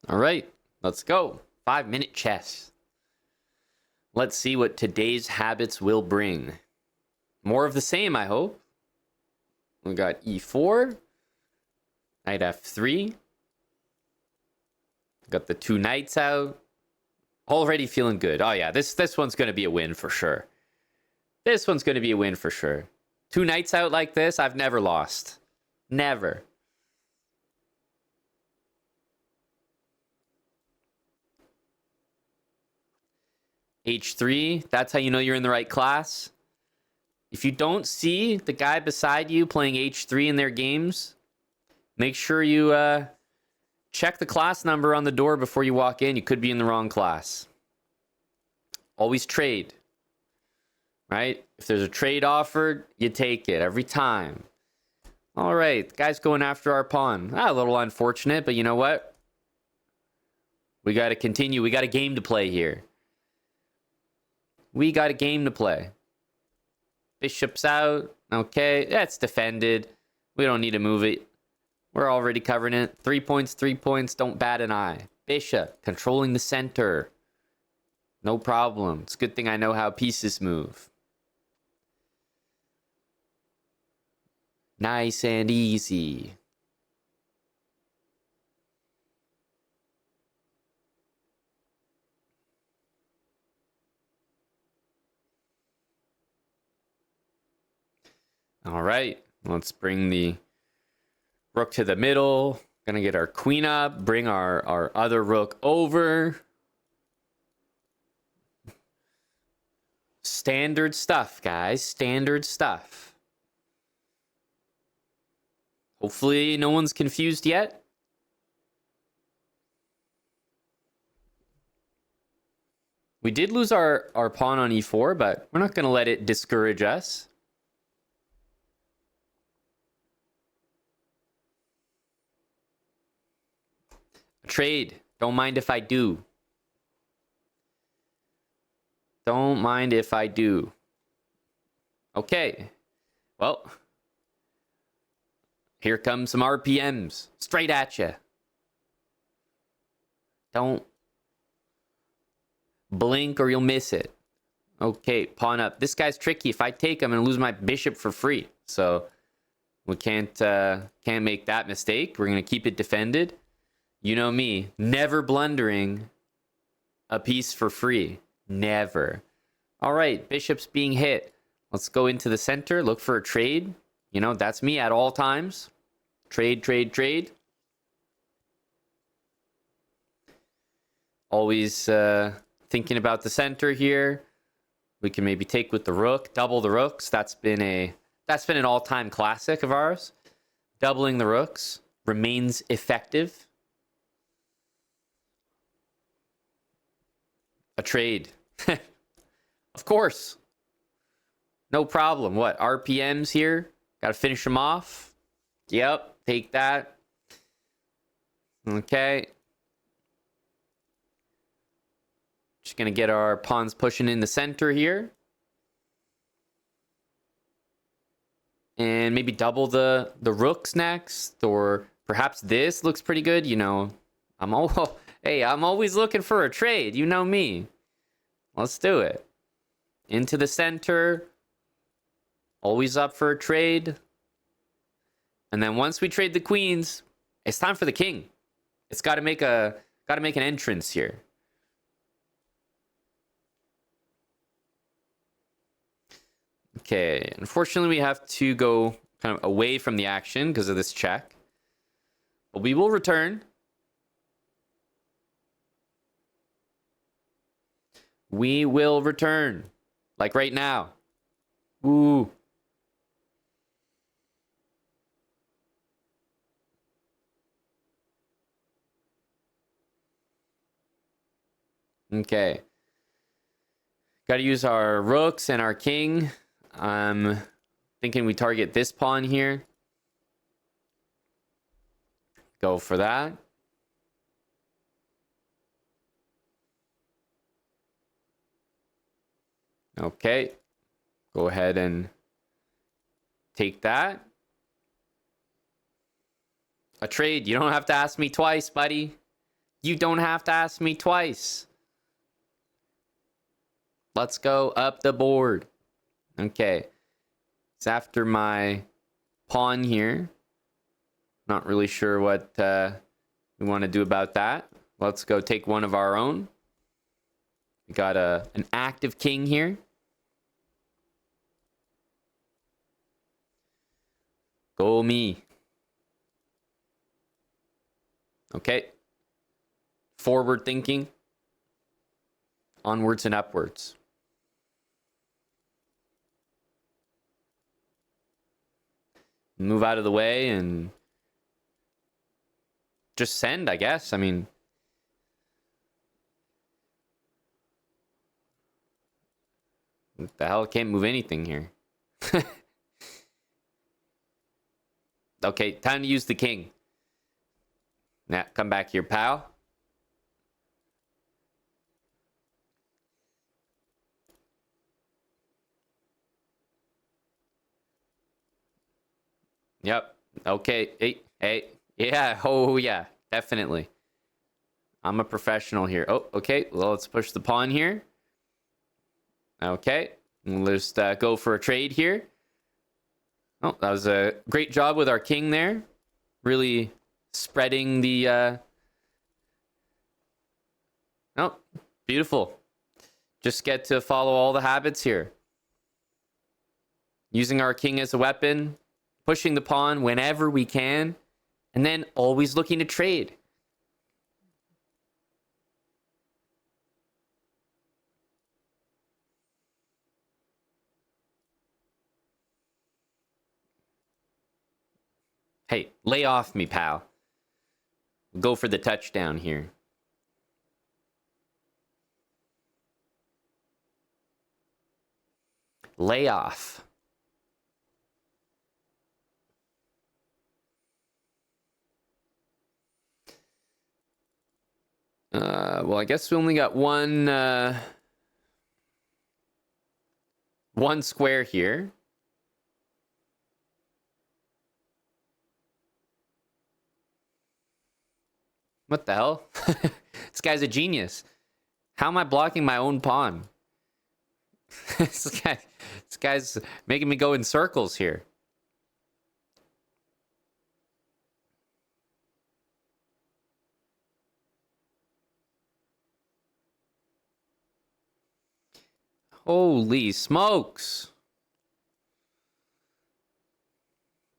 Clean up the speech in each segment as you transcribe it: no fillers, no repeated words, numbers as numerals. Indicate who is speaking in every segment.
Speaker 1: All right, let's go. 5-minute chess. Let's see what today's habits will bring. More of the same, I hope. We got e4, knight f3. Got the 2 knights out. Already feeling good. Oh yeah, this one's going to be a win for sure. This one's going to be a win for sure. 2 knights out like this, I've never lost. Never. h3, that's how you know you're in the right class. If you don't see the guy beside you playing h3 in their games, make sure you check the class number on the door before you walk in. You could be in the wrong class. Always trade, right? If there's a trade offered, you take it every time. All right, guy's going after our pawn. A little unfortunate, but you know what? We got to continue. We got a game to play here. We got a game to play. Bishop's out. Okay, that's defended. We don't need to move it. We're already covering it. 3 points, 3 points. Don't bat an eye. Bishop controlling the center. No problem. It's a good thing I know how pieces move. Nice and easy. All right, let's bring the rook to the middle. Gonna get our queen up, bring our other rook over. Standard stuff, guys. Standard stuff. Hopefully no one's confused yet. We did lose our pawn on e4, but we're not gonna let it discourage us. Trade. Don't mind if I do. Don't mind if I do. Okay. Well, here comes some RPMs. Straight at you. Don't blink or you'll miss it. Okay, pawn up. This guy's tricky. If I take him, I'm going to lose my bishop for free. So we can't make that mistake. We're going to keep it defended. You know me, never blundering a piece for free. Never. All right, bishop's being hit. Let's go into the center, look for a trade. You know, that's me at all times. Trade, trade, trade. Always thinking about the center here. We can maybe take with the rook, double the rooks. That's been an all-time classic of ours. Doubling the rooks remains effective. A trade. Of course. No problem. What? RPMs here? Got to finish them off. Yep. Take that. Okay. Just going to get our pawns pushing in the center here. And maybe double the rooks next. Or perhaps this looks pretty good. You know, I'm always looking for a trade. You know me. Let's do it. Into the center. Always up for a trade. And then once we trade the queens, it's time for the king. It's got to make an entrance here. Okay, unfortunately we have to go kind of away from the action because of this check. But we will return. We will return. Like right now. Ooh. Okay. Got to use our rooks and our king. I'm thinking we target this pawn here. Go for that. Okay. Go ahead and take that. A trade. You don't have to ask me twice, buddy. You don't have to ask me twice. Let's go up the board. Okay. It's after my pawn here. Not really sure what we want to do about that. Let's go take one of our own. We got an active king here. Go me. Okay. Forward thinking. Onwards and upwards. Move out of the way and just send, I guess. I mean, what the hell? Can't move anything here. Okay, time to use the king. Now, come back here, pal. Yep. Okay. Hey. Yeah. Oh, yeah. Definitely. I'm a professional here. Oh, okay. Well, let's push the pawn here. Okay. Let's go for a trade here. Oh, that was a great job with our king there. Really spreading the... Oh, beautiful. Just get to follow all the habits here. Using our king as a weapon. Pushing the pawn whenever we can. And then always looking to trade. Hey, lay off me, pal. Go for the touchdown here. Lay off. Well, I guess we only got one square here. What the hell? This guy's a genius. How am I blocking my own pawn? This guy's making me go in circles here. Holy smokes.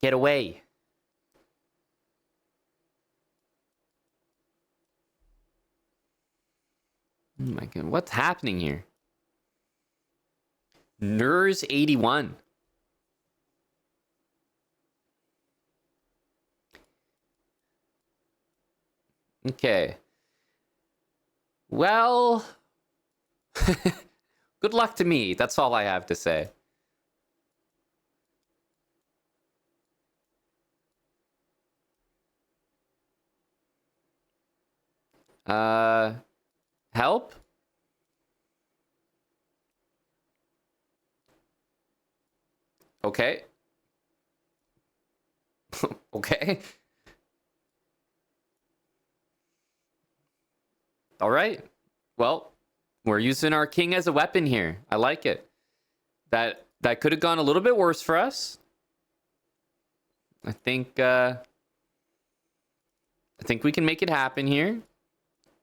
Speaker 1: Get away. Oh my god, what's happening here? Nurs 81. Okay. Well, good luck to me. That's all I have to say. Help? Okay. Okay. All right. Well, we're using our king as a weapon here. I like it. That could have gone a little bit worse for us. I think we can make it happen here.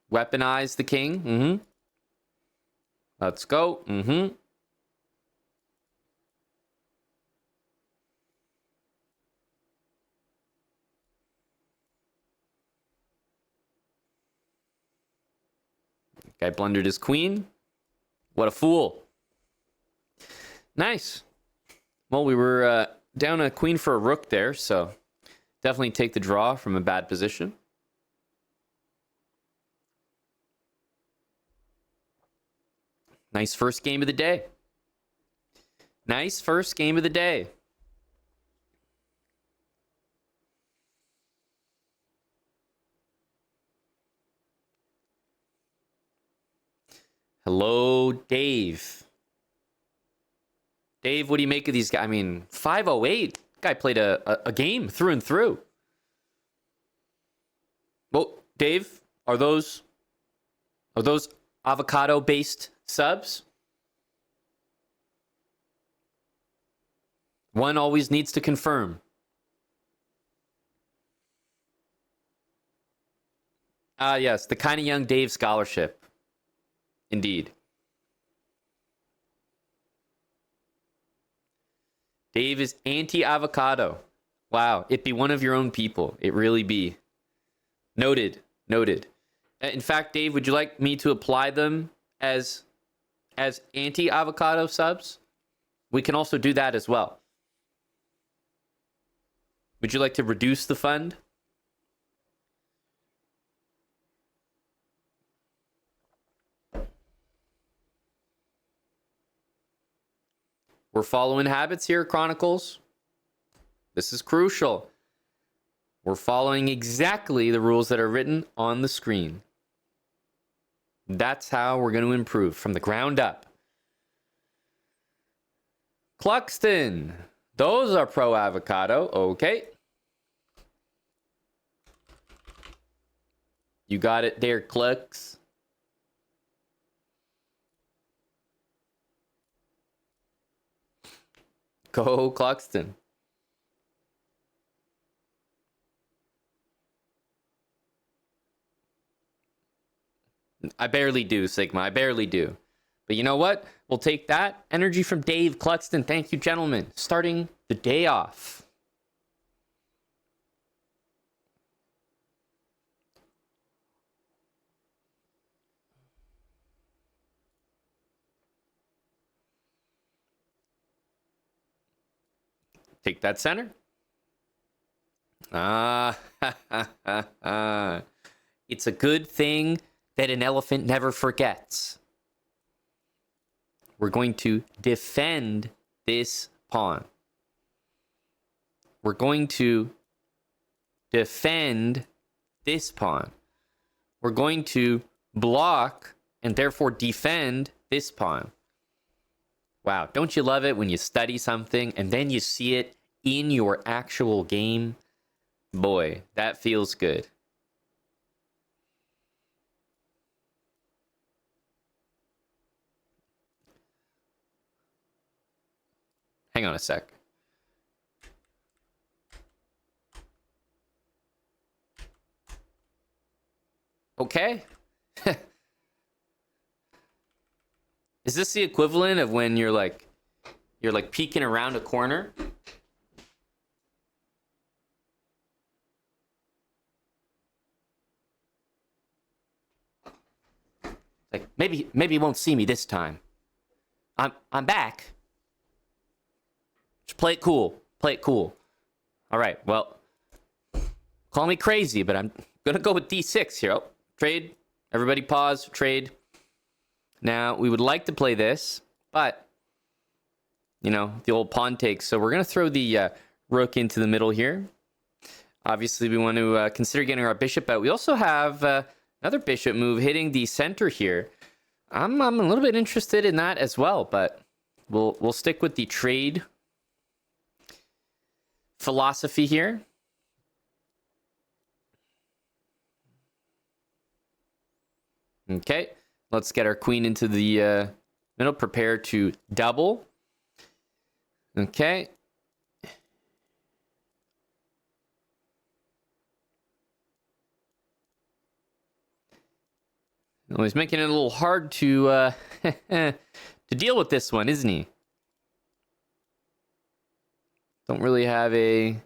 Speaker 1: Weaponize the king. Mm-hmm. Let's go. Mm-hmm. Guy blundered his queen. What a fool. Nice. Well, we were down a queen for a rook there, so definitely take the draw from a bad position. Nice first game of the day. Nice first game of the day. Hello, Dave. Dave, what do you make of these guys? I mean, 508. Guy played a game through and through. Well, Dave, Are those avocado-based subs? One always needs to confirm. Yes, the Kind of Young Dave Scholarship. Indeed. Dave is anti-avocado. Wow, it be one of your own people. It really be. Noted. Noted. In fact, Dave, would you like me to apply them as anti-avocado subs? We can also do that as well. Would you like to reduce the fund? We're following habits here, Chronicles. This is crucial. We're following exactly the rules that are written on the screen. That's how we're going to improve from the ground up. Cluxton. Those are pro avocado. Okay. You got it there, Clux. Go, Cluxton. I barely do, Sigma. I barely do. But you know what? We'll take that energy from Dave Cluxton. Thank you, gentlemen. Starting the day off. Take that center. It's a good thing that an elephant never forgets. We're going to defend this pawn. We're going to defend this pawn. We're going to block and therefore defend this pawn. Wow, don't you love it when you study something and then you see it in your actual game? Boy, that feels good. Hang on a sec. Okay. Is this the equivalent of when you're like peeking around a corner? Like maybe he won't see me this time. I'm back. Just play it cool. Play it cool. All right. Well, call me crazy, but I'm gonna go with D6 here. Oh, trade. Everybody pause. Trade. Now we would like to play this, but you know the old pawn takes. So we're gonna throw the rook into the middle here. Obviously, we want to consider getting our bishop out. We also have another bishop move hitting the center here. I'm a little bit interested in that as well, but we'll stick with the trade philosophy here. Okay, let's get our queen into the middle. Prepare to double. Okay. Oh, he's making it a little hard to to deal with this one, isn't he? Don't really have a...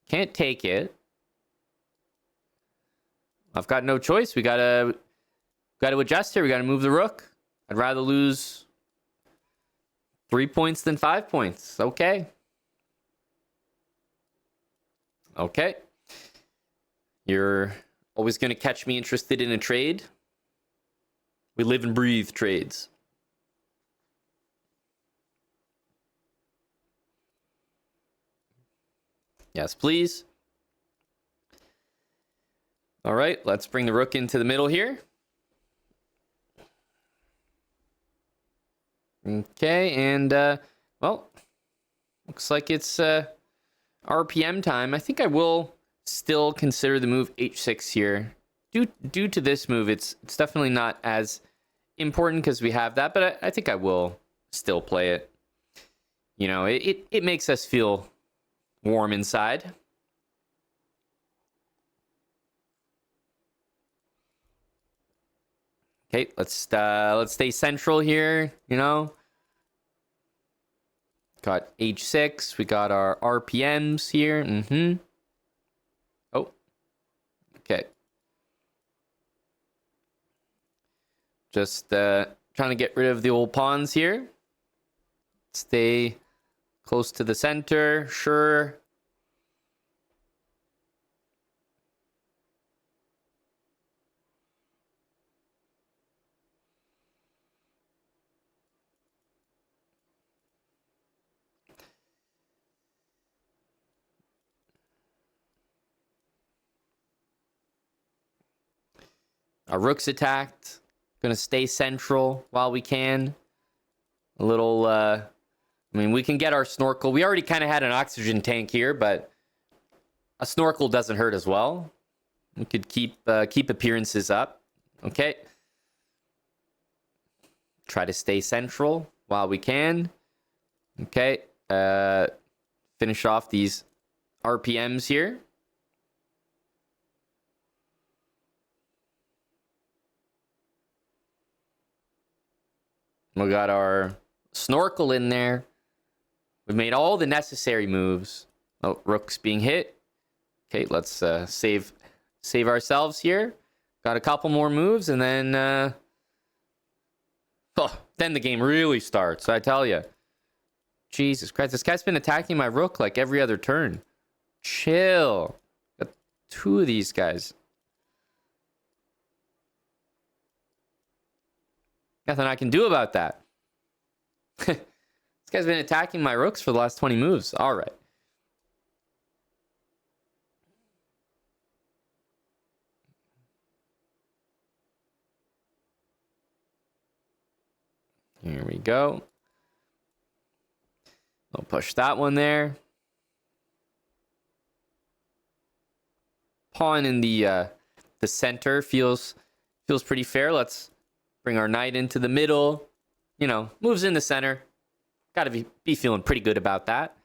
Speaker 1: Can't take it. I've got no choice. We gotta adjust here. We gotta move the rook. I'd rather lose 3 points than 5 points. Okay. Okay. You're always gonna catch me interested in a trade. We live and breathe trades. Yes, please. All right, let's bring the rook into the middle here. Okay, and, well, looks like it's RPM time. I think I will still consider the move h6 here. due to this move, it's definitely not as important because we have that, but I think I will still play it. You know, it makes us feel warm inside. Okay, let's stay central here, you know. Got H6, we got our RPMs here. Oh, okay. Just trying to get rid of the old pawns here. Stay close to the center, sure. Our rook's attacked. Gonna stay central while we can. A little, I mean, we can get our snorkel. We already kind of had an oxygen tank here, but a snorkel doesn't hurt as well. We could keep appearances up. Okay. Try to stay central while we can. Okay. Finish off these RPMs here. We got our snorkel in there. We've made all the necessary moves. Oh, rook's being hit. Okay, let's save ourselves here. Got a couple more moves, and then then the game really starts. I tell you, Jesus Christ, this guy's been attacking my rook like every other turn. Chill. Got two of these guys. Nothing I can do about that. This guy's been attacking my rooks for the last 20 moves. All right. Here we go. I'll push that one there. Pawn in the center feels pretty fair. Let's bring our knight into the middle. You know, moves in the center. Got to be feeling pretty good about that.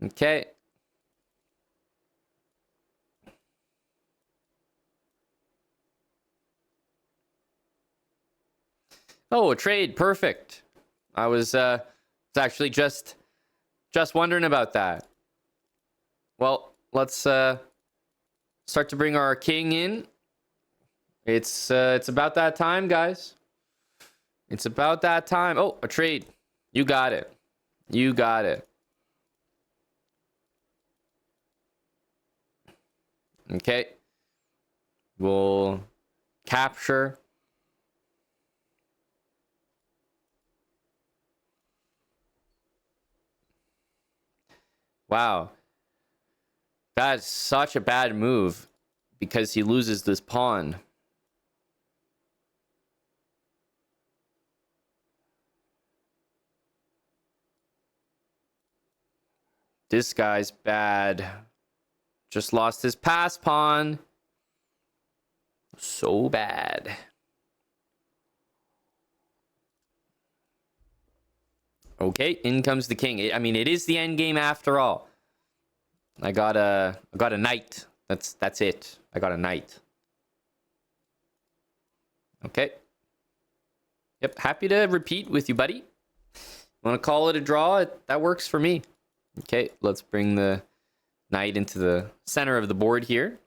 Speaker 1: Okay. Oh, a trade. Perfect. I was actually just wondering about that. Well, let's start to bring our king in. It's about that time, guys. It's about that time. Oh, a trade. You got it. You got it. Okay. We'll capture. Wow. That's such a bad move because he loses this pawn. This guy's bad. Just lost his pass pawn. So bad. Okay, in comes the king. I mean, it is the end game after all. I got a knight. That's it. I got a knight. Okay. Yep, happy to repeat with you, buddy. Want to call it a draw? That works for me. Okay, let's bring the knight into the center of the board here.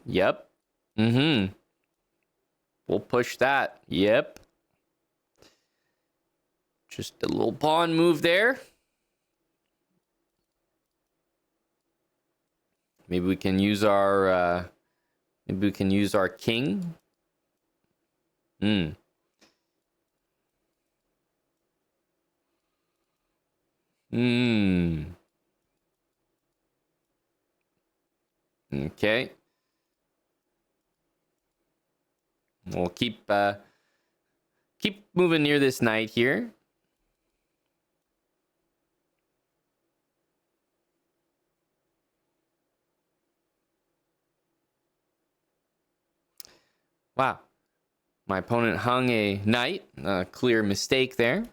Speaker 1: Yep. We'll push that. Yep. Just a little pawn move there. Maybe we can use our king. Okay. We'll keep Keep moving near this knight here. Wow. My opponent hung a knight. A clear mistake there.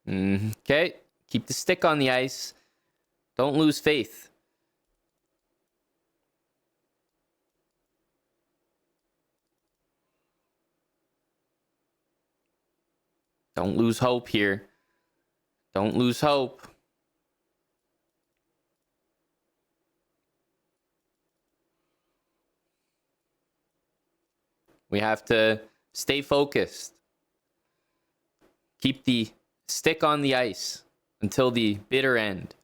Speaker 1: Okay. Keep the stick on the ice. Don't lose faith. Don't lose hope here. Don't lose hope. We have to stay focused. Keep the stick on the ice until the bitter end.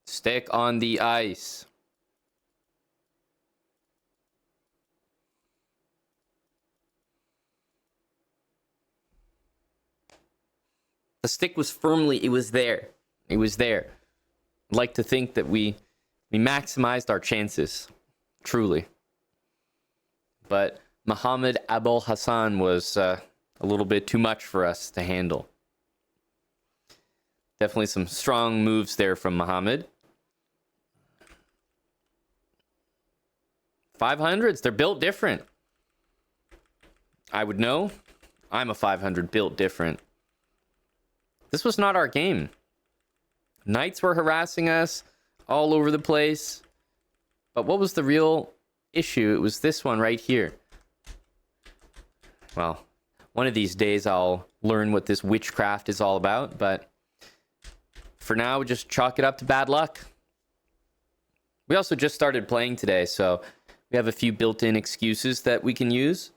Speaker 1: Stick on the ice. The stick was firmly, it was there. It was there. I'd like to think that we maximized our chances. Truly. But Muhammad Abul Hassan was a little bit too much for us to handle. Definitely some strong moves there from Muhammad. 500s, they're built different. I would know. I'm a 500 built different. This was not our game. Knights were harassing us all over the place. But what was the real issue? It was this one right here. Well, one of these days I'll learn what this witchcraft is all about, but for now, just chalk it up to bad luck. We also just started playing today, so we have a few built-in excuses that we can use.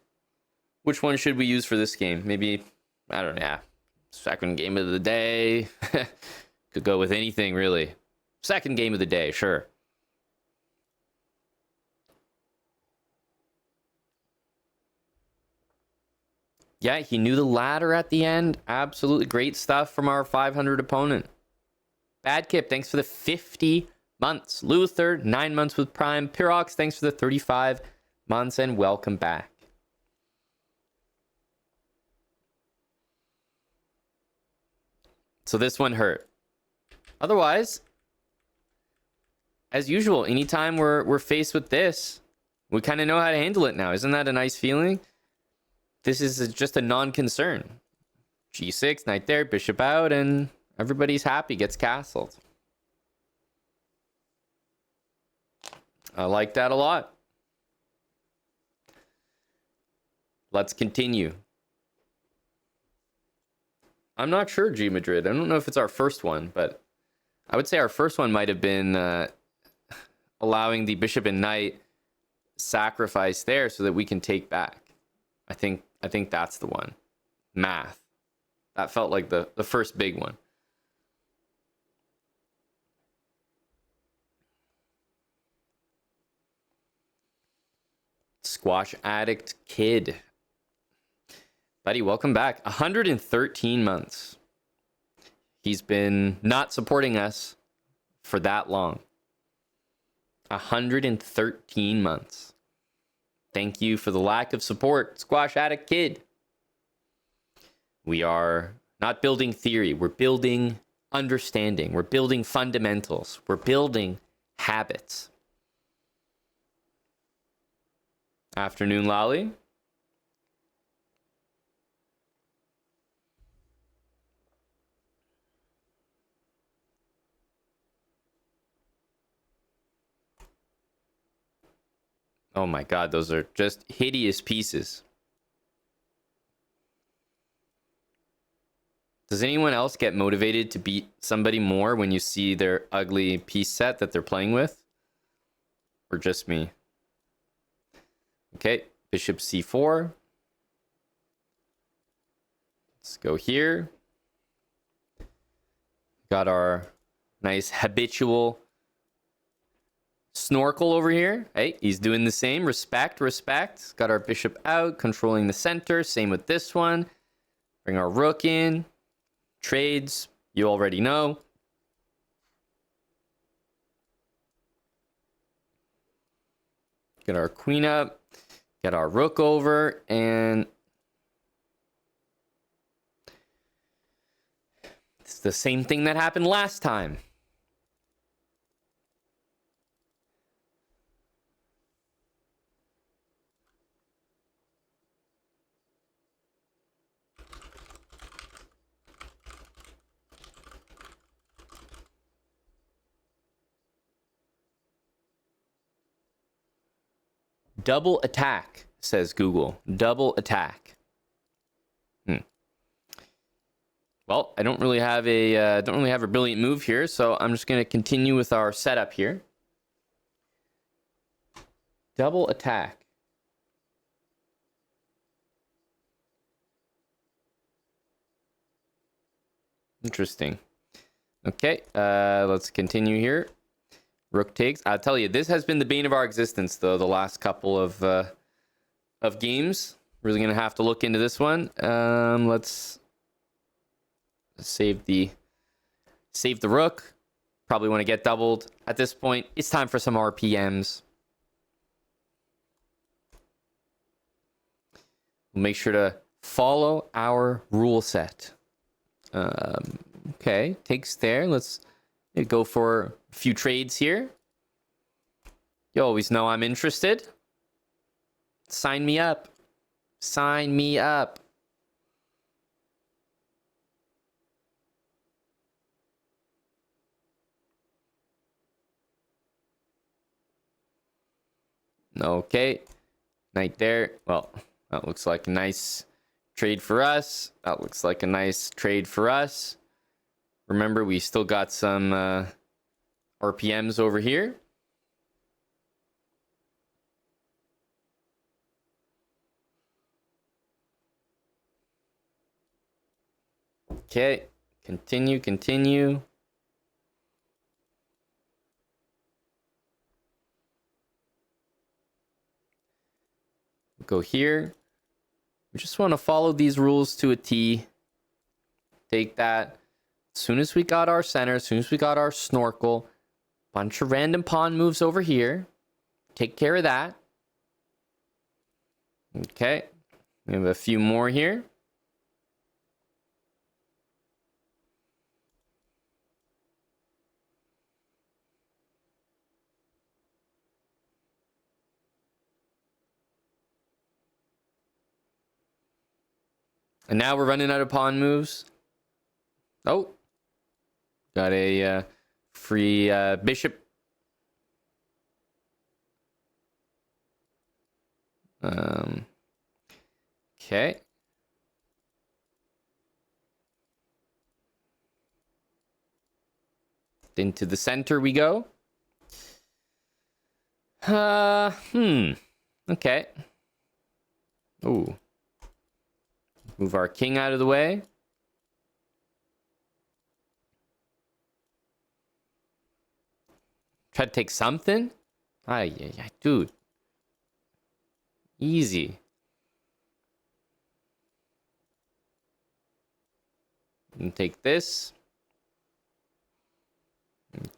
Speaker 1: Which one should we use for this game? Maybe, I don't know, yeah. Second game of the day. Could go with anything, really. Second game of the day, sure. Yeah, he knew the ladder at the end. Absolutely great stuff from our 500 opponent. Bad Kip, thanks for the 50 months. Luther, 9 months with Prime. Pyrox, thanks for the 35 months, and welcome back. So this one hurt. Otherwise, as usual, anytime we're faced with this, we kind of know how to handle it now. Isn't that a nice feeling? This is just a non-concern. G6, knight there, bishop out, and everybody's happy, gets castled. I like that a lot. Let's continue. I'm not sure, G Madrid. I don't know if it's our first one, but I would say our first one might have been allowing the bishop and knight sacrifice there so that we can take back. I think that's the one. Math. That felt like the first big one. Squash Addict Kid. Buddy, welcome back. 113 months. He's been not supporting us for that long. 113 months. Thank you for the lack of support, Squash Addict Kid. We are not building theory. We're building understanding. We're building fundamentals. We're building habits. Afternoon, Lolly. Oh my god, those are just hideous pieces. Does anyone else get motivated to beat somebody more when you see their ugly piece set that they're playing with? Or just me? Okay, bishop c4. Let's go here. Got our Nice habitual snorkel over here. Hey, he's doing the same. Respect, respect. Got our bishop out, controlling the center. Same with this one. Bring our rook in. Trades, you already know. Get our queen up. Get our rook over. And it's the same thing that happened last time. Double attack, says Google. Double attack. Well, I don't really have a brilliant move here, so I'm just going to continue with our setup here. Double attack. Interesting. Okay, let's continue here. Rook takes. I'll tell you, this has been the bane of our existence, though, the last couple of games. Really gonna have to look into this one. Let's save the rook. Probably want to get doubled. At this point, it's time for some RPMs. We'll make sure to follow our rule set. Okay, takes there. Let's go for a few trades here. You always know I'm interested. Sign me up. Sign me up. Okay. Knight there. Well, that looks like a nice trade for us. That looks like a nice trade for us. Remember, we still got some RPMs over here. Okay, continue. Go here. We just want to follow these rules to a T. Take that. As soon as we got our center, as soon as we got our snorkel, bunch of random pawn moves over here. Take care of that. Okay. We have a few more here. And now we're running out of pawn moves. Oh. Got a free bishop. Okay. Into the center we go. Okay. Ooh. Move our king out of the way. Try to take something. Yeah, dude. Easy. And take this.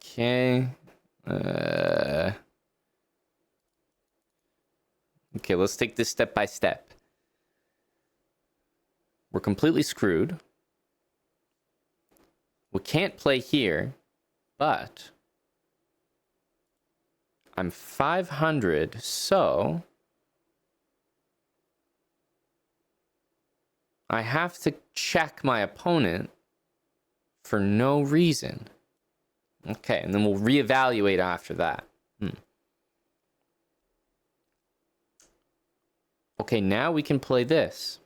Speaker 1: Okay. Okay, let's take this step by step. We're completely screwed. We can't play here, but I'm 500, so I have to check my opponent for no reason. Okay, and then we'll reevaluate after that. Okay, now we can play this.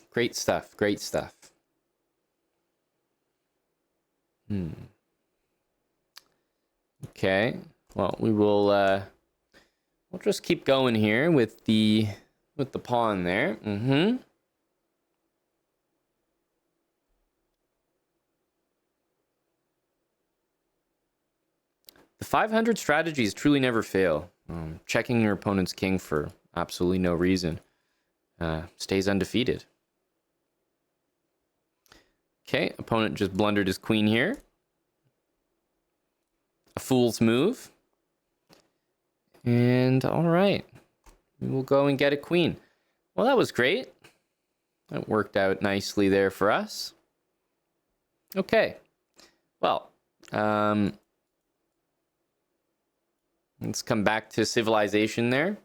Speaker 1: Great stuff, great stuff. Okay, well, we'll just keep going here with the pawn there. The 500 strategies truly never fail. Checking your opponent's king for absolutely no reason stays undefeated. Okay, opponent just blundered his queen here. A fool's move. And all right, we'll go and get a queen. Well, that was great. That worked out nicely there for us. Okay, well, let's come back to civilization there.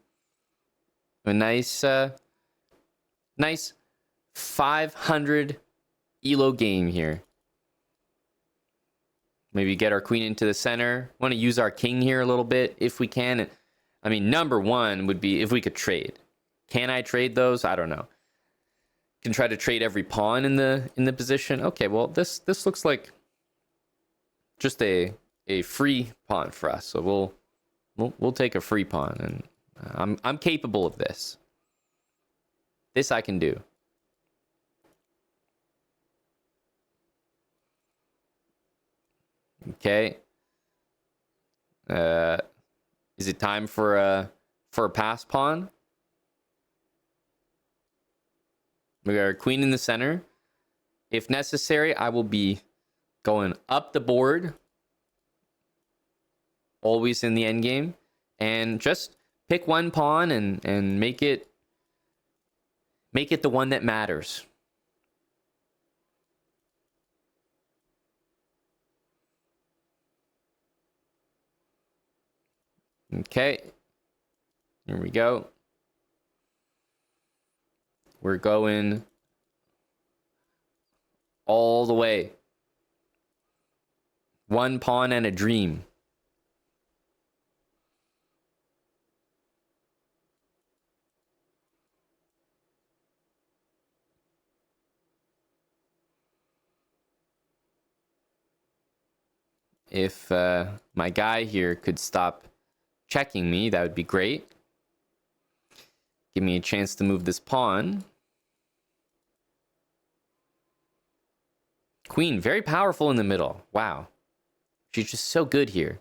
Speaker 1: A nice, nice 500 ELO game here. Maybe get our queen into the center. Want to use our king here a little bit if we can. I mean, number one would be if we could trade. Can I trade those? I don't know. Can try to trade every pawn in the position. Okay, well this looks like just a free pawn for us. So we'll take a free pawn, and I'm capable of this. This I can do. Okay. Is it time for a pass pawn? We got our queen in the center. If necessary, I will be going up the board, always in the endgame, and just pick one pawn and make it the one that matters. Okay, here we go. We're going all the way. One pawn and a dream. If my guy here could stop checking me, that would be great. Give me a chance to move this pawn. Queen, very powerful in the middle. Wow. She's just so good here.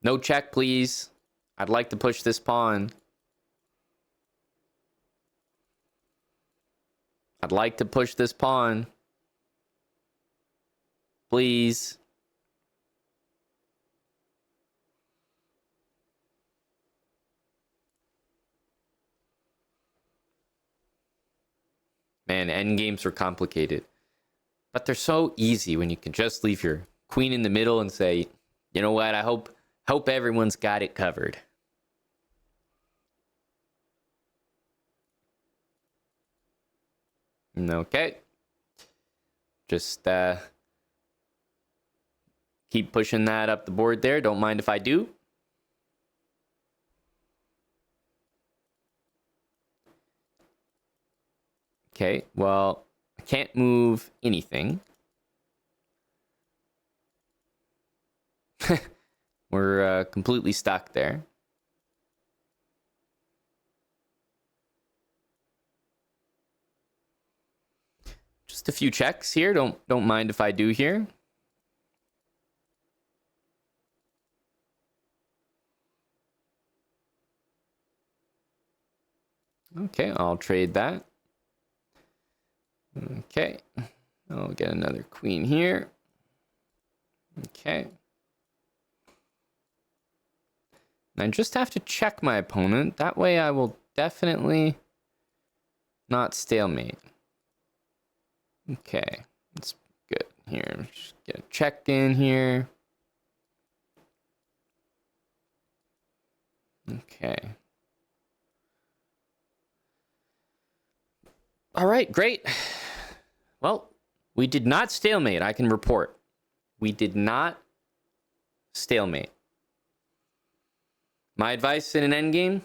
Speaker 1: No check, please. I'd like to push this pawn. I'd like to push this pawn. Please. Man, endgames are complicated. But they're so easy when you can just leave your queen in the middle and say, you know what, I hope everyone's got it covered. Okay. Just keep pushing that up the board there. Don't mind if I do. Okay, well, I can't move anything. We're completely stuck there. Just a few checks here. Don't mind if I do here. Okay, I'll trade that. Okay, I'll get another queen here. Okay. I just have to check my opponent. That way I will definitely not stalemate. Okay, that's good. Here, just get it checked in here. Okay. All right, great. Well, we did not stalemate. I can report. We did not stalemate. My advice in an endgame,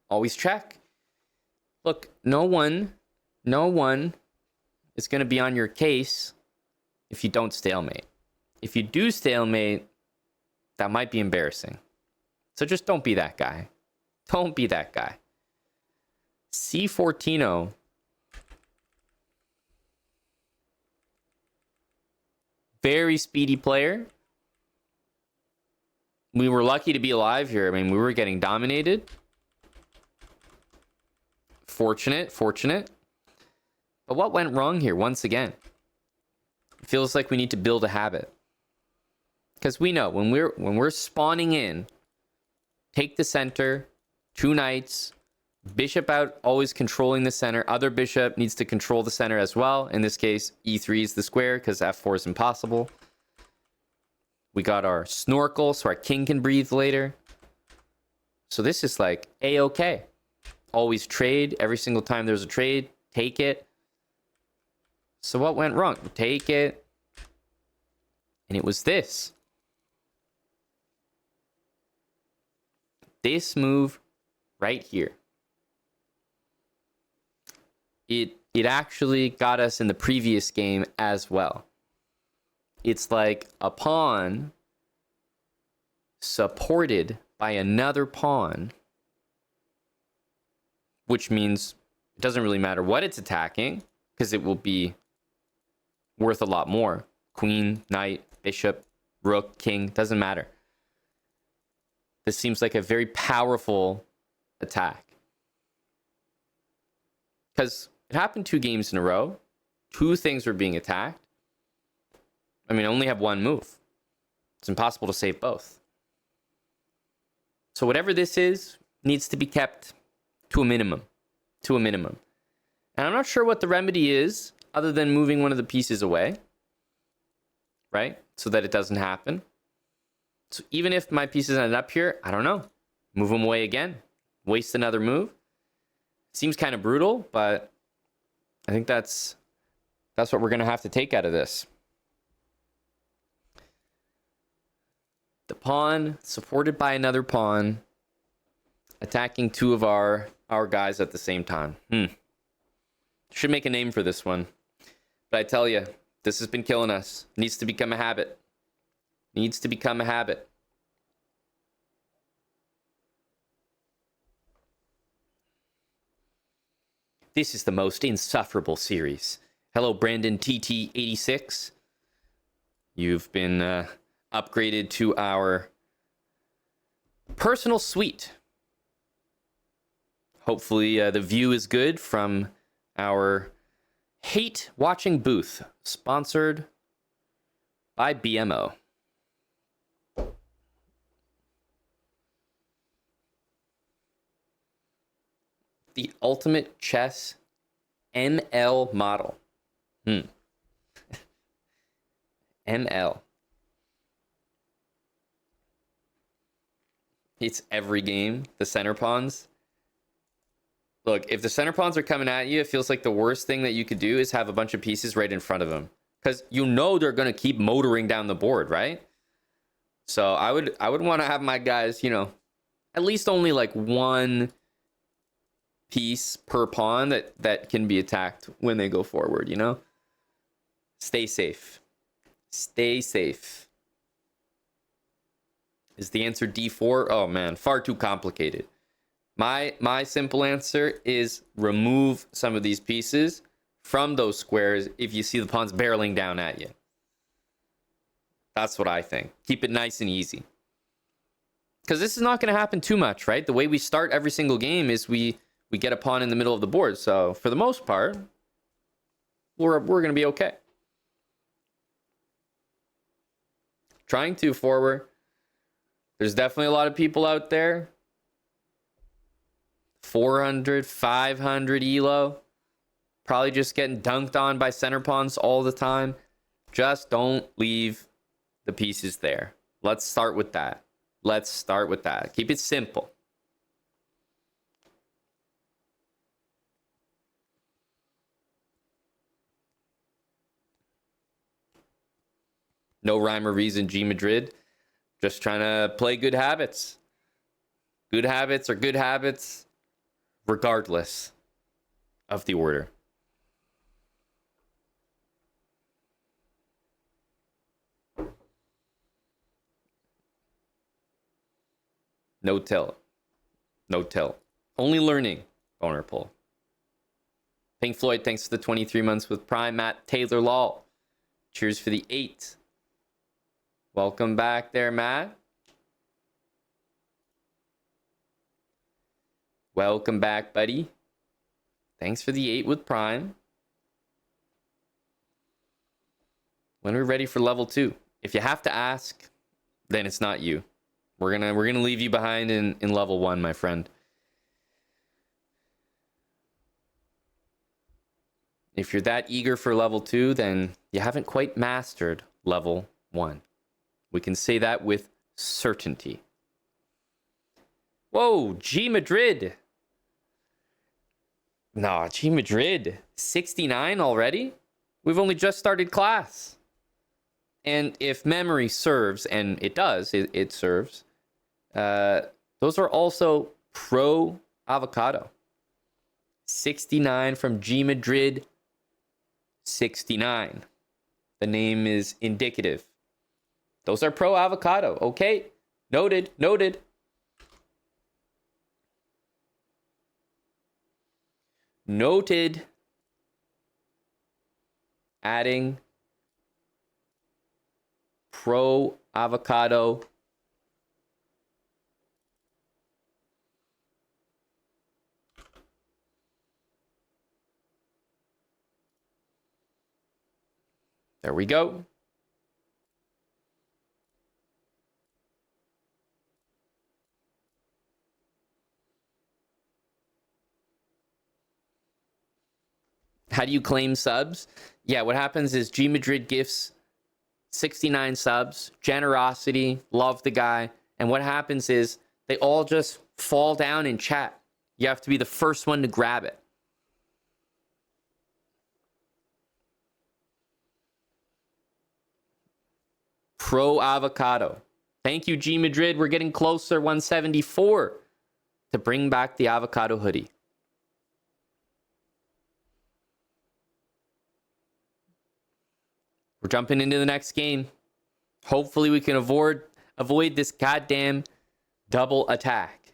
Speaker 1: always check. Look, no one is going to be on your case if you don't stalemate. If you do stalemate, that might be embarrassing. So just don't be that guy. Don't be that guy. C14. very speedy player. We were lucky to be alive here. I mean, we were getting dominated. Fortunate. But what went wrong here once again? It feels like we need to build a habit. Because we know when we're spawning in, take the center, 2 knights, bishop out, always controlling the center. Other bishop needs to control the center as well. In this case, e3 is the square because f4 is impossible. We got our snorkel so our king can breathe later. So this is like a-okay. Always trade. Every single time there's a trade, take it. So what went wrong? Take it. And it was this. This move right here. It actually got us in the previous game as well. It's like a pawn supported by another pawn, which means it doesn't really matter what it's attacking because it will be worth a lot more. Queen, knight, bishop, rook, king, doesn't matter. This seems like a very powerful attack. Because it happened 2 games in a row. 2 things were being attacked. I mean, I only have 1 move. It's impossible to save both. So whatever this is needs to be kept to a minimum. To a minimum. And I'm not sure what the remedy is other than moving one of the pieces away. Right? So that it doesn't happen. So even if my pieces ended up here, I don't know. Move them away again. Waste another move. Seems kind of brutal, but I think that's what we're going to have to take out of this. The pawn supported by another pawn attacking 2 of our guys at the same time. Should make a name for this one. But I tell you, this has been killing us. Needs to become a habit. Needs to become a habit. This is the most insufferable series. Hello, Brandon TT86. You've been upgraded to our personal suite. Hopefully the view is good from our hate watching booth, sponsored by BMO. The ultimate chess ML model. ML. It's every game, the center pawns. Look, if the center pawns are coming at you, it feels like the worst thing that you could do is have a bunch of pieces right in front of them. Because you know they're going to keep motoring down the board, right? So I would want to have my guys, you know, at least only like 1 piece per pawn that can be attacked when they go forward, you know? Stay safe. Stay safe. Is the answer D4? Oh man, far too complicated. My simple answer is remove some of these pieces from those squares if you see the pawns barreling down at you. That's what I think. Keep it nice and easy. Because this is not going to happen too much, right? The way we start every single game is we get a pawn in the middle of the board. So for the most part, we're going to be okay. Trying to forward. There's definitely a lot of people out there. 400, 500 ELO. Probably just getting dunked on by center pawns all the time. Just don't leave the pieces there. Let's start with that. Let's start with that. Keep it simple. No rhyme or reason, G Madrid. Just trying to play good habits. Good habits are good habits, regardless of the order. No tilt. No tilt. Only learning, Boner Pull. Pink Floyd, thanks for the 23 months with Prime. Matt Taylor Law. Cheers for the 8. Welcome back there, Matt. Welcome back, buddy. Thanks for the 8 with Prime. When are we ready for level 2? If you have to ask, then it's not you. We're gonna leave you behind in level 1, my friend. If you're that eager for level 2, then you haven't quite mastered level 1. We can say that with certainty. Whoa, G Madrid. Nah, G Madrid. 69 already? We've only just started class. And if memory serves, and it does, it serves, those are also pro avocado. 69 from G Madrid. 69. The name is indicative. Those are pro avocado. Okay. Noted. Noted. Noted. Adding pro avocado. There we go. How do you claim subs? Yeah, what happens is G Madrid gifts 69 subs, generosity, love the guy. And what happens is they all just fall down in chat. You have to be the first one to grab it. Pro avocado. Thank you, G Madrid. We're getting closer, 174, to bring back the avocado hoodie. We're jumping into the next game. Hopefully we can avoid this goddamn double attack,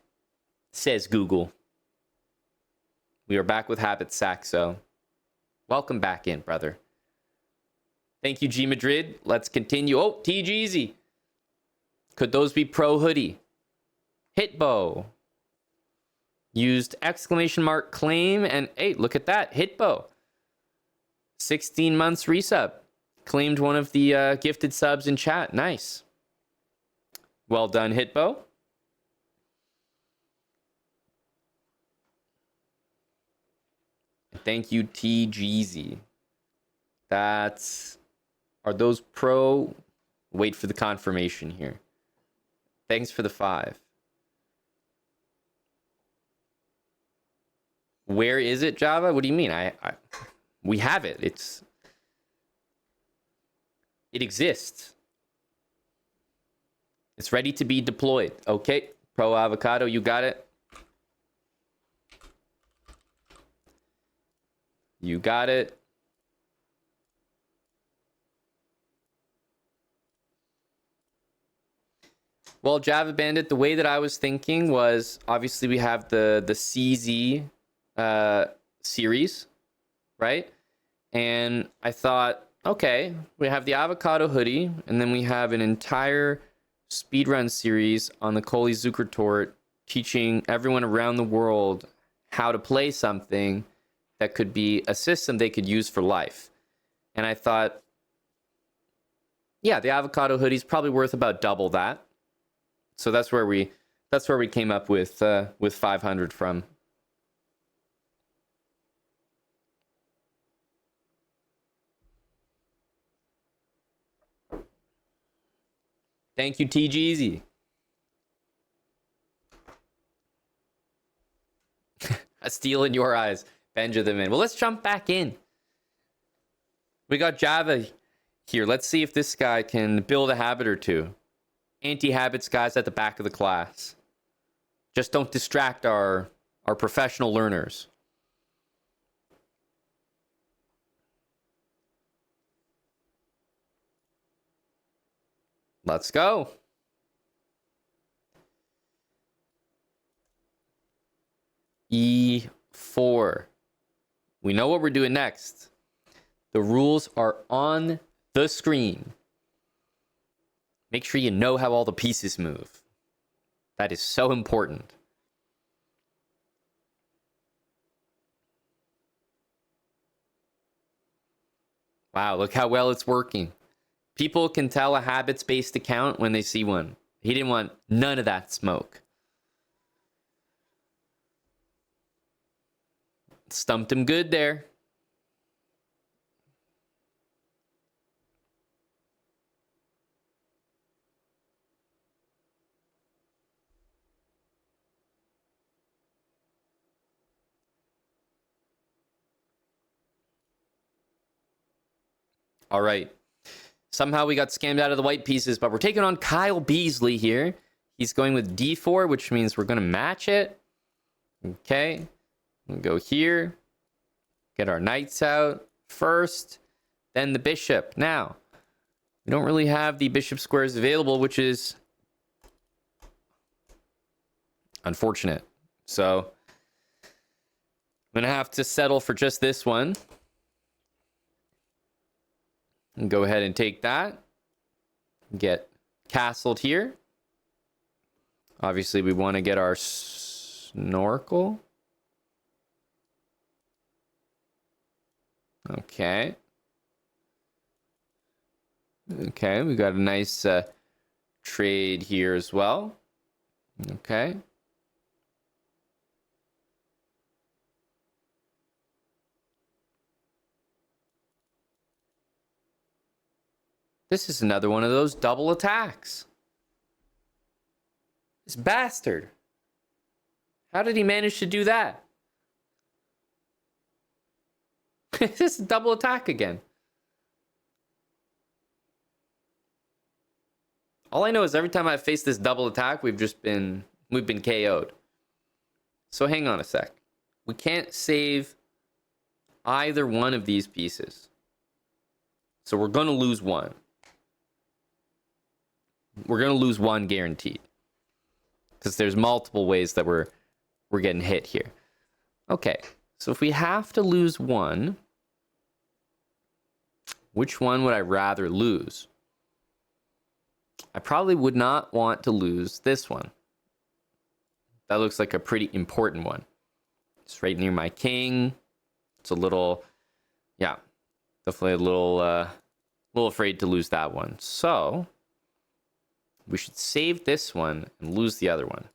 Speaker 1: says Google. We are back with Habit Saxo. Welcome back in, brother. Thank you, G Madrid. Let's continue. Oh, T Jeezy. Could those be pro hoodie? Hitbo. Used exclamation mark claim and hey, look at that. Hitbo. 16 months resub. Claimed one of the gifted subs in chat. Nice. Well done, Hitbo. Thank you, T Jeezy. Are those pro? Wait for the confirmation here. Thanks for the 5. Where is it, Java? What do you mean? We have it. It exists. It's ready to be deployed. Okay, pro avocado, you got it. You got it. Well, Java Bandit, the way that I was thinking was obviously we have the CZ series, right? And I thought, okay, we have the avocado hoodie, and then we have an entire speedrun series on the Koli Zukertort teaching everyone around the world how to play something that could be a system they could use for life. And I thought, yeah, the avocado hoodie is probably worth about double that. So that's where we came up with 500 from. Thank you, TGeezy. A steel in your eyes, Benjamin. Well, let's jump back in. We got Java here. Let's see if this guy can build a habit or two. Anti-habits guys at the back of the class. Just don't distract our professional learners. Let's go. E4. We know what we're doing next. The rules are on the screen. Make sure you know how all the pieces move. That is so important. Wow, look how well it's working. People can tell a habits-based account when they see one. He didn't want none of that smoke. Stumped him good there. All right. Somehow we got scammed out of the white pieces, but we're taking on Kyle Beasley here. He's going with d4, which means we're going to match it. Okay. We'll go here. Get our knights out first, then the bishop. Now, we don't really have the bishop squares available, which is unfortunate. So, I'm going to have to settle for just this one. And go ahead and take that. Get castled here. Obviously, we want to get our snorkel. Okay. Okay, we got a nice trade here as well. Okay. This is another one of those double attacks. This bastard. How did he manage to do that? This is a double attack again. All I know is every time I face this double attack, we've been KO'd. So hang on a sec. We can't save either one of these pieces. So we're going to lose one. We're going to lose one guaranteed. Because there's multiple ways that we're getting hit here. Okay. So if we have to lose one, which one would I rather lose? I probably would not want to lose this one. That looks like a pretty important one. It's right near my king. It's a little, yeah, definitely a little afraid to lose that one. So we should save this one and lose the other one.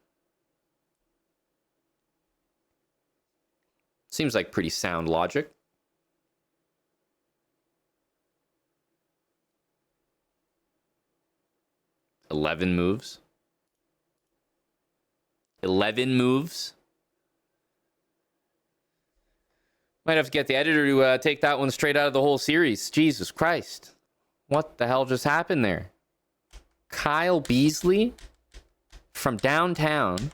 Speaker 1: Seems like pretty sound logic. $11 moves. 11 moves. Might have to get the editor to take that one straight out of the whole series. Jesus Christ. What the hell just happened there? Kyle Beasley from downtown.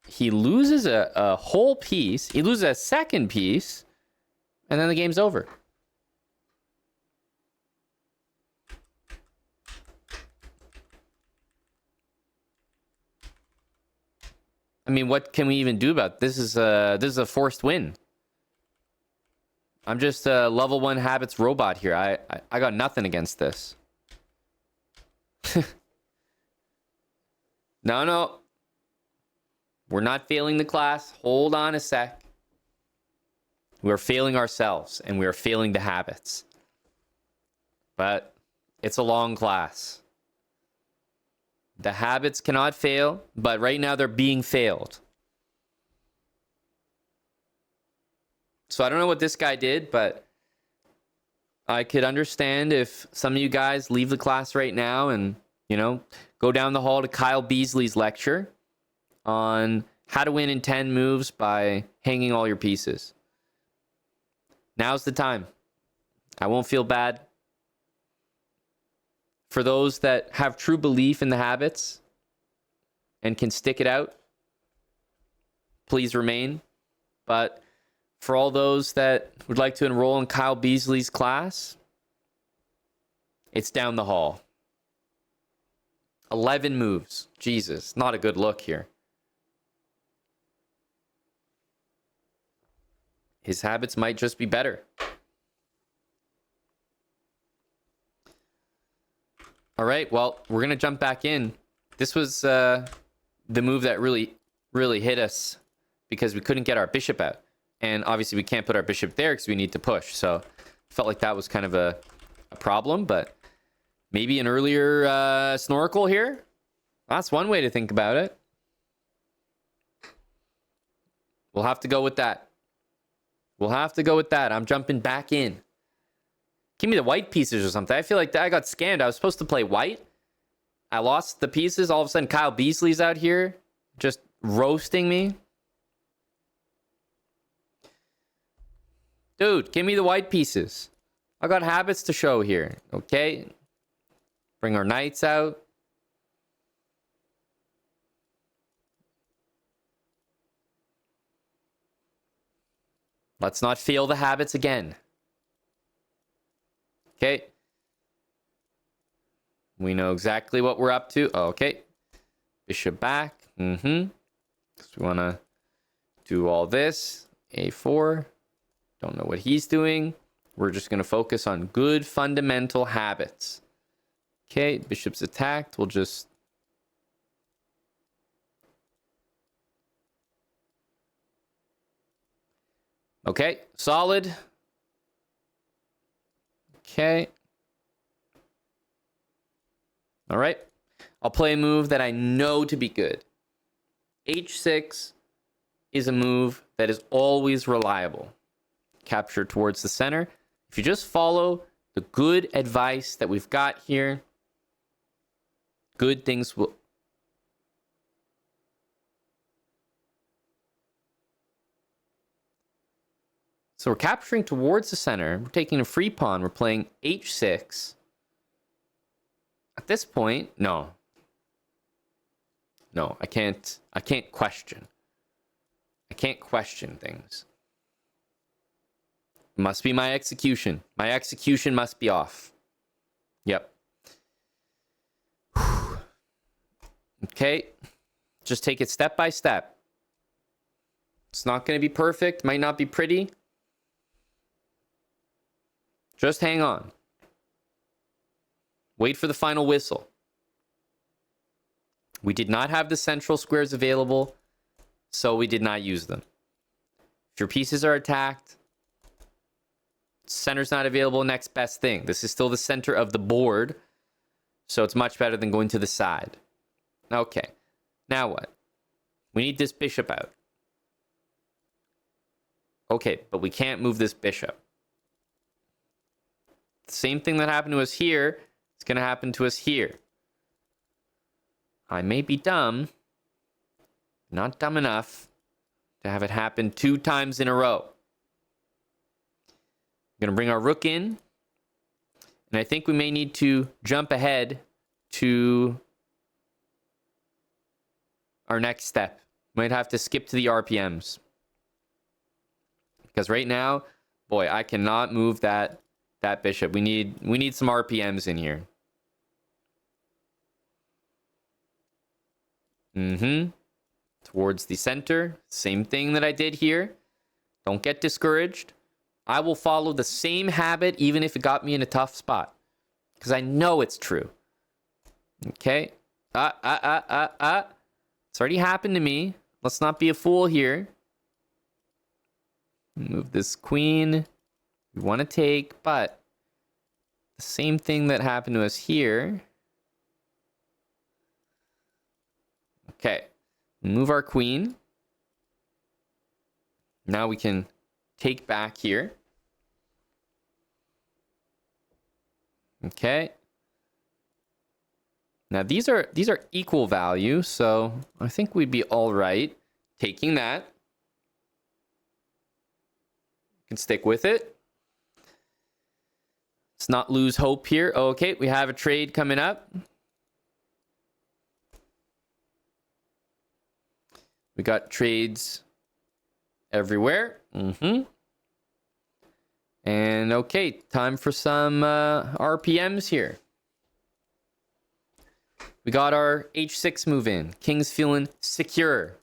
Speaker 1: He loses a whole piece. He loses a second piece. And then the game's over. I mean, what can we even do about it? This is a forced win. I'm just a level 1 habits robot here. I got nothing against this. No. We're not failing the class. Hold on a sec. We are failing ourselves, and we are failing the habits. But it's a long class. The habits cannot fail, but right now they're being failed. So I don't know what this guy did, but I could understand if some of you guys leave the class right now and, go down the hall to Kyle Beasley's lecture on how to win in 10 moves by hanging all your pieces. Now's the time. I won't feel bad. For those that have true belief in the habits and can stick it out, please remain. But for all those that would like to enroll in Kyle Beasley's class, it's down the hall. 11 moves. Jesus, not a good look here. His habits might just be better. All right, well, we're going to jump back in. This was the move that really hit us because we couldn't get our bishop out. And obviously we can't put our bishop there because we need to push. So felt like that was kind of a problem, but maybe an earlier snorkel here. That's one way to think about it. We'll have to go with that. We'll have to go with that. I'm jumping back in. Give me the white pieces or something. I feel like I got scammed. I was supposed to play white. I lost the pieces. All of a sudden, Kyle Beasley's out here just roasting me. Dude, give me the white pieces. I got habits to show here. Okay. Bring our knights out. Let's not fail the habits again. Okay. We know exactly what we're up to. Okay. Bishop back. So we want to do all this. A4. Don't know what he's doing. We're just going to focus on good fundamental habits. Okay. Bishop's attacked. We'll just... Okay. Solid. Okay. All right. I'll play a move that I know to be good. H6 is a move that is always reliable. Capture towards the center. If you just follow the good advice that we've got here, good things will... So we're capturing towards the center. We're taking a free pawn. We're playing H6. At this point, no. No, I can't question. I can't question things. It must be my execution. My execution must be off. Yep. Okay. Just take it step by step. It's not going to be perfect. Might not be pretty. Just hang on. Wait for the final whistle. We did not have the central squares available, so we did not use them. If your pieces are attacked, center's not available, next best thing. This is still the center of the board, so it's much better than going to the side. Okay, now what? We need this bishop out. Okay, but we can't move this bishop. The same thing that happened to us here is going to happen to us here. I may be dumb, not dumb enough to have it happen 2 times in a row. We're going to bring our rook in, and I think we may need to jump ahead to our next step. Might have to skip to the RPMs. Because right now, boy, I cannot move that bishop. We need some RPMs in here. Towards the center. Same thing that I did here. Don't get discouraged. I will follow the same habit even if it got me in a tough spot. Because I know it's true. Okay. It's already happened to me. Let's not be a fool here. Move this queen. We want to take, but the same thing that happened to us here. Okay. Move our queen. Now we can take back here. Okay. Now these are equal value, so I think we'd be all right taking that. Can stick with it. Let's not lose hope here. Okay, we have a trade coming up. We got trades everywhere. And okay, time for some RPMs here. We got our H6 move in. King's feeling secure.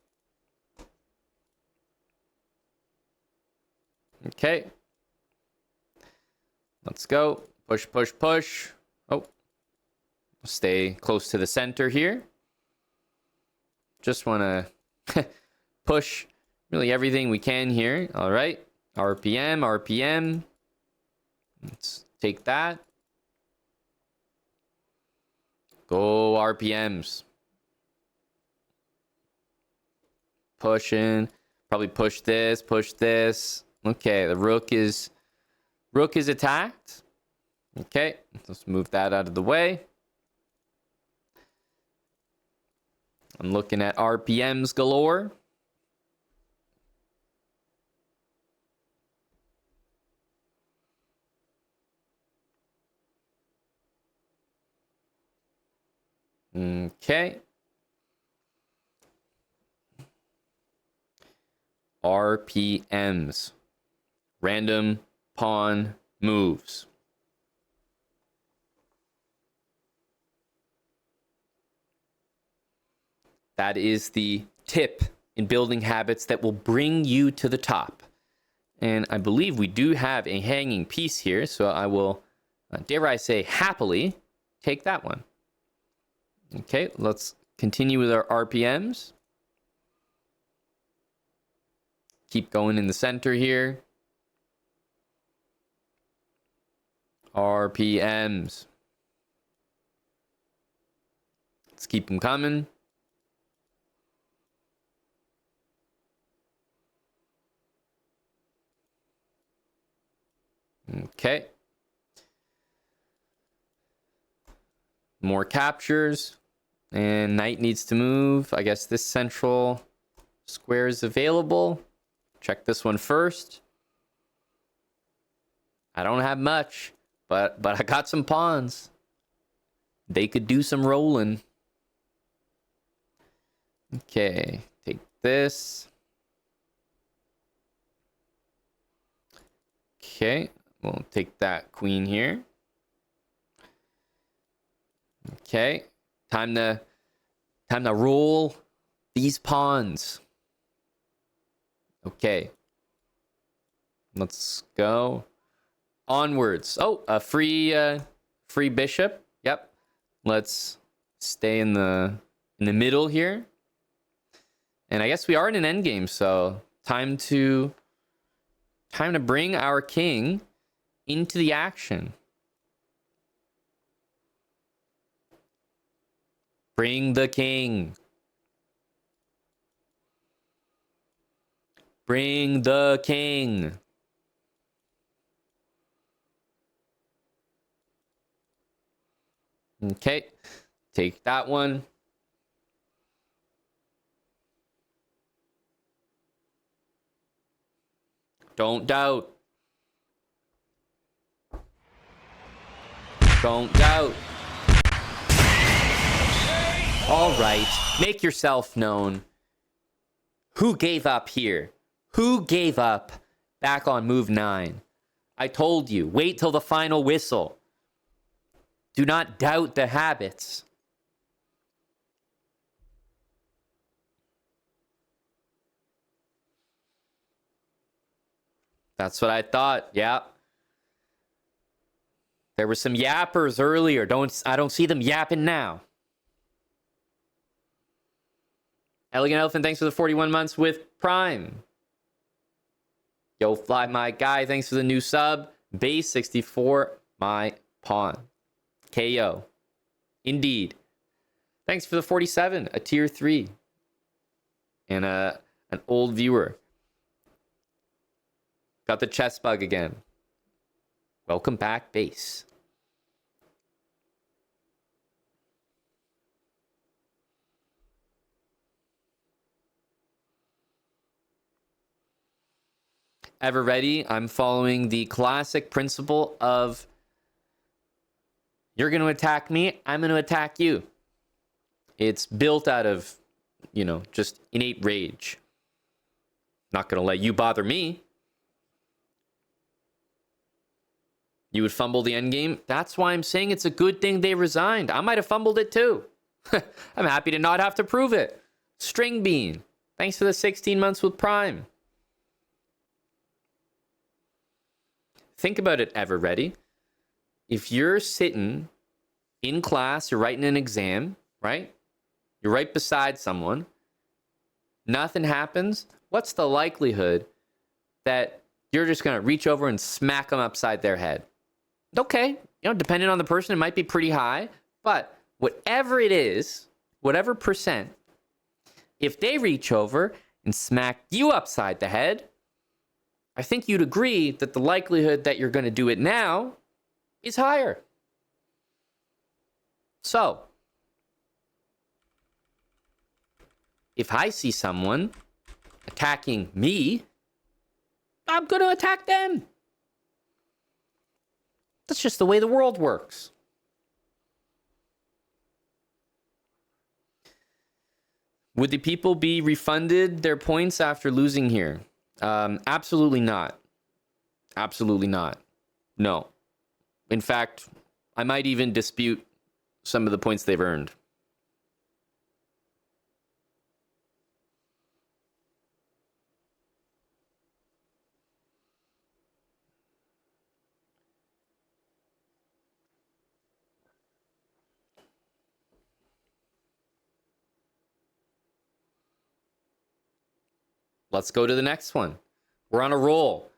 Speaker 1: Okay. Let's go. Push, push, push. Oh. Stay close to the center here. Just want to push really everything we can here. All right. RPM, RPM. Let's take that. Go RPMs. Pushing. Probably push this, push this. Okay, the rook is attacked. Okay, let's move that out of the way. I'm looking at RPMs galore. Okay. RPMs. Random pawn moves. That is the tip in building habits that will bring you to the top. And I believe we do have a hanging piece here, so I will, dare I say, happily take that one. Okay, let's continue with our RPMs. Keep going in the center here. RPMs. Let's keep them coming. Okay. More captures. And knight needs to move. I guess this central square is available. Check this one first. I don't have much, but I got some pawns. They could do some rolling. Okay, take this. Okay, we'll take that queen here. Okay, time to roll these pawns. Okay, let's go onwards. Oh, a free bishop. Yep. Let's stay in the middle here. And I guess we are in an endgame, so time to bring our king into the action. Bring the king. Bring the king. Okay, take that one. Don't doubt. Don't doubt. All right, make yourself known. Who gave up here? Who gave up back on move 9? I told you, wait till the final whistle. Do not doubt the habits. That's what I thought. Yeah. There were some yappers earlier. I don't see them yapping now. Elegant Elephant, thanks for the 41 months with Prime. Yo, Fly, my guy, thanks for the new sub. Base 64, my pawn. KO. Indeed. Thanks for the 47, a tier 3. And an old viewer. Got the chess bug again. Welcome back, Base. Ever ready? I'm following the classic principle of you're going to attack me, I'm going to attack you. It's built out of, just innate rage. Not going to let you bother me. You would fumble the endgame. That's why I'm saying it's a good thing they resigned. I might have fumbled it too. I'm happy to not have to prove it. String Bean, thanks for the 16 months with Prime. think about it, ever ready. If you're sitting in class, you're writing an exam, right? You're right beside someone. Nothing happens. What's the likelihood that you're just going to reach over and smack them upside their head? Okay, depending on the person, it might be pretty high, but whatever it is, whatever percent, if they reach over and smack you upside the head, I think you'd agree that the likelihood that you're going to do it now is higher. So, if I see someone attacking me, I'm going to attack them. That's just the way the world works. Would the people be refunded their points after losing here? Absolutely not. Absolutely not. No. In fact, I might even dispute some of the points they've earned. Let's go to the next one. We're on a roll.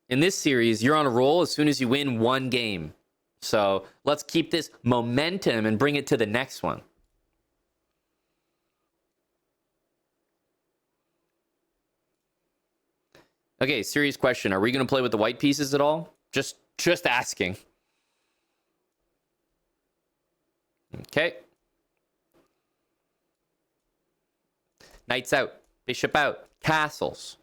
Speaker 1: In this series, you're on a roll as soon as you win one game. So let's keep this momentum and bring it to the next one. Okay, serious question. Are we going to play with the white pieces at all? Just asking. Okay. Knights out. Bishop out. Castles.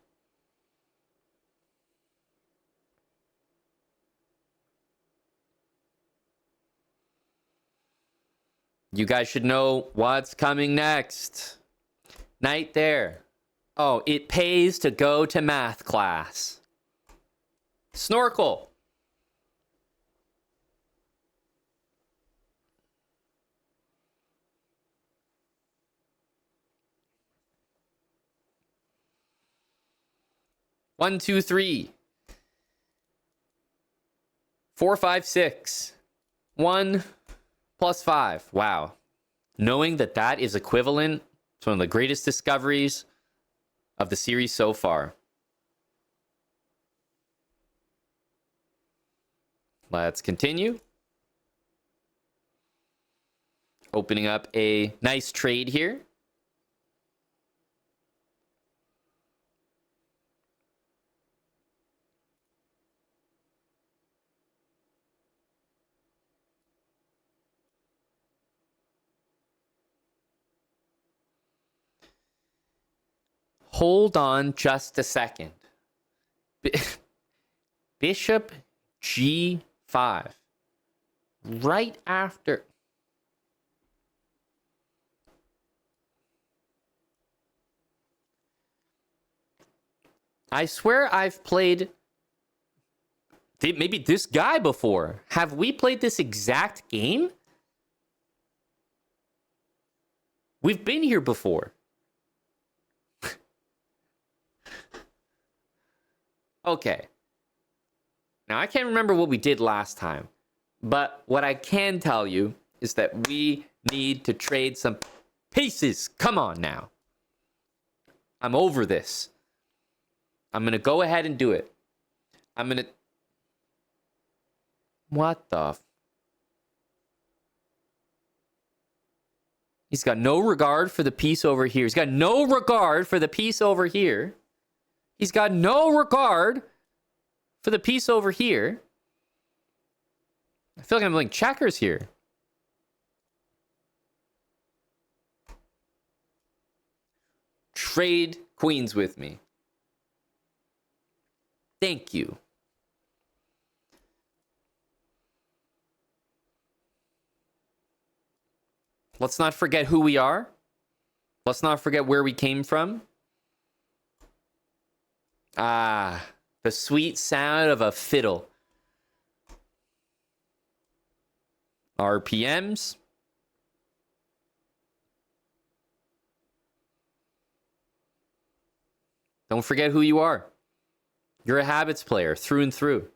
Speaker 1: You guys should know what's coming next. Knight there. Oh, it pays to go to math class. Snorkel. One, two, three. 4, 5, 6. 1 plus 5. Wow. Knowing that that is equivalent to one of the greatest discoveries of the series so far. Let's continue. Opening up a nice trade here. Hold on just a second. Bishop G5. Right after. I swear I've played maybe this guy before. Have we played this exact game? We've been here before. Okay. Now, I can't remember what we did last time, but what I can tell you is that we need to trade some pieces. Come on now. I'm over this. I'm going to go ahead and do it. I'm going to... What the... He's got no regard for the piece over here. He's got no regard for the piece over here. He's got no regard for the piece over here. I feel like I'm playing checkers here. Trade queens with me. Thank you. Let's not forget who we are. Let's not forget where we came from. Ah, the sweet sound of a fiddle. RPMs. Don't forget who you are. You're a habits player through and through.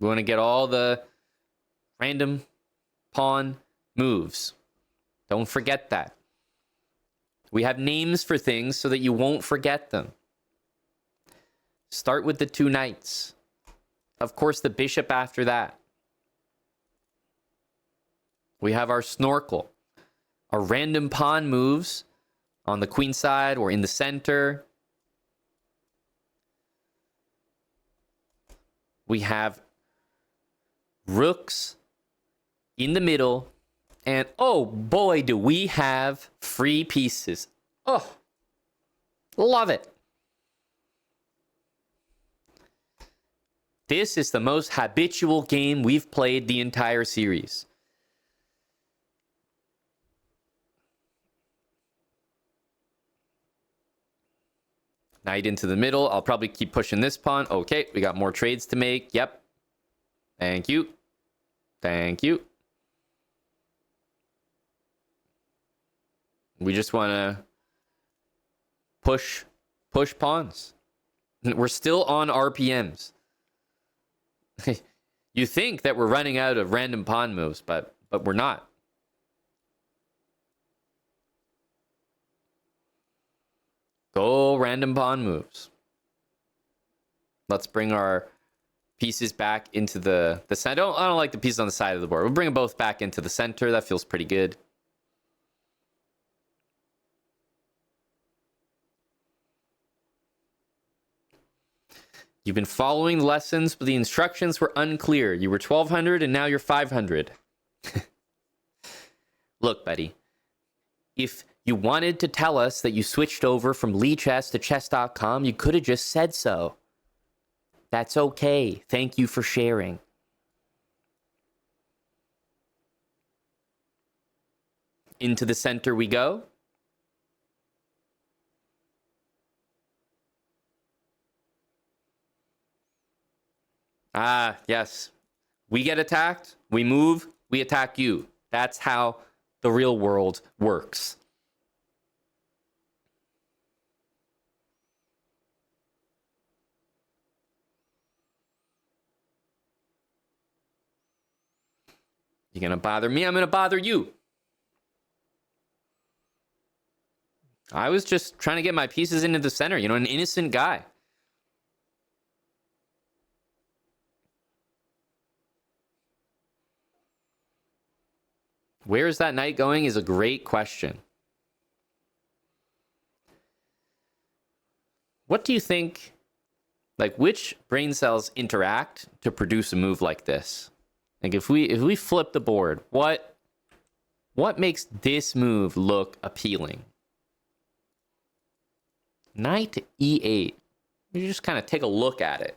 Speaker 1: We want to get all the random pawn moves. Don't forget that. We have names for things so that you won't forget them. Start with the 2 knights. Of course, the bishop after that. We have our snorkel. Our random pawn moves on the queen side or in the center. We have rooks in the middle. And oh boy, do we have free pieces. Oh, love it. This is the most habitual game we've played the entire series. Knight into the middle. I'll probably keep pushing this pawn. Okay, we got more trades to make. Yep. Thank you. Thank you. We just want to push pawns. We're still on RPMs. You think that we're running out of random pawn moves, but we're not. Go random pawn moves. Let's bring our pieces back into the center. I don't like the pieces on the side of the board. We'll bring them both back into the center. That feels pretty good. You've been following the lessons, but the instructions were unclear. You were 1200 and now you're 500. Look, buddy, if you wanted to tell us that you switched over from Lichess to chess.com, you could have just said so. That's okay. Thank you for sharing. Into the center we go. Ah, yes. We get attacked, we move, we attack you. That's how the real world works. You're going to bother me, I'm going to bother you. I was just trying to get my pieces into the center, an innocent guy. Where is that knight going is a great question. What do you think, which brain cells interact to produce a move like this? If we flip the board, what makes this move look appealing? Knight to e8. You just kind of take a look at it.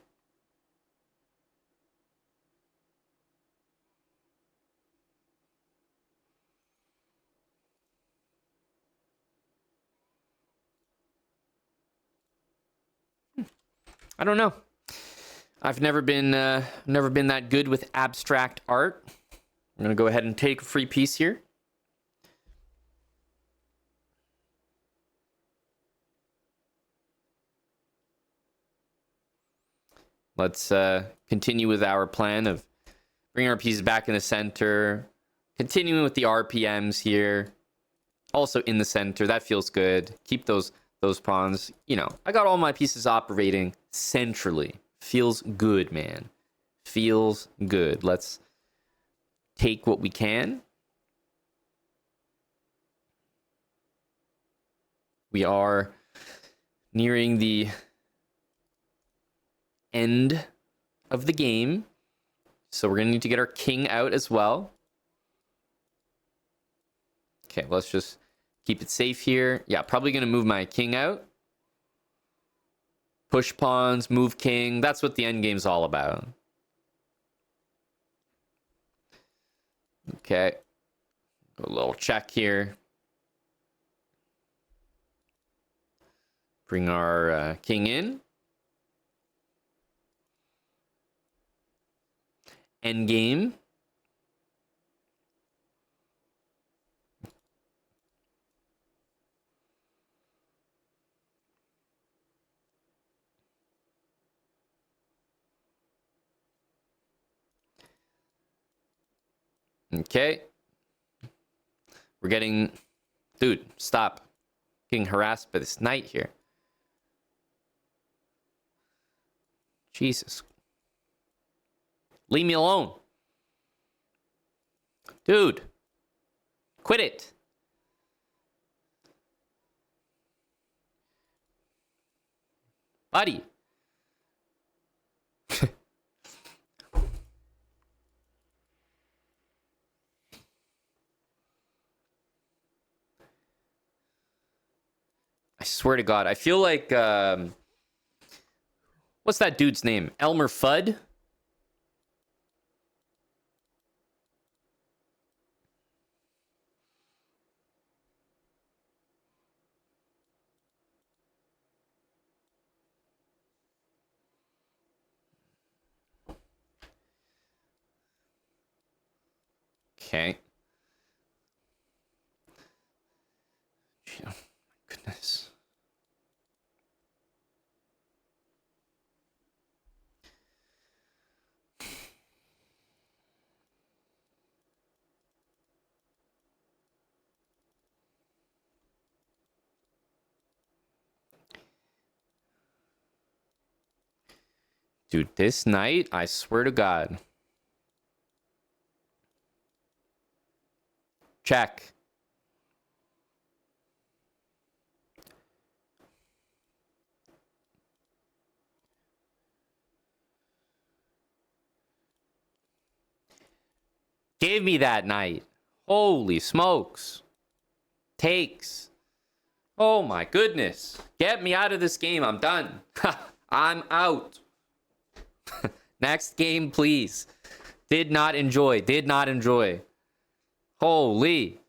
Speaker 1: I don't know. I've never been that good with abstract art. I'm gonna go ahead and take a free piece here. Let's continue with our plan of bringing our pieces back in the center, continuing with the RPMs here. Also in the center, that feels good. Keep those pawns. I got all my pieces operating centrally. Feels good, man. Feels good. Let's take what we can. We are nearing the end of the game, so we're gonna need to get our king out as well. Okay, let's just keep it safe here. Yeah, probably gonna move my king out. Push pawns, move king. That's what the end game's all about. Okay. A little check here. Bring our king in. End game. Okay. We're getting... Dude, stop. Getting harassed by this knight here. Jesus. Leave me alone. Dude. Quit it. Buddy. I swear to God, I feel like, what's that dude's name? Elmer Fudd? Okay. Oh my goodness. Dude, this night, I swear to God. Check. Give me that knight. Holy smokes. Takes. Oh my goodness. Get me out of this game. I'm done. I'm out. Next game, please. Did not enjoy. Did not enjoy. Holy.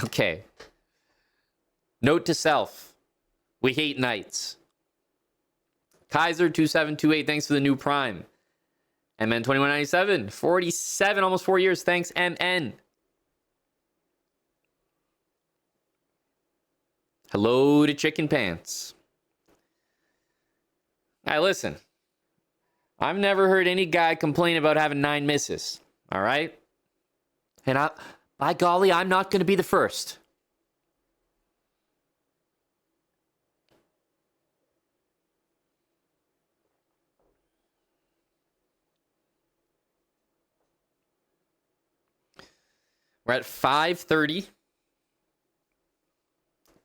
Speaker 1: Okay. Note to self. We hate knights. Kaiser2728, thanks for the new prime. MN2197, 47, almost 4 years. Thanks, MN. Hello to Chicken Pants. Hey, listen. I've never heard any guy complain about having 9 misses. All right? And by golly, I'm not going to be the first. We're at 5:30.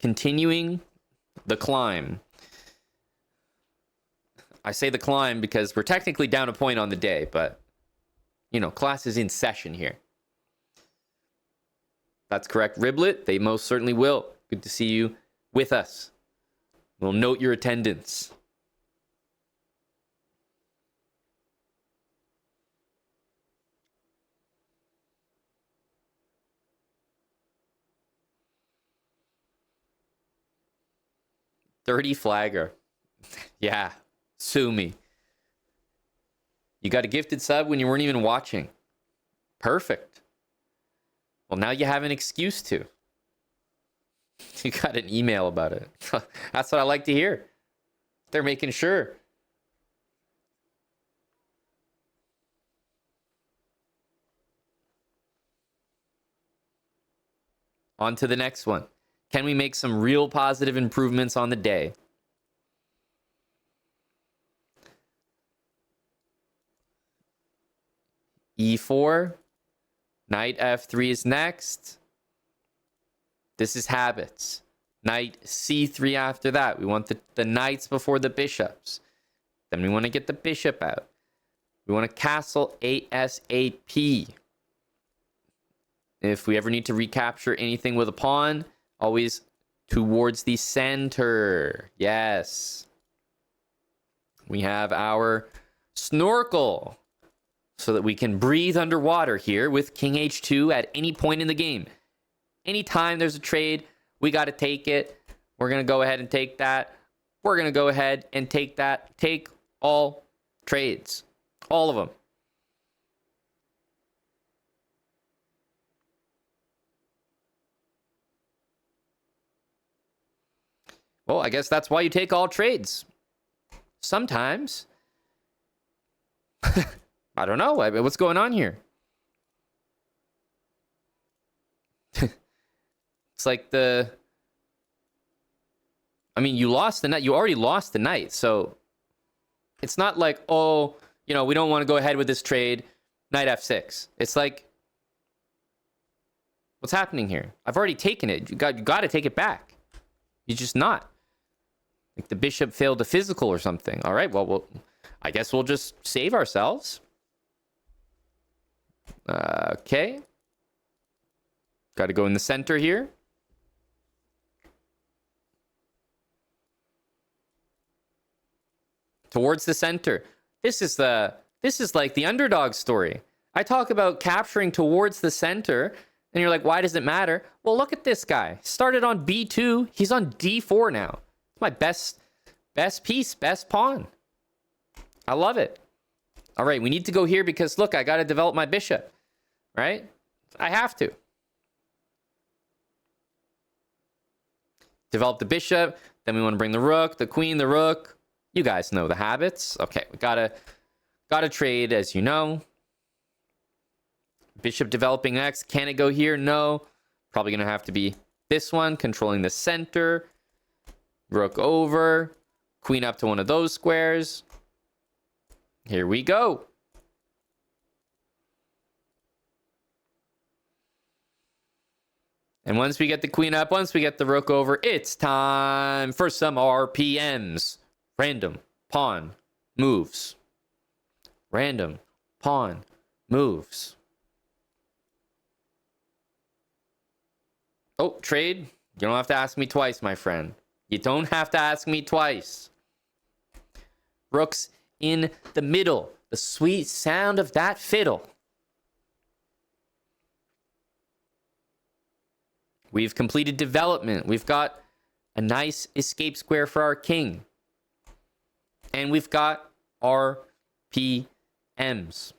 Speaker 1: Continuing the climb. I say the climb because we're technically down a point on the day, but, you know, class is in session here. That's correct, Riblet. They most certainly will. Good to see you with us. We'll note your attendance. Dirty flagger. Yeah, sue me. You got a gifted sub when you weren't even watching. Perfect. Well, now you have an excuse to. You got an email about it. That's what I like to hear. They're making sure. On to the next one. Can we make some real positive improvements on the day? E4. Knight F3 is next. This is habits. Knight C3 after that. We want the knights before the bishops. Then we want to get the bishop out. We want to castle ASAP. If we ever need to recapture anything with a pawn, always towards the center. Yes. We have our snorkel so that we can breathe underwater here with King H2 at any point in the game. Anytime there's a trade, we got to take it. We're going to go ahead and take that. We're going to go ahead and take that. Take all trades. All of them. Well, I guess that's why you take all trades. Sometimes. I don't know. What's going on here? It's like the... I mean, you lost the knight. You already lost the knight, so it's not like, oh, you know, we don't want to go ahead with this trade. Knight f6. It's like, what's happening here? I've already taken it. You got to take it back. You're just not. Like the bishop failed a physical or something. All right, well, I guess we'll just save ourselves. Okay. Got to go in the center here. Towards the center. This is like the underdog story. I talk about capturing towards the center, and you're like, why does it matter? Well, look at this guy. Started on b2. He's on d4 now. It's my best piece, best pawn. I love it. All right, we need to go here because, look, I got to develop my bishop, right? I have to. Develop the bishop. Then we want to bring the rook, the queen, the rook. You guys know the habits. Okay, we gotta trade, as you know. Bishop developing X. Can it go here? No. Probably gonna have to be this one, controlling the center. Rook over. Queen up to one of those squares. Here we go. And once we get the queen up, once we get the rook over, it's time for some RPMs. Random pawn moves. Random pawn moves. Oh, trade. You don't have to ask me twice, my friend. You don't have to ask me twice. Rook's in the middle. The sweet sound of that fiddle. We've completed development. We've got a nice escape square for our king. And we've got our PMs.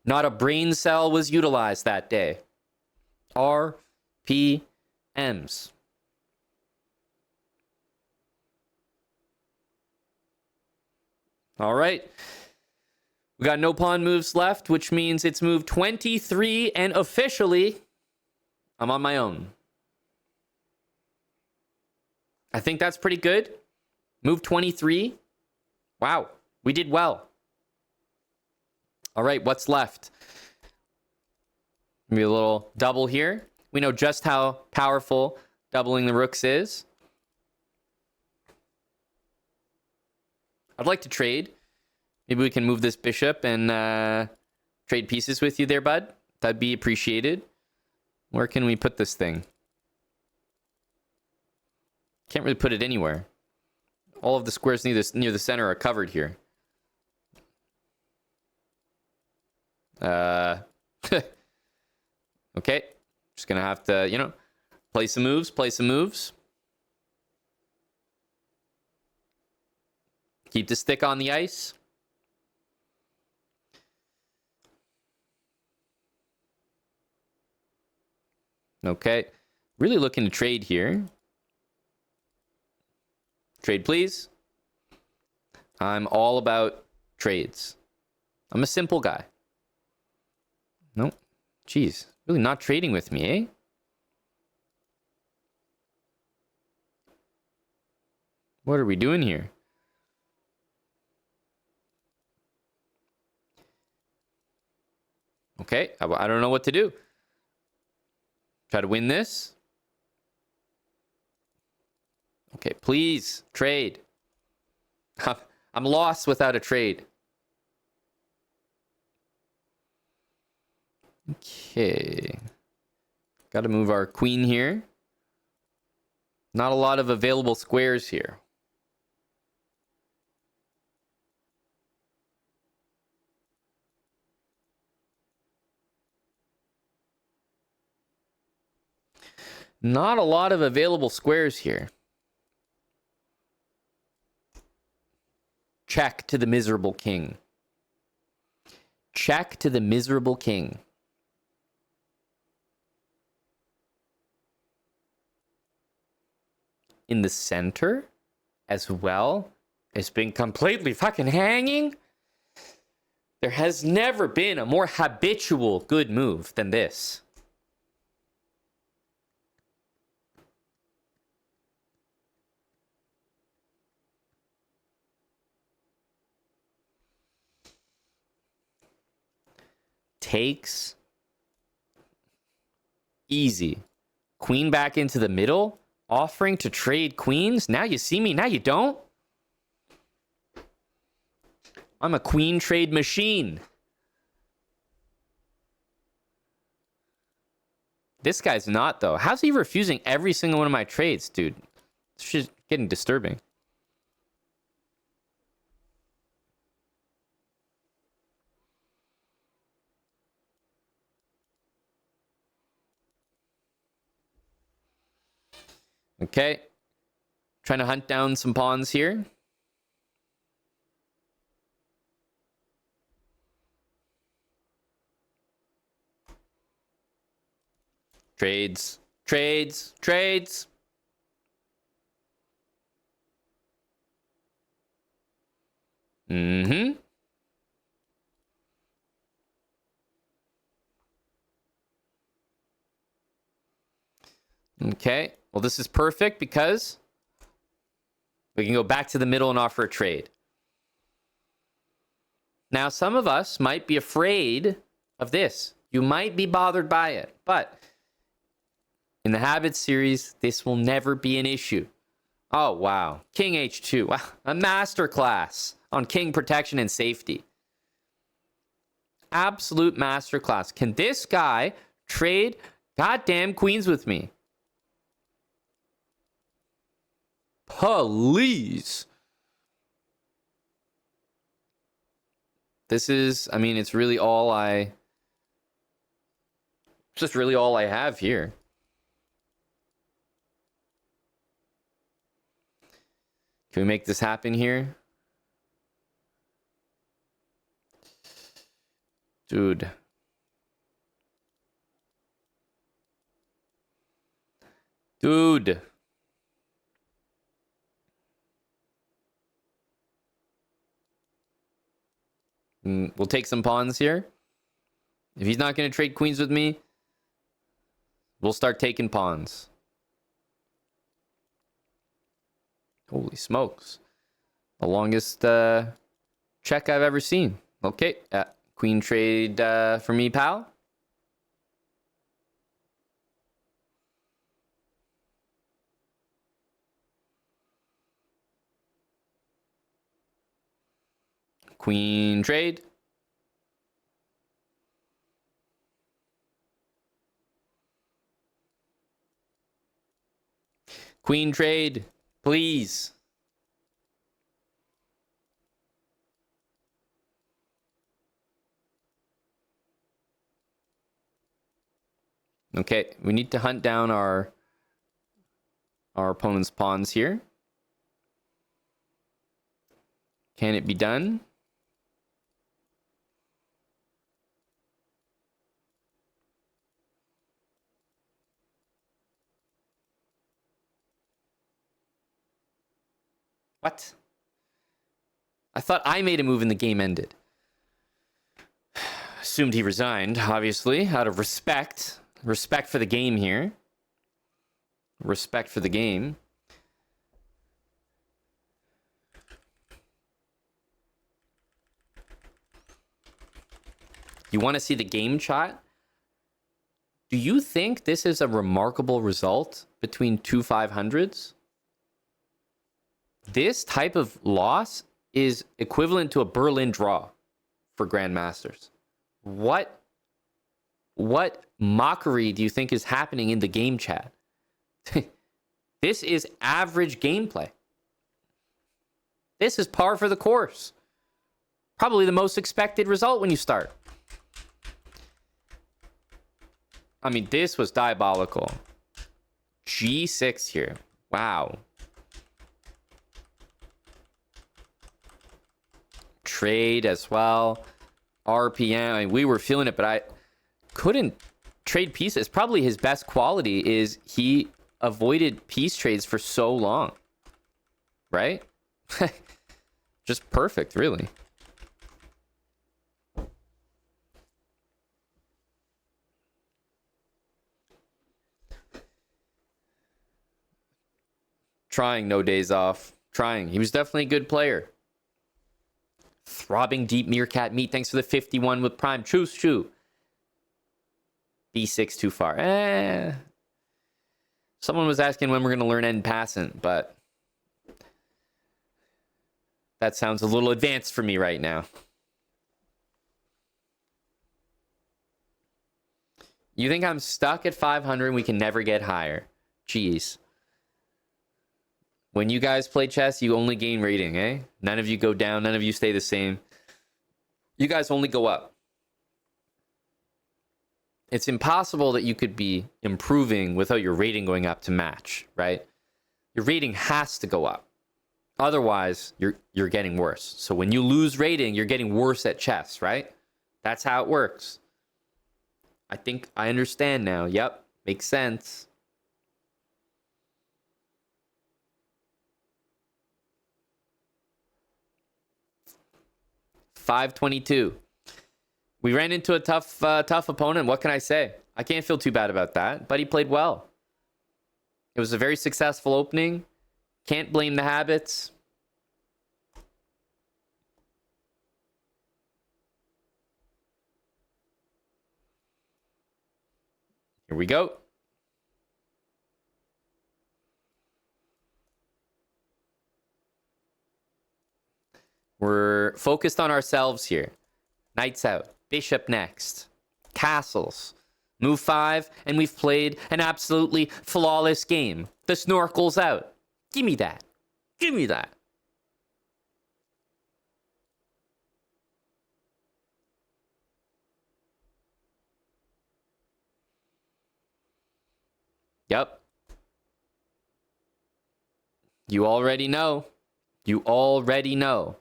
Speaker 1: Not a brain cell was utilized that day. Our PMs. All right. We got no pawn moves left, which means it's move 23, and officially, I'm on my own. I think that's pretty good. Move 23. Wow, we did well. All right, what's left? Maybe a little double here. We know just how powerful doubling the rooks is. I'd like to trade. Maybe we can move this bishop and trade pieces with you there, bud. That'd be appreciated. Where can we put this thing? Can't really put it anywhere. All of the squares near the center are covered here. Okay. Just gonna have to, you know, play some moves. Keep the stick on the ice. Okay. Really looking to trade here. Trade, please. I'm all about trades. I'm a simple guy. Nope. Jeez. Really not trading with me, eh? What are we doing here? Okay. I don't know what to do. Try to win this. Okay, please, trade. I'm lost without a trade. Okay. Got to move our queen here. Not a lot of available squares here. Not a lot of available squares here. Check to the miserable king. Check to the miserable king. In the center, as well. It's been completely fucking hanging. There has never been a more habitual good move than this. Takes. Easy. Queen back into the middle. Offering to trade queens. Now you see me, now you don't. I'm a queen trade machine. This guy's not, though. How's he refusing every single one of my trades, dude? It's just getting disturbing. Okay. Trying to hunt down some pawns here. Trades. Trades. Trades. Mm-hmm. Okay. Well, this is perfect because we can go back to the middle and offer a trade. Now, some of us might be afraid of this. You might be bothered by it, but in the Habits series, this will never be an issue. Oh, wow. King H2. Wow. A masterclass on king protection and safety. Absolute masterclass. Can this guy trade goddamn queens with me? Please. This is, I mean, it's really all I... It's just really all I have here. Can we make this happen here? Dude. Dude. We'll take some pawns here. If he's not going to trade queens with me, we'll start taking pawns. Holy smokes. The longest check I've ever seen. Okay. Queen trade for me, pal. Queen trade. Queen trade, please. Okay, we need to hunt down our opponent's pawns here. Can it be done? What? I thought I made a move and the game ended. Assumed he resigned, obviously, out of respect. Respect for the game here. Respect for the game. You want to see the game chat? Do you think this is a remarkable result between two 500s? This type of loss is equivalent to a Berlin draw for Grandmasters. What mockery do you think is happening in the game chat? This is average gameplay. This is par for the course. Probably the most expected result when you start. I mean, this was diabolical. G6 here. Wow. Trade as well. RPM. I mean, we were feeling it, but I couldn't trade pieces. Probably his best quality is he avoided piece trades for so long. right? Just perfect, really. Trying, no days off. Trying. He was definitely a good player. Throbbing deep meerkat meat. Thanks for the 51 with prime. Choose chew. B6 too far. Someone was asking when we're going to learn end passant, but that sounds a little advanced for me right now. You think I'm stuck at 500 and we can never get higher? Jeez. When you guys play chess, you only gain rating, eh? None of you go down. None of you stay the same. You guys only go up. It's impossible that you could be improving without your rating going up to match, right? Your rating has to go up. Otherwise, you're getting worse. So when you lose rating, you're getting worse at chess, right? That's how it works. I think I understand now. Yep, makes sense. $522. We ran into a tough opponent. What can I say? I can't feel too bad about that, but he played well. It was a very successful opening. Can't blame the habits. Here we go. We're focused on ourselves here. Knights out. Bishop next. Castles. Move 5, and we've played an absolutely flawless game. The snorkel's out. Give me that. Give me that. Yep. You already know. You already know.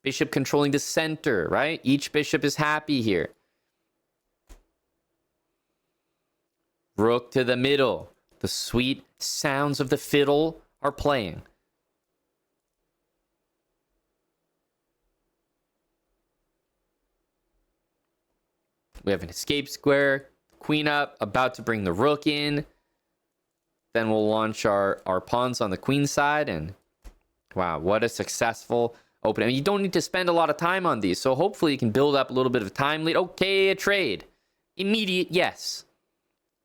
Speaker 1: Bishop controlling the center, right? Each bishop is happy here. Rook to the middle. The sweet sounds of the fiddle are playing. We have an escape square. Queen up, about to bring the rook in. Then we'll launch our pawns on the queen side. And wow, what a successful opening. I mean, you don't need to spend a lot of time on these. So hopefully you can build up a little bit of time lead. Okay, a trade. Immediate yes.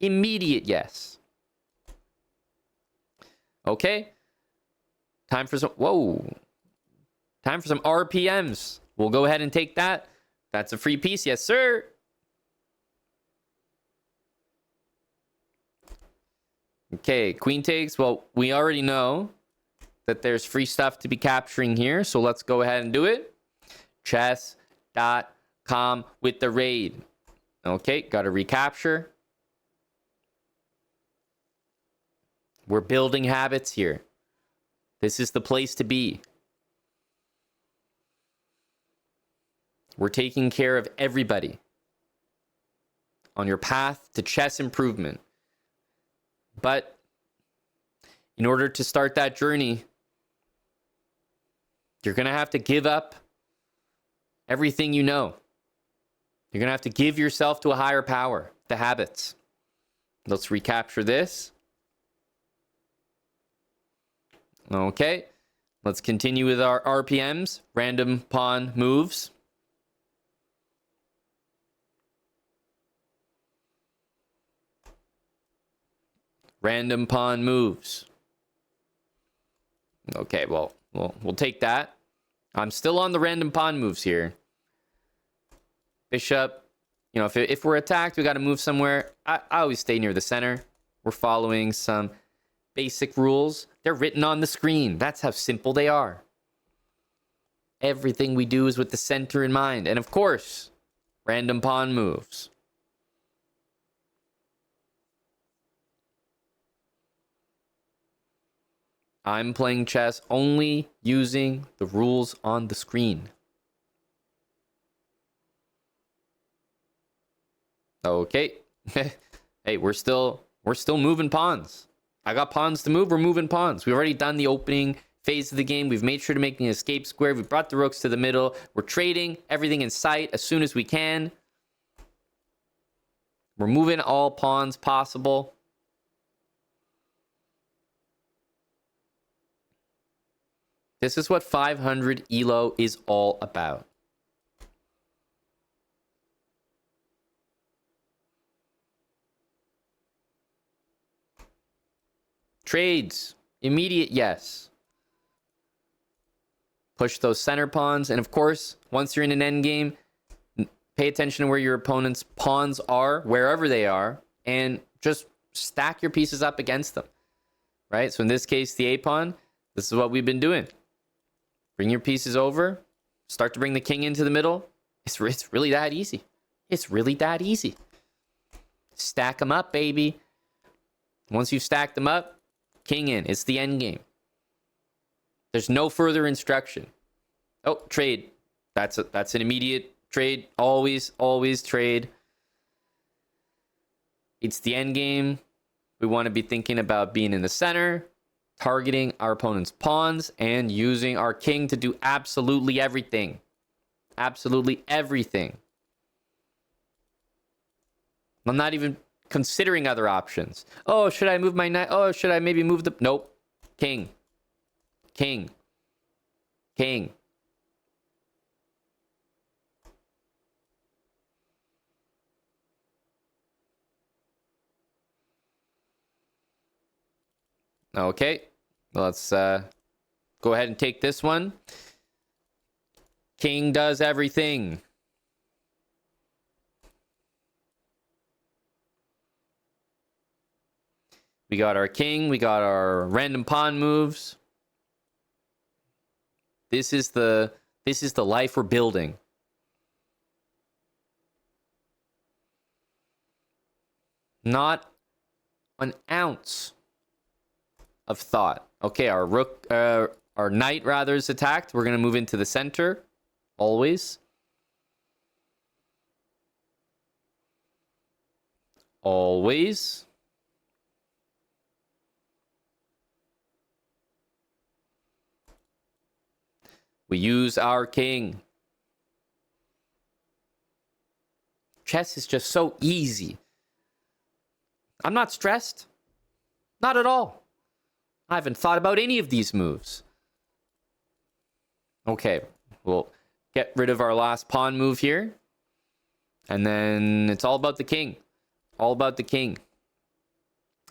Speaker 1: Immediate yes. Okay. Time for some... Whoa. Time for some RPMs. We'll go ahead and take that. That's a free piece. Yes, sir. Okay, queen takes. Well, we already know that there's free stuff to be capturing here. So let's go ahead and do it. Chess.com with the raid. Okay, got to recapture. We're building habits here. This is the place to be. We're taking care of everybody on your path to chess improvement. But in order to start that journey, you're going to have to give up everything you know. You're going to have to give yourself to a higher power, the habits. Let's recapture this. Okay, let's continue with our RPMs, random pawn moves. Random pawn moves. Okay, well, we'll take that. I'm still on the random pawn moves here. Bishop, you know, if we're attacked, we got to move somewhere. I always stay near the center. We're following some basic rules. They're written on the screen. That's how simple they are. Everything we do is with the center in mind. And of course, random pawn moves. I'm playing chess only using the rules on the screen. Okay. Hey, we're still moving pawns. I got pawns to move. We're moving pawns. We've already done the opening phase of the game. We've made sure to make an escape square. We've brought the rooks to the middle. We're trading everything in sight as soon as we can. We're moving all pawns possible. This is what 500 ELO is all about. Trades. Immediate yes. Push those center pawns. And of course, once you're in an endgame, pay attention to where your opponent's pawns are, wherever they are, and just stack your pieces up against them. Right? So in this case, the A pawn, this is what we've been doing. Bring your pieces over. Start to bring the king into the middle. It's really that easy. It's really that easy. Stack them up, baby. Once you've stacked them up, king in. It's the end game. There's no further instruction. Oh, trade. That's an immediate trade. Always trade. It's the end game. We want to be thinking about being in the center, targeting our opponent's pawns, and using our king to do absolutely everything. Absolutely everything. I'm not even considering other options. Oh, should I move my knight? Oh, should I maybe move the... Nope. King. King. King. Okay. Let's go ahead and take this one. King does everything. We got our king. We got our random pawn moves. This is the life we're building. Not an ounce of thought. Okay, our rook, our knight rather is attacked. We're gonna move into the center, always. Always. We use our king. Chess is just so easy. I'm not stressed. Not at all. I haven't thought about any of these moves. Okay, we'll get rid of our last pawn move here. And then it's all about the king. All about the king.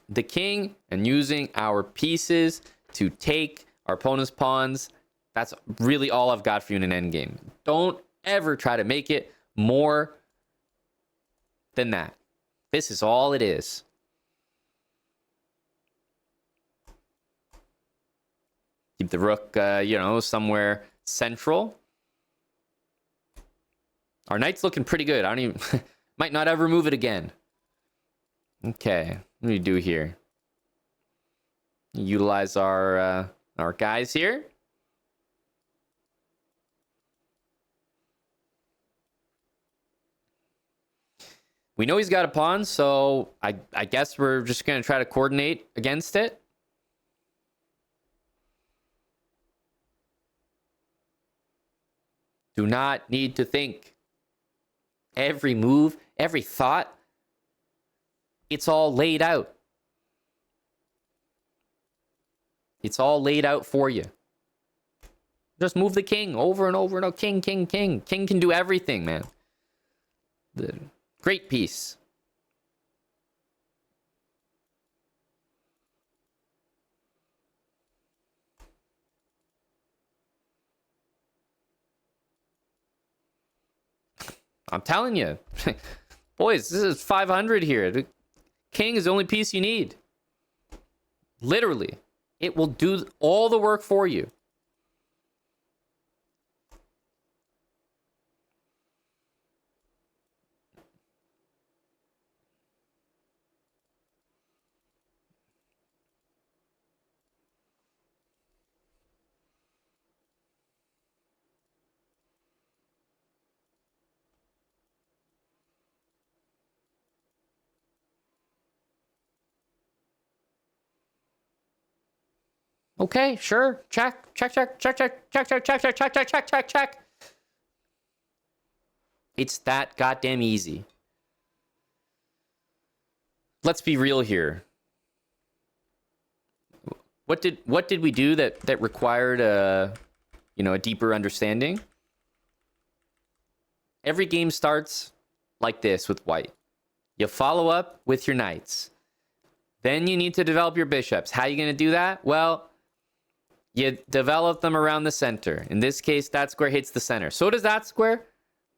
Speaker 1: The king and using our pieces to take our opponent's pawns. That's really all I've got for you in an endgame. Don't ever try to make it more than that. This is all it is. Keep the rook, somewhere central. Our knight's looking pretty good. I don't even... might not ever move it again. Okay. What do we do here? Utilize our guys here. We know he's got a pawn, so I guess we're just going to try to coordinate against it. Do not need to think. Every move, every thought, it's all laid out. It's all laid out for you. Just move the king over and over and over. King, king, king. King can do everything, man. Great piece. I'm telling you. Boys, this is 500 here. The king is the only piece you need. Literally. It will do all the work for you. Okay, sure. Check, check, check, check, check, check, check, check, check, check, check, check, check, check. It's that goddamn easy. Let's be real here. What did we do that required a deeper understanding? Every game starts like this with white. You follow up with your knights. Then you need to develop your bishops. How are you going to do that? Well, you develop them around the center. In this case, that square hits the center. So does that square.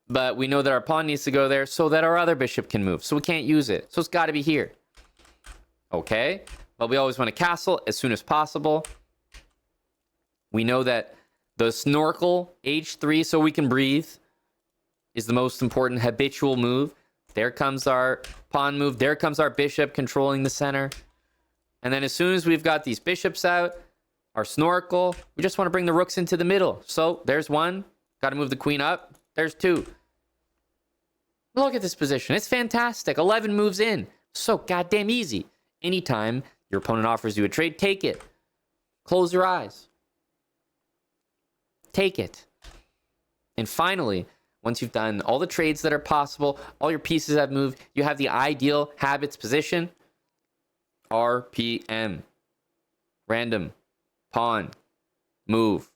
Speaker 1: But we know that our pawn needs to go there so that our other bishop can move. So we can't use it. So it's got to be here. Okay. But we always want to castle as soon as possible. We know that the snorkel, h3, so we can breathe, is the most important habitual move. There comes our pawn move. There comes our bishop controlling the center. And then as soon as we've got these bishops out, our snorkel, we just want to bring the rooks into the middle. So there's one. Got to move the queen up. There's two. Look at this position. It's fantastic. 11 moves in. So goddamn easy. Anytime your opponent offers you a trade, take it. Close your eyes. Take it. And finally, once you've done all the trades that are possible, all your pieces have moved, you have the ideal habits position. RPM. Random. Pawn. Move.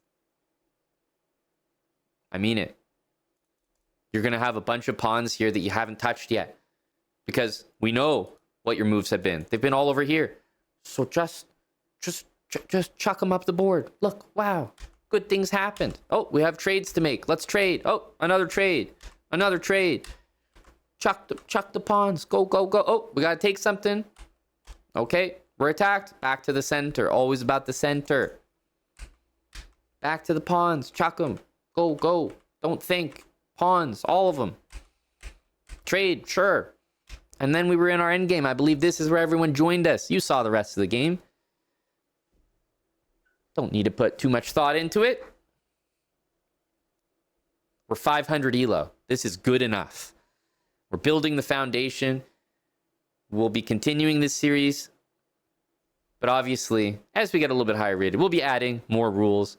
Speaker 1: I mean it. You're going to have a bunch of pawns here that you haven't touched yet. Because we know what your moves have been. They've been all over here. So just chuck them up the board. Look, wow. Good things happened. Oh, we have trades to make. Let's trade. Oh, another trade. Another trade. Chuck the pawns. Go, go, go. Oh, we got to take something. Okay, we're attacked. Back to the center. Always about the center. Back to the pawns. Chuck them. Go, go. Don't think. Pawns. All of them. Trade. Sure. And then we were in our end game. I believe this is where everyone joined us. You saw the rest of the game. Don't need to put too much thought into it. We're 500 ELO. This is good enough. We're building the foundation. We'll be continuing this series. But obviously, as we get a little bit higher rated, we'll be adding more rules.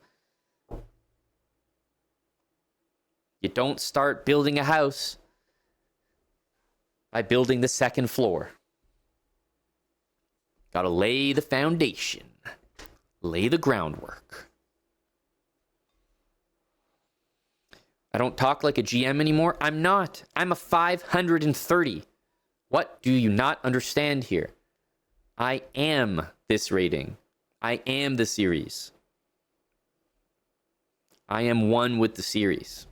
Speaker 1: You don't start building a house by building the second floor. Gotta lay the foundation. Lay the groundwork. I don't talk like a GM anymore. I'm not. I'm a 530. What do you not understand here? I am this rating. I am the series. I am one with the series.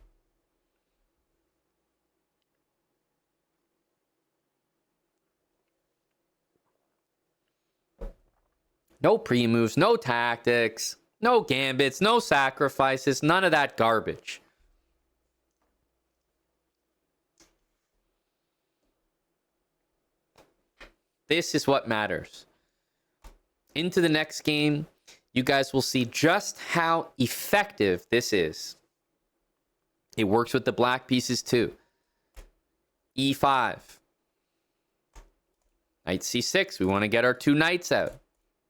Speaker 1: No pre-moves, no tactics, no gambits, no sacrifices, none of that garbage. This is what matters. Into the next game, you guys will see just how effective this is. It works with the black pieces too. E5. Knight C6. We want to get our two knights out.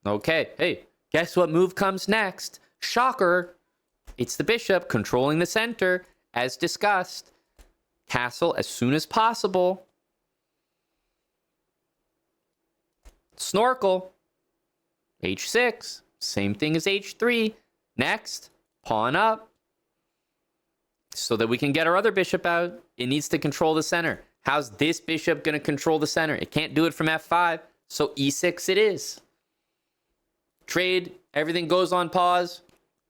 Speaker 1: Okay, hey, guess what move comes next? Shocker. It's the bishop controlling the center, as discussed. Castle as soon as possible. Snorkel. H6. Same thing as H3. Next, pawn up. So that we can get our other bishop out. It needs to control the center. How's this bishop going to control the center? It can't do it from F5, so E6 it is. Trade, everything goes on pause.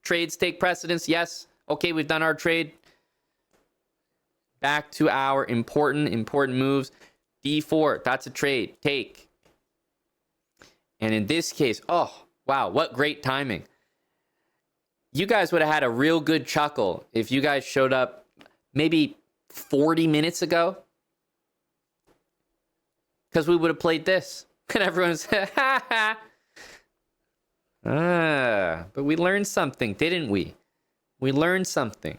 Speaker 1: Trades take precedence. Yes. Okay, we've done our trade. Back to our important moves. D4, that's a trade. Take. And in this case, oh, wow, what great timing. You guys would have had a real good chuckle if you guys showed up maybe 40 minutes ago. Because we would have played this. And everyone's, ha ha. But we learned something, didn't we? We learned something.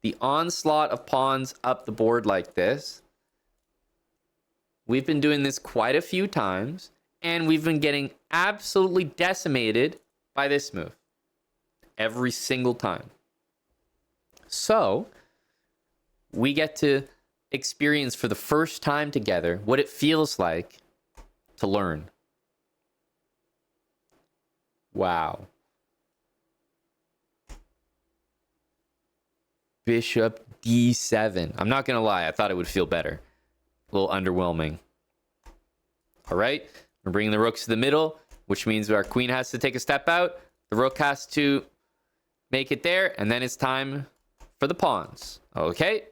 Speaker 1: The onslaught of pawns up the board like this. We've been doing this quite a few times, And we've been getting absolutely decimated by this move every single time. So we get to experience for the first time together what it feels like to learn. Wow. Bishop D7. I'm not going to lie. I thought it would feel better. A little underwhelming. All right. We're bringing the rooks to the middle, which means our queen has to take a step out. The rook has to make it there. And then it's time for the pawns. Okay.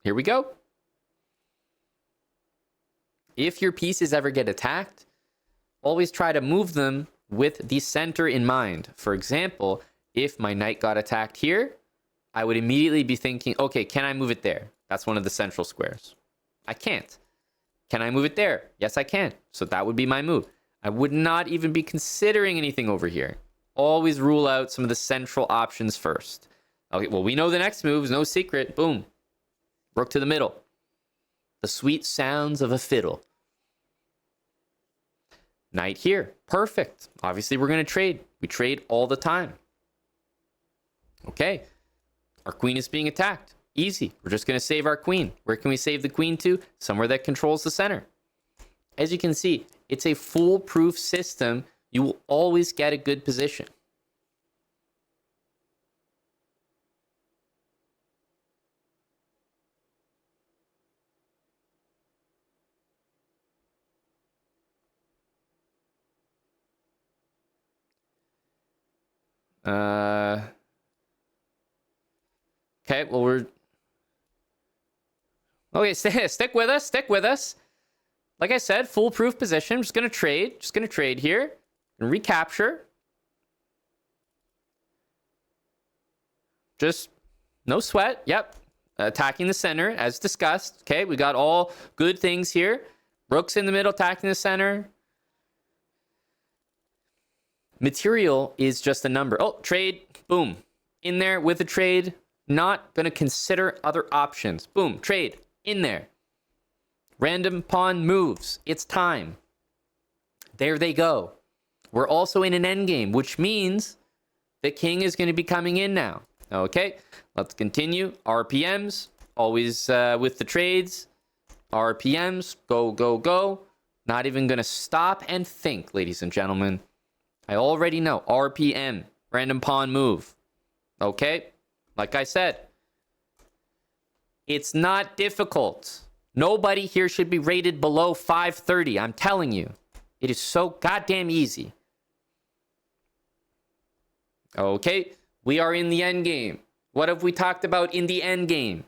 Speaker 1: Here we go. If your pieces ever get attacked, always try to move them with the center in mind. For example, if my knight got attacked here, I would immediately be thinking, okay, can I move it there? That's one of the central squares. I can't. Can I move it there? Yes, I can. So that would be my move. I would not even be considering anything over here. Always rule out some of the central options first. Okay, well, we know the next move is no secret. Boom. Rook to the middle. The sweet sounds of a fiddle. Knight here. Perfect. Obviously, we're going to trade. We trade all the time. Okay. Our queen is being attacked. Easy. We're just going to save our queen. Where can we save the queen to? Somewhere that controls the center. As you can see, it's a foolproof system. You will always get a good position. Okay, well, we're... Okay, stick with us. Stick with us. Like I said, foolproof position. I'm just going to trade. Just going to trade here. And recapture. Just no sweat. Yep. Attacking the center, as discussed. Okay, we got all good things here. Rook's in the middle, attacking the center. Material is just a number. Oh, trade. Boom. In there with a trade. Not going to consider other options. Boom. Trade. In there. Random pawn moves. It's time. There they go. We're also in an endgame, which means the king is going to be coming in now. Okay. Let's continue. RPMs. Always with the trades. RPMs. Go, go, go. Not even going to stop and think, ladies and gentlemen. I already know. RPM. Random pawn move. Okay. Like I said, it's not difficult. Nobody here should be rated below 530. I'm telling you. It is so goddamn easy. Okay. We are in the end game. What have we talked about in the end game?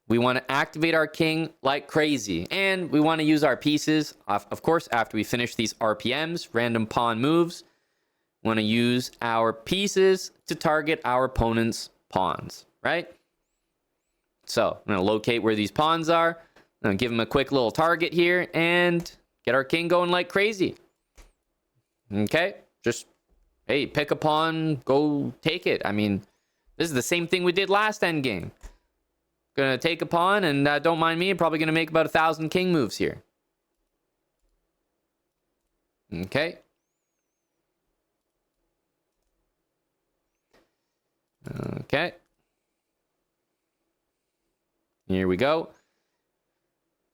Speaker 1: We want to activate our king like crazy. And we want to use our pieces. Of course, after we finish these RPMs, random pawn moves, we want to use our pieces to target our opponent's pawns, right? So I'm going to locate where these pawns are. I'm going to give them a quick little target here and get our king going like crazy. Okay? Just, hey, pick a pawn, go take it. I mean, this is the same thing we did last endgame. Gonna take a pawn, and don't mind me, I'm probably gonna make about 1,000 king moves here. Okay. Okay. Here we go.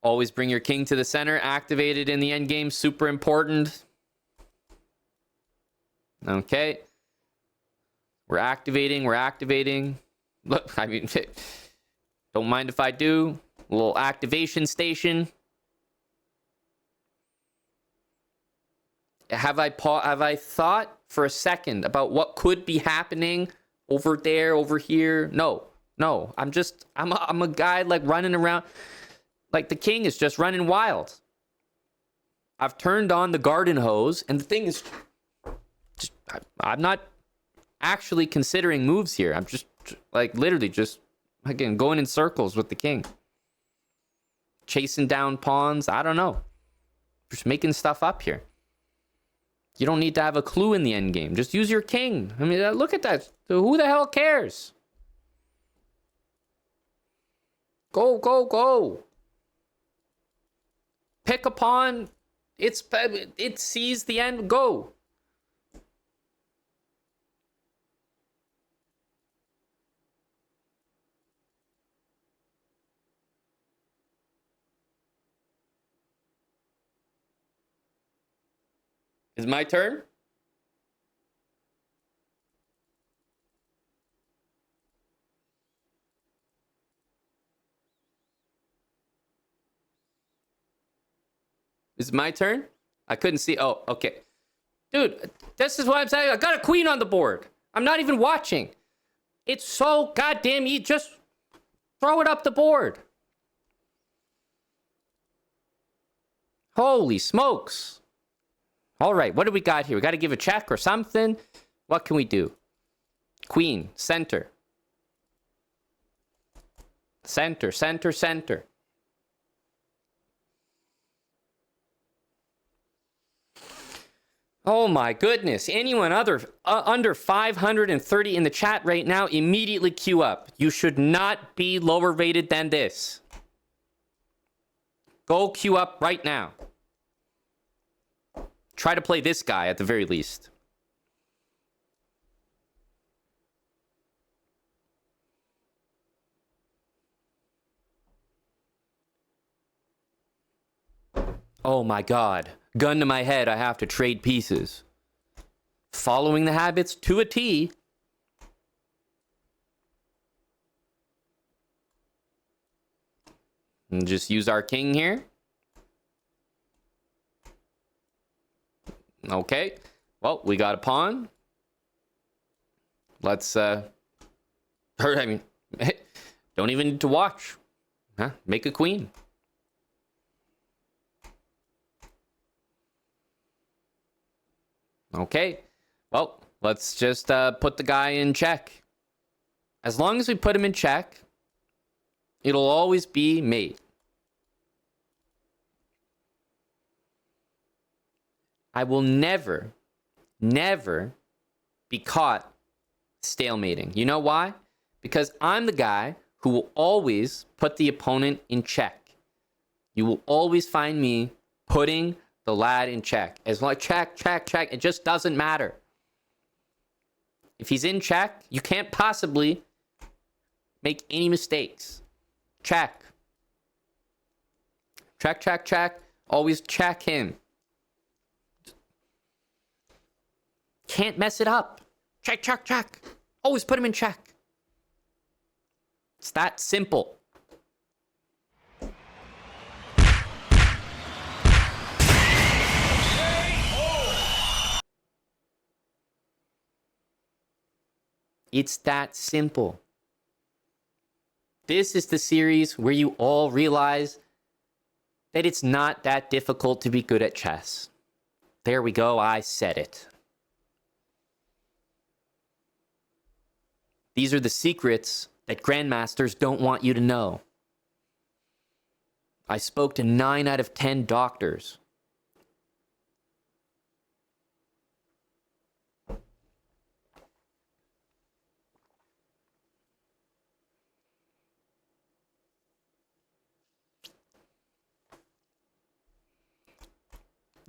Speaker 1: Always bring your king to the center. Activated in the end game. Super important. Okay. We're activating. We're activating. Look, I mean, don't mind if I do. A little activation station. Have I thought for a second about what could be happening over there, over here? No. I'm a guy like running around. Like the king is just running wild. I've turned on the garden hose, and the thing is, I'm not actually considering moves here. I'm just like literally just again going in circles with the king, chasing down pawns. I don't know, just making stuff up here. You don't need to have a clue in the end game. Just use your king. I mean, look at that. Who the hell cares? Go, go, go. pick a pawn. It sees the end. Go. Is my turn? Is it my turn? I couldn't see. Oh, okay. Dude, this is what I'm saying. I got a queen on the board. I'm not even watching. It's so goddamn easy. Just throw it up the board. Holy smokes. All right, what do we got here? We got to give a check or something. What can we do? Queen, center. Center, center, center. Oh my goodness. Anyone under 530 in the chat right now, immediately queue up. You should not be lower rated than this. Go queue up right now. Try to play this guy at the very least. Oh my god. Gun to my head, I have to trade pieces. Following the habits to a T. And just use our king here. Okay. Well, we got a pawn. Let's, I mean, don't even need to watch. Huh? Make a queen. Okay. Well, let's just put the guy in check. As long as we put him in check, it'll always be mate. I will never, never be caught stalemating. You know why? Because I'm the guy who will always put the opponent in check. You will always find me putting the lad in check. As long as check, check, check, it just doesn't matter. If he's in check, you can't possibly make any mistakes. Check. Check, check, check. Always check him. Can't mess it up. Check, check, check. Always put him in check. It's that simple. It's that simple. This is the series where you all realize that it's not that difficult to be good at chess. There we go, I said it. These are the secrets that grandmasters don't want you to know. I spoke to 9 out of 10 doctors.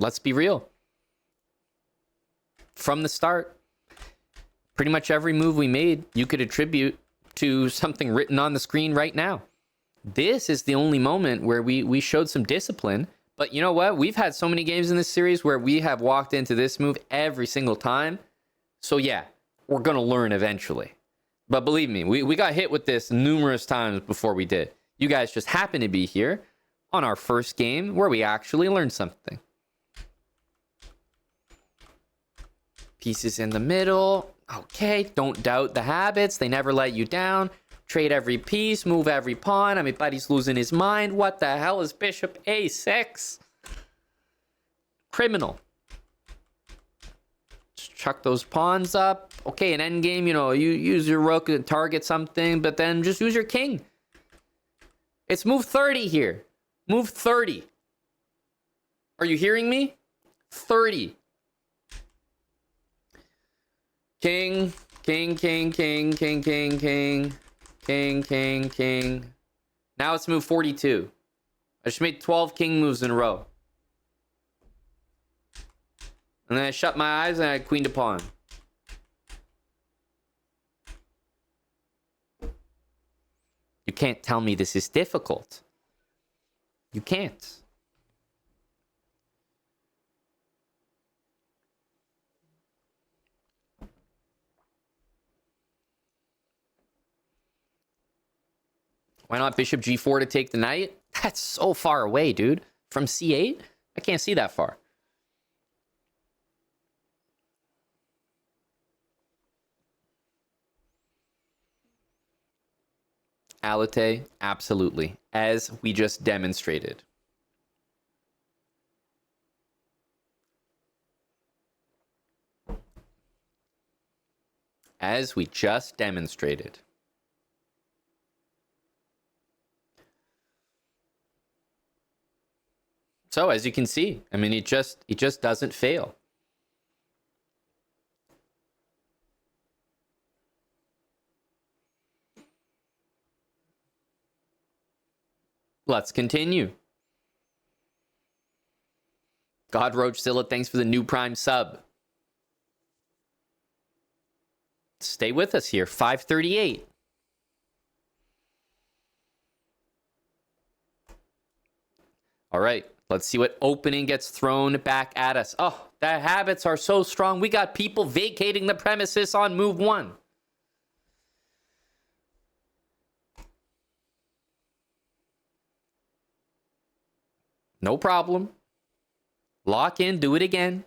Speaker 1: Let's be real. From the start, pretty much every move we made, you could attribute to something written on the screen right now. This is the only moment where we showed some discipline. But you know what? We've had so many games in this series where we have walked into this move every single time. So yeah, we're going to learn eventually. But believe me, we got hit with this numerous times before we did. You guys just happen to be here on our first game where we actually learned something. Pieces in the middle. Okay, don't doubt the habits. They never let you down. Trade every piece, move every pawn. I mean, buddy's losing his mind. What the hell is bishop a6? Criminal. Just chuck those pawns up. Okay, an endgame, you know, you use your rook to target something, but then just use your king. It's move 30 here. Move 30. Are you hearing me? 30. King, king, king, king, king, king, king, king, king, king. Now it's move 42. I just made 12 king moves in a row. And then I shut my eyes and I queen to pawn. You can't tell me this is difficult. You can't. Why not bishop g4 to take the knight? That's so far away, dude. From c8? I can't see that far. Alite, absolutely. As we just demonstrated. As we just demonstrated. So as you can see, I mean, it just doesn't fail. Let's continue. God Roachzilla, thanks for the new Prime sub. Stay with us here. 538. All right. Let's see what opening gets thrown back at us. Oh, the habits are so strong. We got people vacating the premises on move 1. No problem. Lock in, do it again.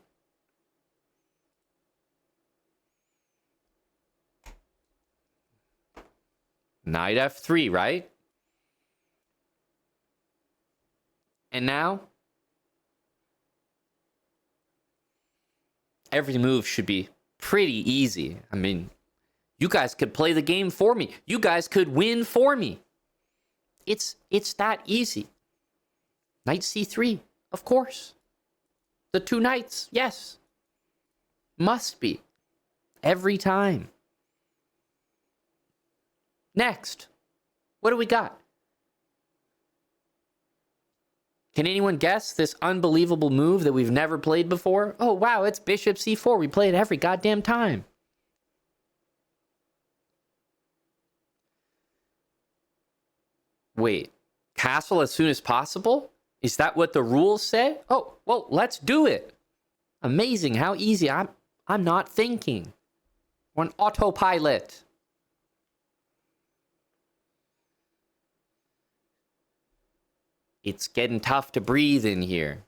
Speaker 1: Knight f3, right? And now, every move should be pretty easy. I mean, you guys could play the game for me. You guys could win for me. It's that easy. Knight c3, of course. The 2 knights, yes. Must be. Every time. Next. What do we got? Can anyone guess this unbelievable move that we've never played before? Oh, wow, it's bishop c4. We play it every goddamn time. Wait, castle as soon as possible? Is that what the rules say? Oh, well, let's do it. Amazing how easy. I'm not thinking. We're on autopilot. It's getting tough to breathe in here.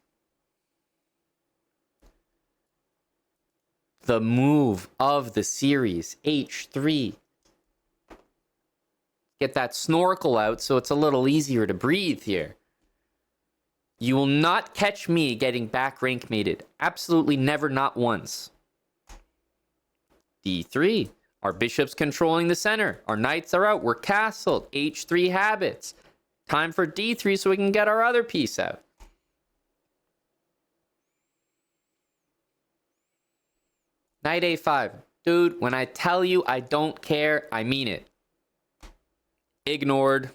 Speaker 1: The move of the series, h3. Get that snorkel out so it's a little easier to breathe here. You will not catch me getting back rank mated. Absolutely never, not once. d3. Our bishop's controlling the center. Our knights are out. We're castled. h3 habits. Time for d3 so we can get our other piece out. Knight a5. Dude, when I tell you I don't care, I mean it. Ignored.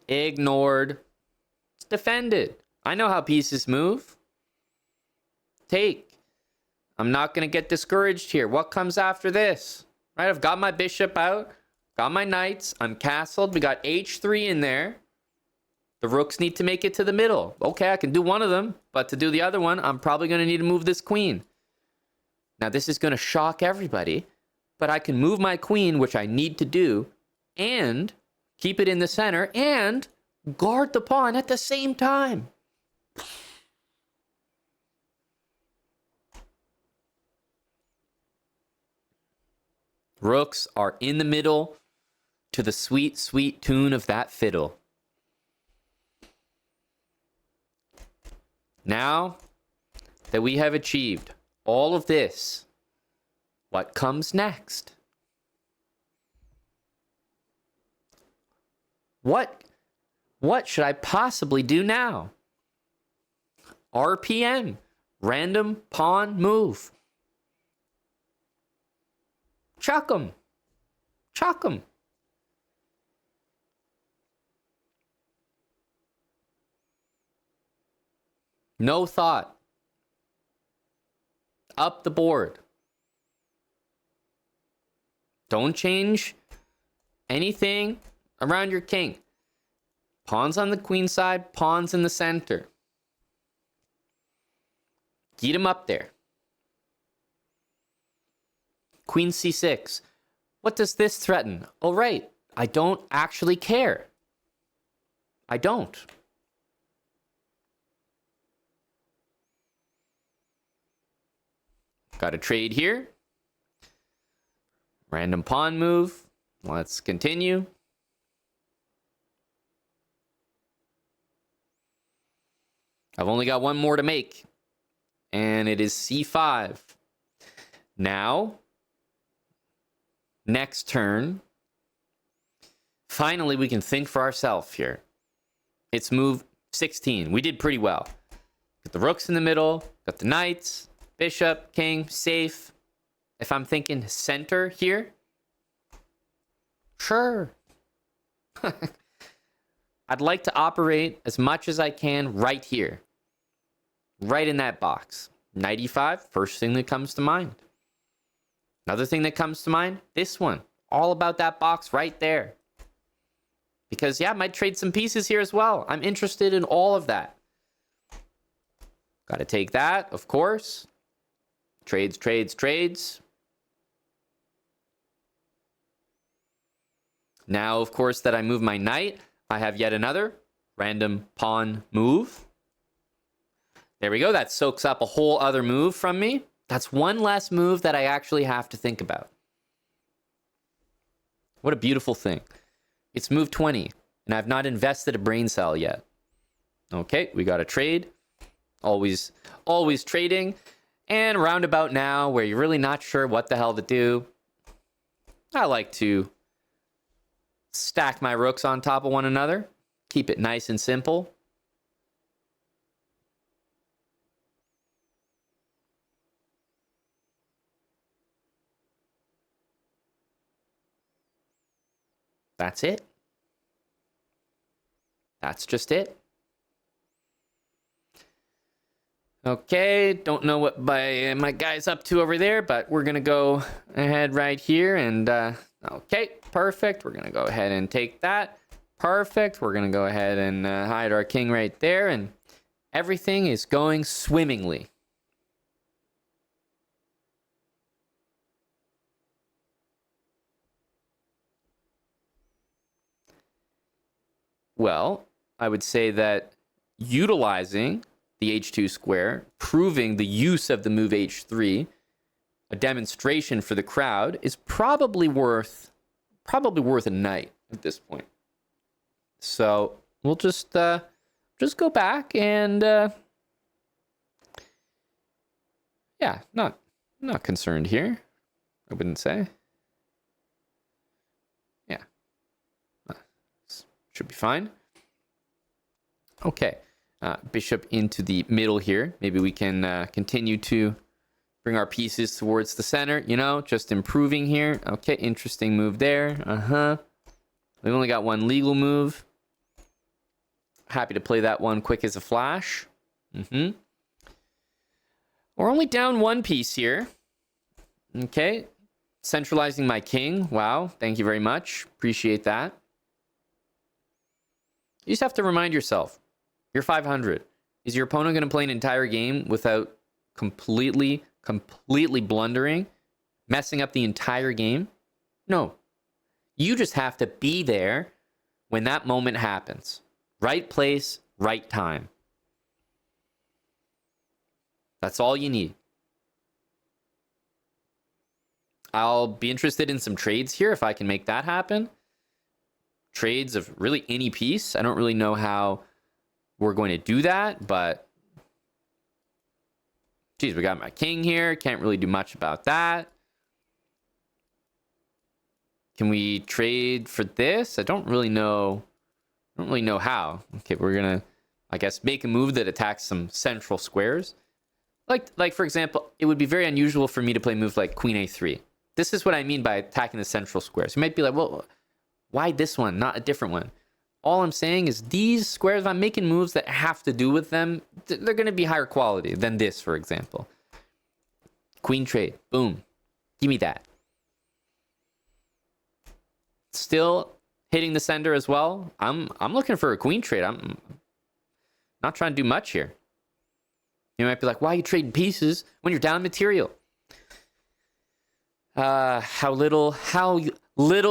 Speaker 1: Ignored. It's defended. I know how pieces move. Take. I'm not going to get discouraged here. What comes after this? Right, I've got my bishop out. Got my knights. I'm castled. We got h3 in there. The rooks need to make it to the middle. Okay, I can do one of them. But to do the other one, I'm probably going to need to move this queen. Now, this is going to shock everybody. But I can move my queen, which I need to do, and keep it in the center, and guard the pawn at the same time. Rooks are in the middle to the sweet, sweet tune of that fiddle. Now that we have achieved all of this, what comes next? What should I possibly do now? RPM, random pawn move. Chuck 'em. Chuck 'em. No thought. Up the board. Don't change anything around your king. Pawns on the queen side, pawns in the center. Get him up there. Queen c6. What does this threaten? Oh, right. I don't actually care. I don't. Got a trade here. Random pawn move. Let's continue. I've only got one more to make, and it is c5. Now, next turn, finally we can think for ourselves here. It's move 16. We did pretty well. Got the rooks in the middle, got the knights, bishop, king, safe. If I'm thinking center here, sure. I'd like to operate as much as I can right here. Right in that box. Knight e5, first thing that comes to mind. Another thing that comes to mind, this one. All about that box right there. Because, yeah, I might trade some pieces here as well. I'm interested in all of that. Got to take that, of course. Trades, trades, trades. Now, of course, that I move my knight, I have yet another random pawn move. There we go. That soaks up a whole other move from me. That's one less move that I actually have to think about. What a beautiful thing. It's move 20, and I've not invested a brain cell yet. Okay, we got a trade. Always trading. And roundabout now, where you're really not sure what the hell to do, I like to stack my rooks on top of one another. Keep it nice and simple. That's it. That's just it. Okay, don't know what my guy's up to over there, but we're going to go ahead right here and, okay, perfect. We're going to go ahead and take that. Perfect. We're going to go ahead and hide our king right there, and everything is going swimmingly. Well, I would say that utilizing the h2 square, proving the use of the move h3, a demonstration for the crowd, is probably worth a knight at this point. So we'll just go back and yeah, not concerned here, I wouldn't say. Yeah, should be fine. Okay. Bishop into the middle here. Maybe we can continue to bring our pieces towards the center, you know, just improving here. Okay, interesting move there. We've only got one legal move. Happy to play that one quick as a flash. We're only down one piece here. Okay, centralizing my king. Wow, thank you very much. Appreciate that. You just have to remind yourself, you're 500. Is your opponent going to play an entire game without completely blundering, messing up the entire game? No. You just have to be there when that moment happens. Right place, right time. That's all you need. I'll be interested in some trades here if I can make that happen. Trades of really any piece. I don't really know how we're going to do that, but geez, we got my king here. Can't really do much about that. Can we trade for this? I don't really know how. Okay, we're gonna, I guess, make a move that attacks some central squares. Like for example, it would be very unusual for me to play a move like Queen A3. This is what I mean by attacking the central squares. You might be like, well, why this one, not a different one? All I'm saying is these squares, if I'm making moves that have to do with them, they're going to be higher quality than this, for example. Queen trade. Boom. Give me that. Still hitting the sender as well. I'm looking for a queen trade. I'm not trying to do much here. You might be like, why are you trading pieces when you're down material? How little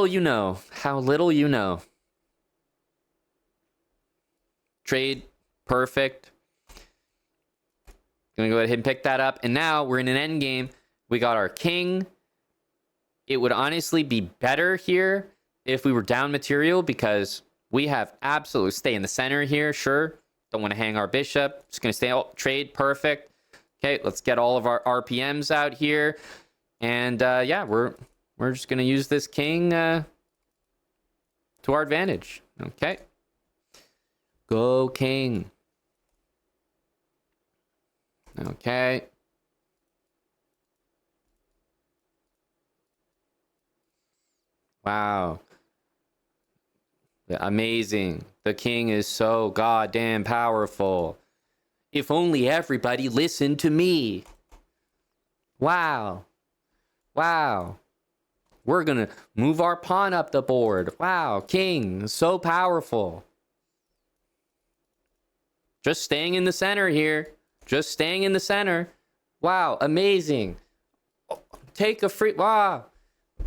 Speaker 1: you know. How little you know. Trade. Perfect. Gonna go ahead and pick that up. And now we're in an end game. We got our king. It would honestly be better here if we were down material because we have absolute stay in the center here. Sure. Don't want to hang our bishop. Just gonna stay. Oh, trade. Perfect. Okay, let's get all of our RPMs out here. And yeah, we're just gonna use this king to our advantage. Okay. Go king. Okay. Wow. Amazing. The king is so goddamn powerful. If only everybody listened to me. Wow. Wow. We're going to move our pawn up the board. Wow. King, so powerful. Just staying in the center here. Just staying in the center. Wow. Amazing. Take a free... Wow.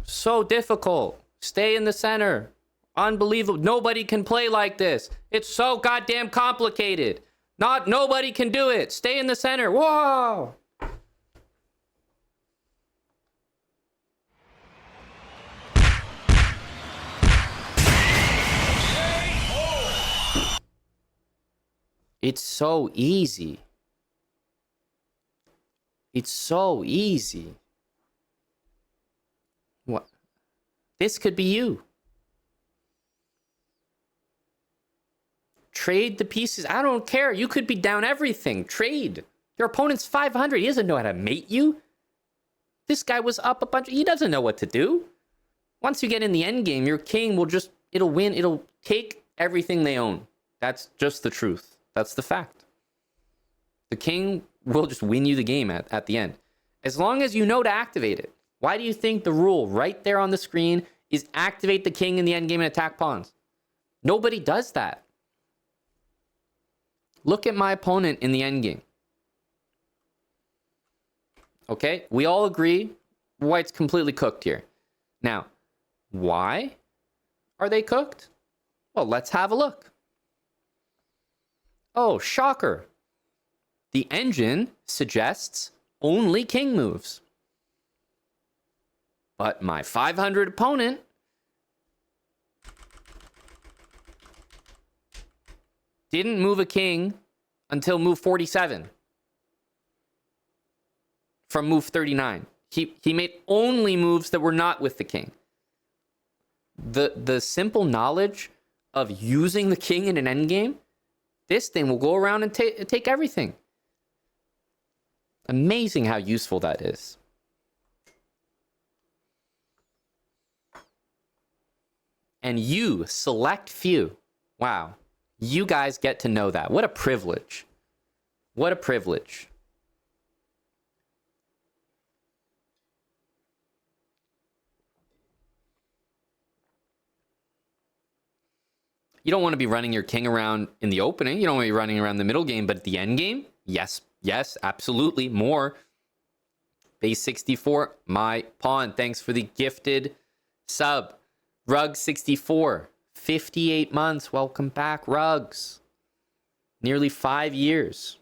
Speaker 1: So difficult. Stay in the center. Unbelievable. Nobody can play like this. It's so goddamn complicated. Nobody can do it. Stay in the center. Whoa. It's so easy. It's so easy. What? This could be you. Trade the pieces. I don't care. You could be down everything. Trade. Your opponent's 500. He doesn't know how to mate you. This guy was up a bunch. He doesn't know what to do. Once you get in the end game, your king will just... It'll win. It'll take everything they own. That's just the truth. That's the fact. The king will just win you the game at the end. As long as you know to activate it. Why do you think the rule right there on the screen is activate the king in the endgame and attack pawns? Nobody does that. Look at my opponent in the endgame. Okay, we all agree white's completely cooked here. Now, why are they cooked? Well, let's have a look. Oh, shocker. The engine suggests only king moves. But my 500 opponent didn't move a king until move 47 from move 39. He made only moves that were not with the king. The simple knowledge of using the king in an endgame, this thing will go around and take everything. Amazing how useful that is. And you, select few. Wow. You guys get to know that. What a privilege. What a privilege. You don't want to be running your king around in the opening. You don't want to be running around the middle game, but at the end game, yes, absolutely. More. Base 64, my pawn. Thanks for the gifted sub. Rug 64, 58 months. Welcome back, Rugs. Nearly 5 years.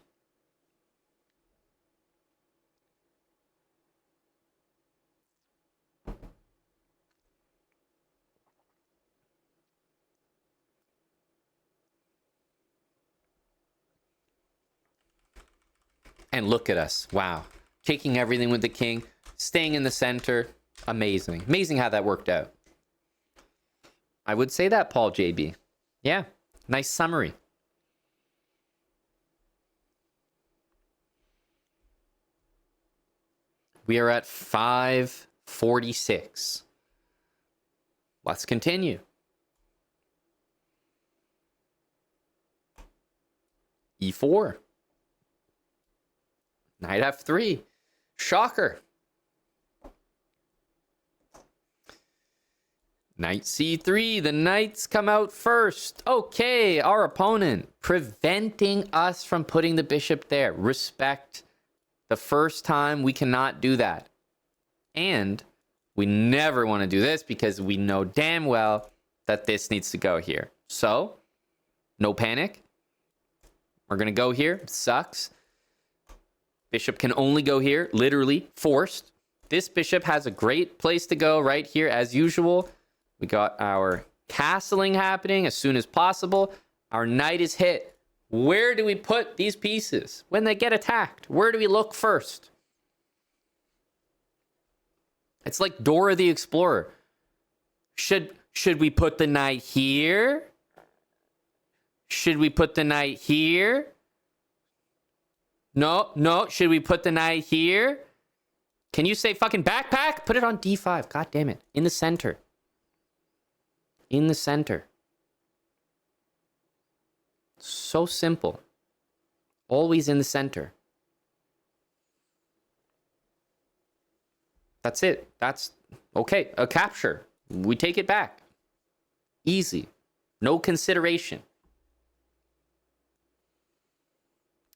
Speaker 1: And look at us. Wow. Taking everything with the king, staying in the center. Amazing. Amazing how that worked out. I would say that, Paul JB. Yeah. Nice summary. We are at 546. Let's continue. e4. Knight f3. Shocker. Knight c3. The knights come out first. Okay, our opponent preventing us from putting the bishop there. Respect. The first time we cannot do that. And we never want to do this because we know damn well that this needs to go here. So, no panic. We're going to go here. Sucks. Bishop can only go here. Literally forced. This bishop has a great place to go right here as usual. We got our castling happening as soon as possible. Our knight is hit. Where do we put these pieces when they get attacked? Where do we look first? It's like Dora the Explorer. Should we put the knight here? Should we put the knight here? No. Should we put the knight here? Can you say fucking backpack? Put it on d5. God damn it. In the center. In the center. So simple. Always in the center. That's it. That's okay. A capture. We take it back. Easy. No consideration.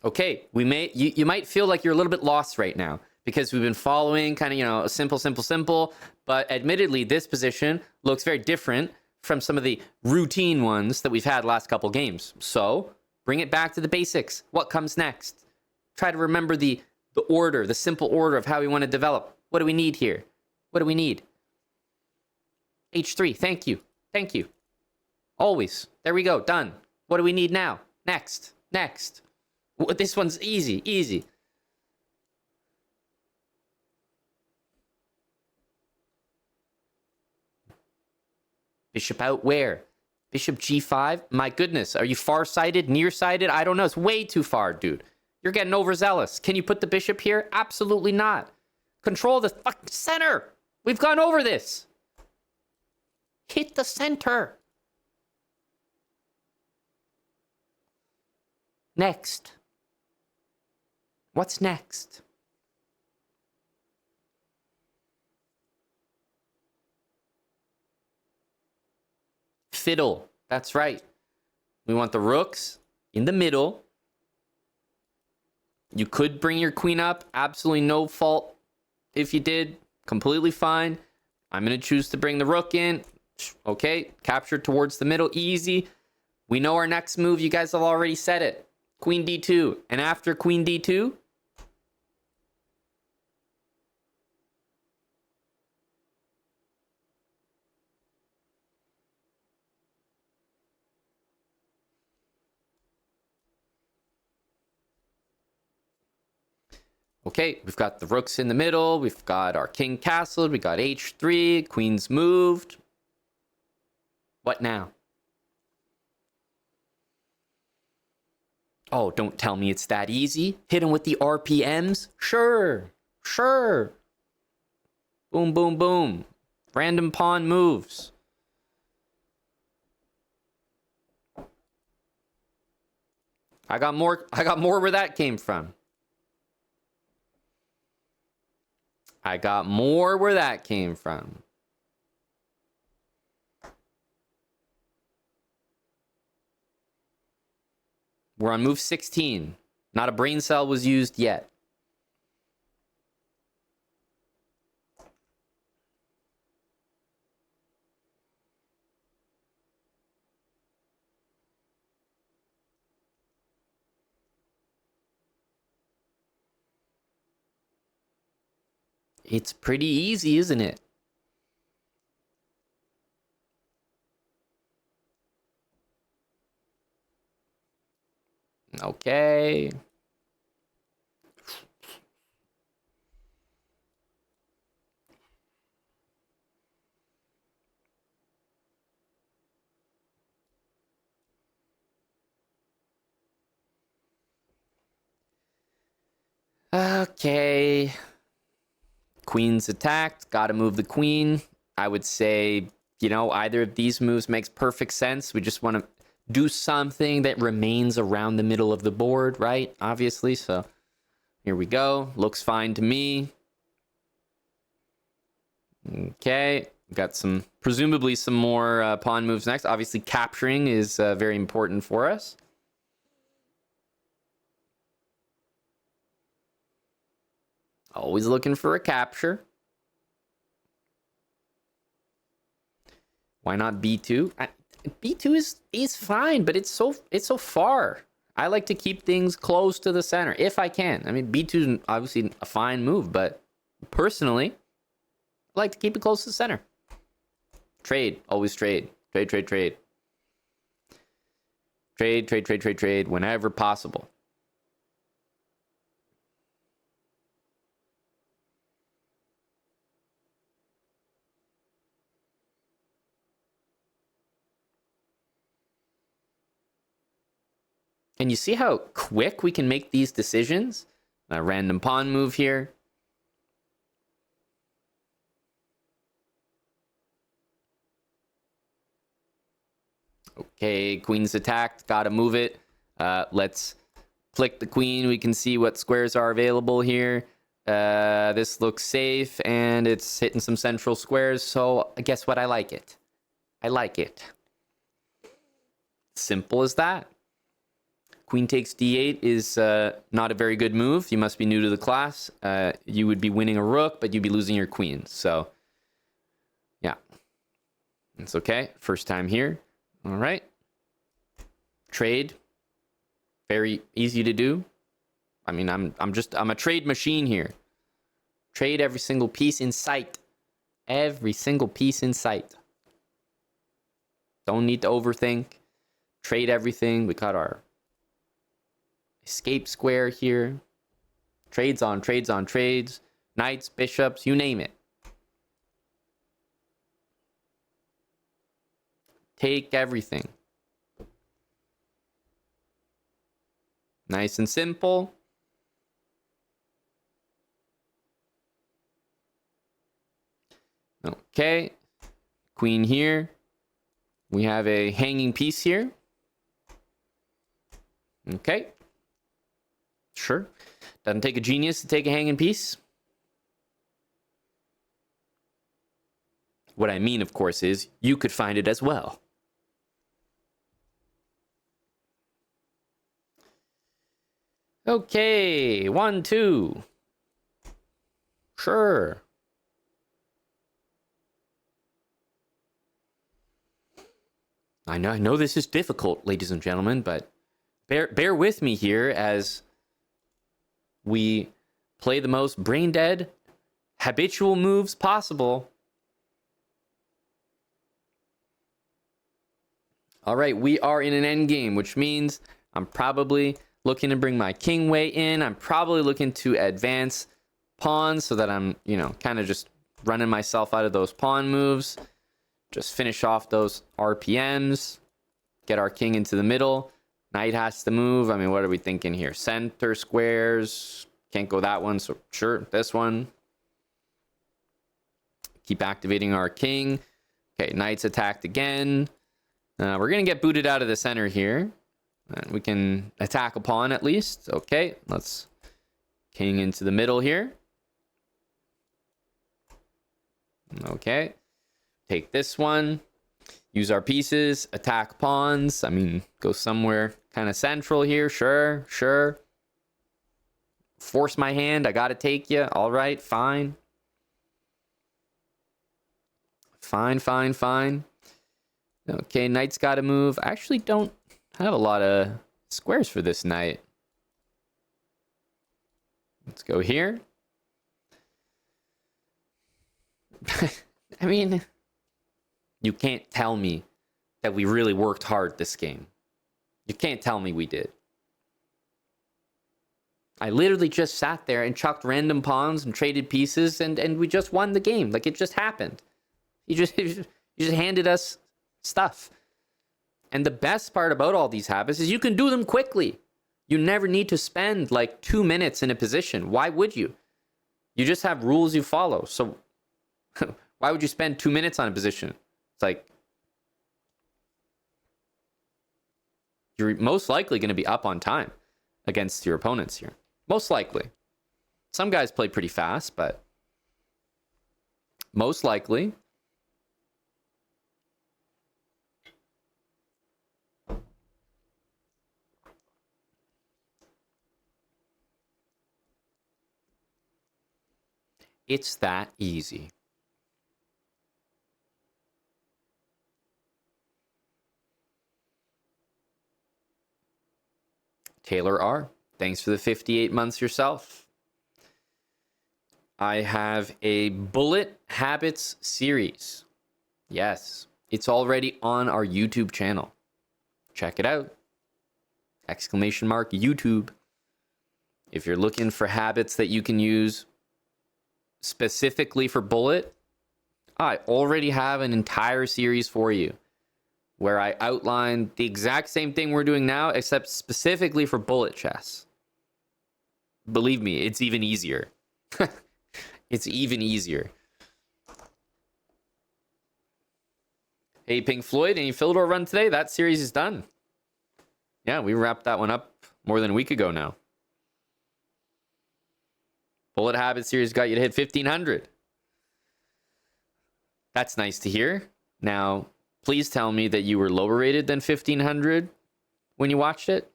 Speaker 1: Okay, you might feel like you're a little bit lost right now because we've been following kind of, simple, but admittedly this position looks very different from some of the routine ones that we've had last couple games. So, bring it back to the basics. What comes next? Try to remember the order, the simple order of how we want to develop. What do we need here? What do we need? H3, thank you. Always. There we go, done. What do we need now? Next. This one's easy. Bishop out where? Bishop g5? My goodness, are you far-sighted, nearsighted? I don't know, it's way too far, dude. You're getting overzealous. Can you put the bishop here? Absolutely not. Control the fucking center. We've gone over this. Hit the center. Next. What's next? Fiddle. That's right. We want the rooks in the middle. You could bring your queen up. Absolutely no fault if you did. Completely fine. I'm going to choose to bring the rook in. Okay. Capture towards the middle. Easy. We know our next move. You guys have already said it. Queen d2. And after queen d2... Okay, we've got the rooks in the middle. We've got our king castled. We got h3. Queen's moved. What now? Oh, don't tell me it's that easy. Hit him with the RPMs? Sure. Boom, boom, boom. Random pawn moves. I got more where that came from. We're on move 16. Not a brain cell was used yet. It's pretty easy, isn't it? Okay. Okay. Queen's attacked. Gotta move the queen. I would say, either of these moves makes perfect sense. We just want to do something that remains around the middle of the board, right? Obviously, so here we go. Looks fine to me. Okay, got some, presumably some more pawn moves next. Obviously, capturing is very important for us. Always looking for a capture. Why not b2? B2 is fine, but it's so far. I like to keep things close to the center if I can. I mean, b2 is obviously a fine move, but personally, I like to keep it close to the center. Trade, always trade. Trade, trade, trade. Trade, trade, trade, trade, trade whenever possible. And you see how quick we can make these decisions? A random pawn move here. Okay, queen's attacked. Gotta move it. Let's flick the queen. We can see what squares are available here. This looks safe, and it's hitting some central squares. So guess what? I like it. I like it. Simple as that. Queen takes d8 is not a very good move. You must be new to the class. You would be winning a rook, but you'd be losing your queen. So, yeah. It's okay. First time here. All right. Trade. Very easy to do. I mean, I'm a trade machine here. Trade every single piece in sight. Every single piece in sight. Don't need to overthink. Trade everything. We got our escape square here. Trades on trades on trades. Knights, bishops, you name it. Take everything. Nice and simple. Okay. Queen here. We have a hanging piece here. Okay. Sure. Doesn't take a genius to take a hanging piece. What I mean, of course, is you could find it as well. Okay, 1, 2. Sure. I know this is difficult, ladies and gentlemen, but bear with me here as we play the most brain-dead, habitual moves possible. All right, we are in an endgame, which means I'm probably looking to bring my king way in. I'm probably looking to advance pawns so that I'm, kind of just running myself out of those pawn moves. Just finish off those RPMs. Get our king into the middle. Knight has to move. I mean, what are we thinking here? Center squares. Can't go that one, so sure, this one. Keep activating our king. Okay, knight's attacked again. We're going to get booted out of the center here. We can attack a pawn at least. Okay, let's king into the middle here. Okay, take this one. Use our pieces, attack pawns. I mean, go somewhere kind of central here. Sure, sure. Force my hand. I got to take you. All right, fine. Fine, fine, fine. Okay, knight's got to move. I actually don't have a lot of squares for this knight. Let's go here. I mean, you can't tell me that we really worked hard this game. You can't tell me we did. I literally just sat there and chucked random pawns and traded pieces, and we just won the game. Like, it just happened. You just handed us stuff. And the best part about all these habits is you can do them quickly. You never need to spend like 2 minutes in a position. Why would you? You just have rules you follow. So why would you spend 2 minutes on a position? It's like, you're most likely going to be up on time against your opponents here. Most likely. Some guys play pretty fast, but most likely. It's that easy. Taylor R., thanks for the 58 months yourself. I have a Bullet Habits series. Yes, it's already on our YouTube channel. Check it out. Exclamation mark YouTube. If you're looking for habits that you can use specifically for Bullet, I already have an entire series for you where I outline the exact same thing we're doing now, except specifically for Bullet chess. Believe me, it's even easier. It's even easier. Hey, Pink Floyd, any Philidor run today? That series is done. Yeah, we wrapped that one up more than a week ago now. Bullet Habit series got you to hit 1,500. That's nice to hear. Now, please tell me that you were lower rated than 1,500 when you watched it.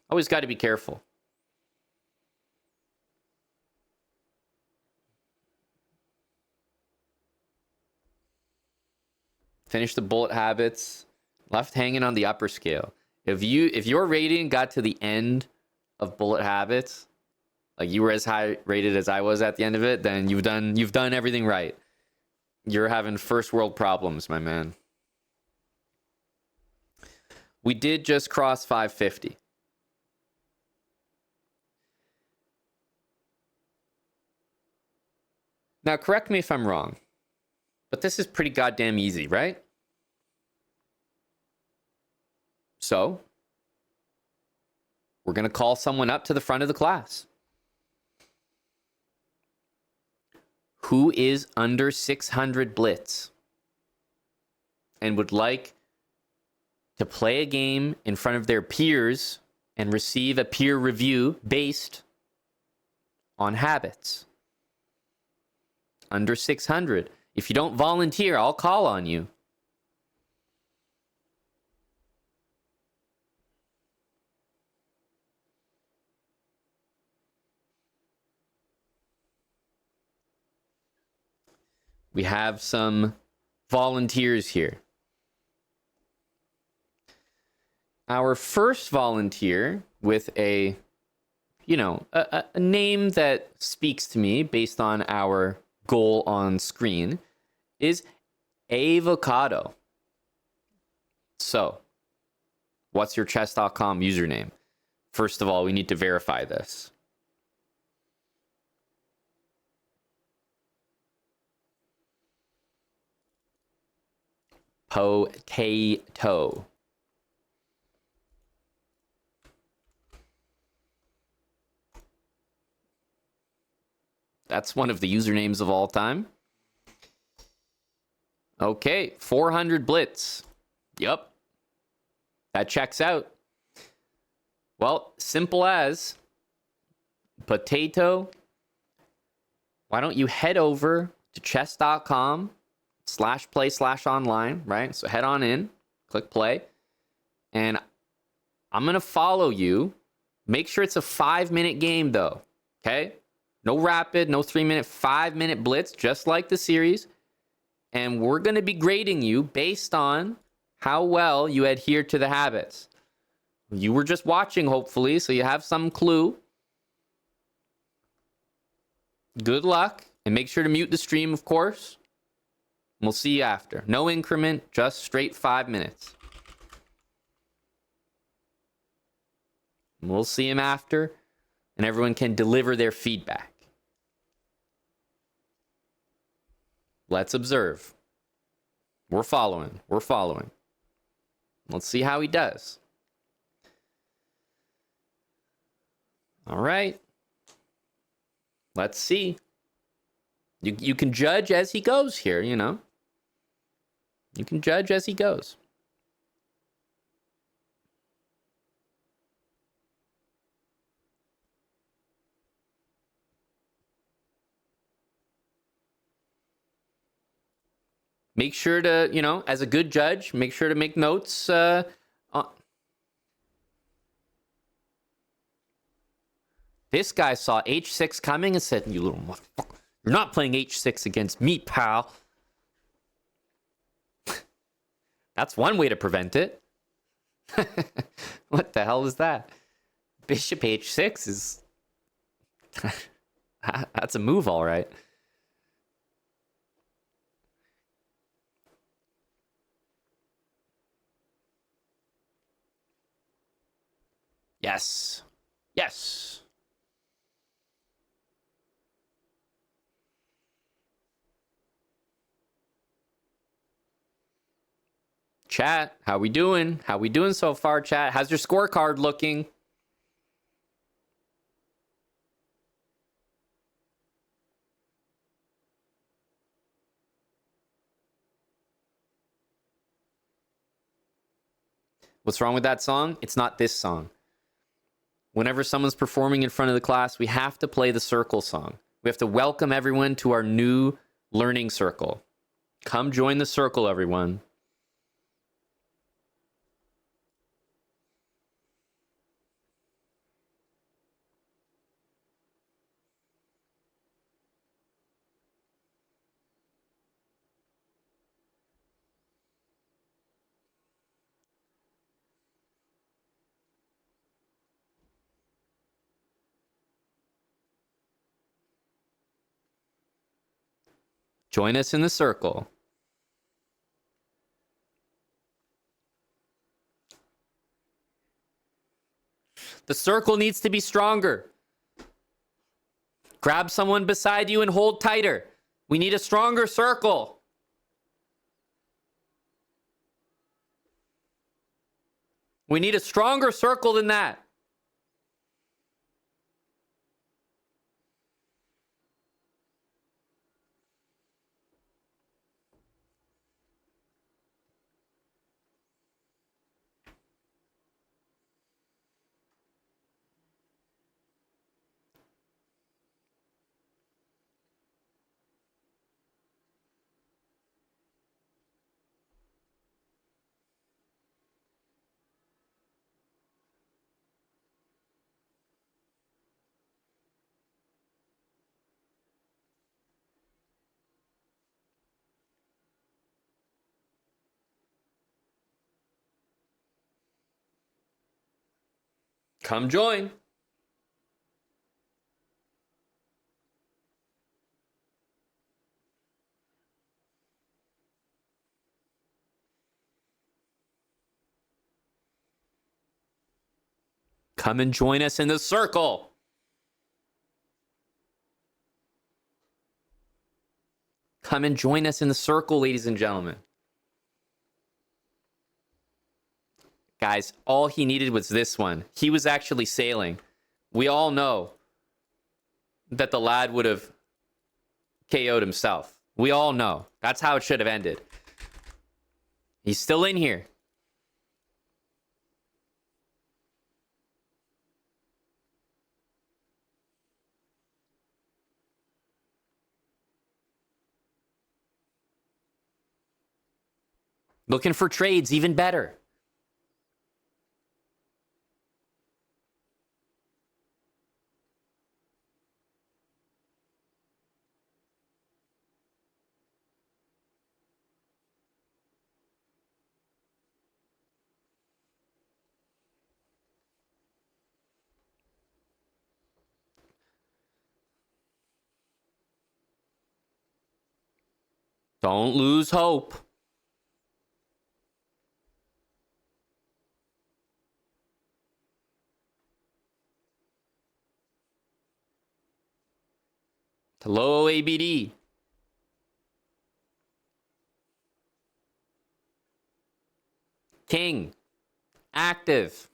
Speaker 1: Always got to be careful. Finish the Bullet Habits. Left hanging on the upper scale. If your rating got to the end of Bullet Habits, like you were as high rated as I was at the end of it, then you've done everything right. You're having first world problems, my man. We did just cross 550. Now, correct me if I'm wrong, but this is pretty goddamn easy, right? So, we're going to call someone up to the front of the class. Who is under 600 blitz and would like to play a game in front of their peers and receive a peer review based on habits? Under 600. If you don't volunteer, I'll call on you. We have some volunteers here. Our first volunteer with a name that speaks to me based on our goal on screen is Avocado. So, what's your chess.com username? First of all, we need to verify this. Potato. That's one of the usernames of all time. Okay, 400 blitz. Yup. That checks out. Well, simple as potato. Why don't you head over to chess.com/play/online, right? So head on in, click play, and I'm going to follow you. Make sure it's a 5-minute game though, okay? No rapid, no 3-minute, 5-minute blitz, just like the series. And we're going to be grading you based on how well you adhere to the habits. You were just watching, hopefully, so you have some clue. Good luck, and make sure to mute the stream, of course. We'll see you after. No increment, just straight 5 minutes. We'll see him after, and everyone can deliver their feedback. Let's observe. We're following. We're following. Let's see how he does. All right. Let's see. You can judge as he goes here, you know. You can judge as he goes. Make sure to, you know, as a good judge, make sure to make notes. This guy saw h6 coming and said, "You little motherfucker, you're not playing h6 against me, pal." That's one way to prevent it. What the hell is that? Bishop h6 is... That's a move, all right. Yes. Yes. Chat, how we doing? How we doing so far, chat? How's your scorecard looking? What's wrong with that song? It's not this song. Whenever someone's performing in front of the class, we have to play the circle song. We have to welcome everyone to our new learning circle. Come join the circle, everyone. Join us in the circle. The circle needs to be stronger. Grab someone beside you and hold tighter. We need a stronger circle. We need a stronger circle than that. Come join. Come and join us in the circle. Come and join us in the circle, ladies and gentlemen. Guys, all he needed was this one. He was actually sailing. We all know that the lad would have KO'd himself. We all know. That's how it should have ended. He's still in here. Looking for trades, even better. Don't lose hope. Hello, ABD. King. Active.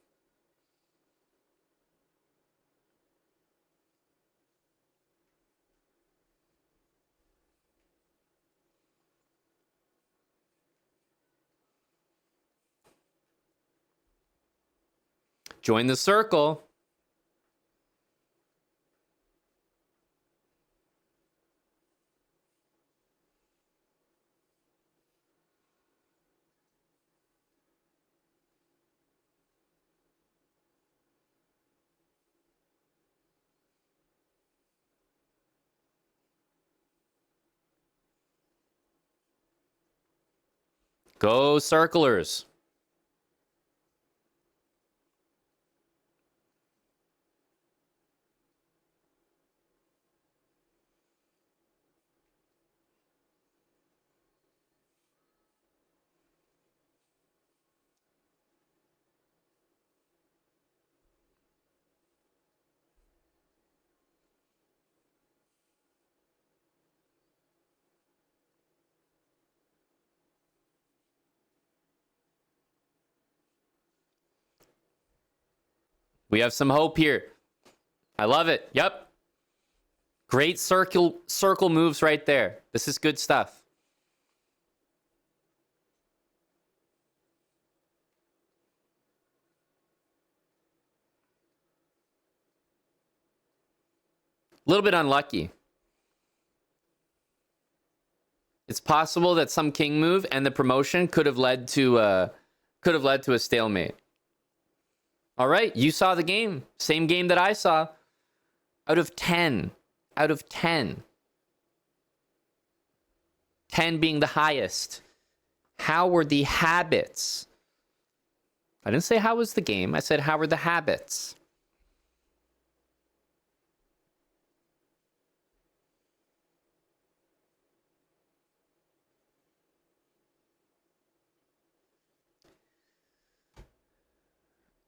Speaker 1: Join the circle. Go circlers. We have some hope here. I love it. Yep. Great circle moves right there. This is good stuff. A little bit unlucky. It's possible that some king move and the promotion could have led to a stalemate. All right, you saw the game. Same game that I saw. Out of 10. 10 being the highest. How were the habits? I didn't say how was the game. I said how were the habits?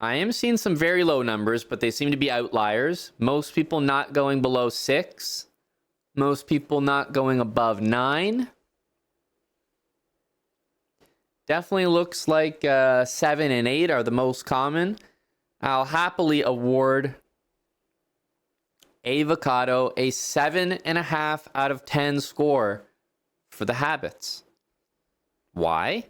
Speaker 1: I am seeing some very low numbers, but they seem to be outliers. Most people not going below 6. Most people not going above 9. Definitely looks like 7 and 8 are the most common. I'll happily award Avocado a 7.5 out of 10 score for the habits. Why?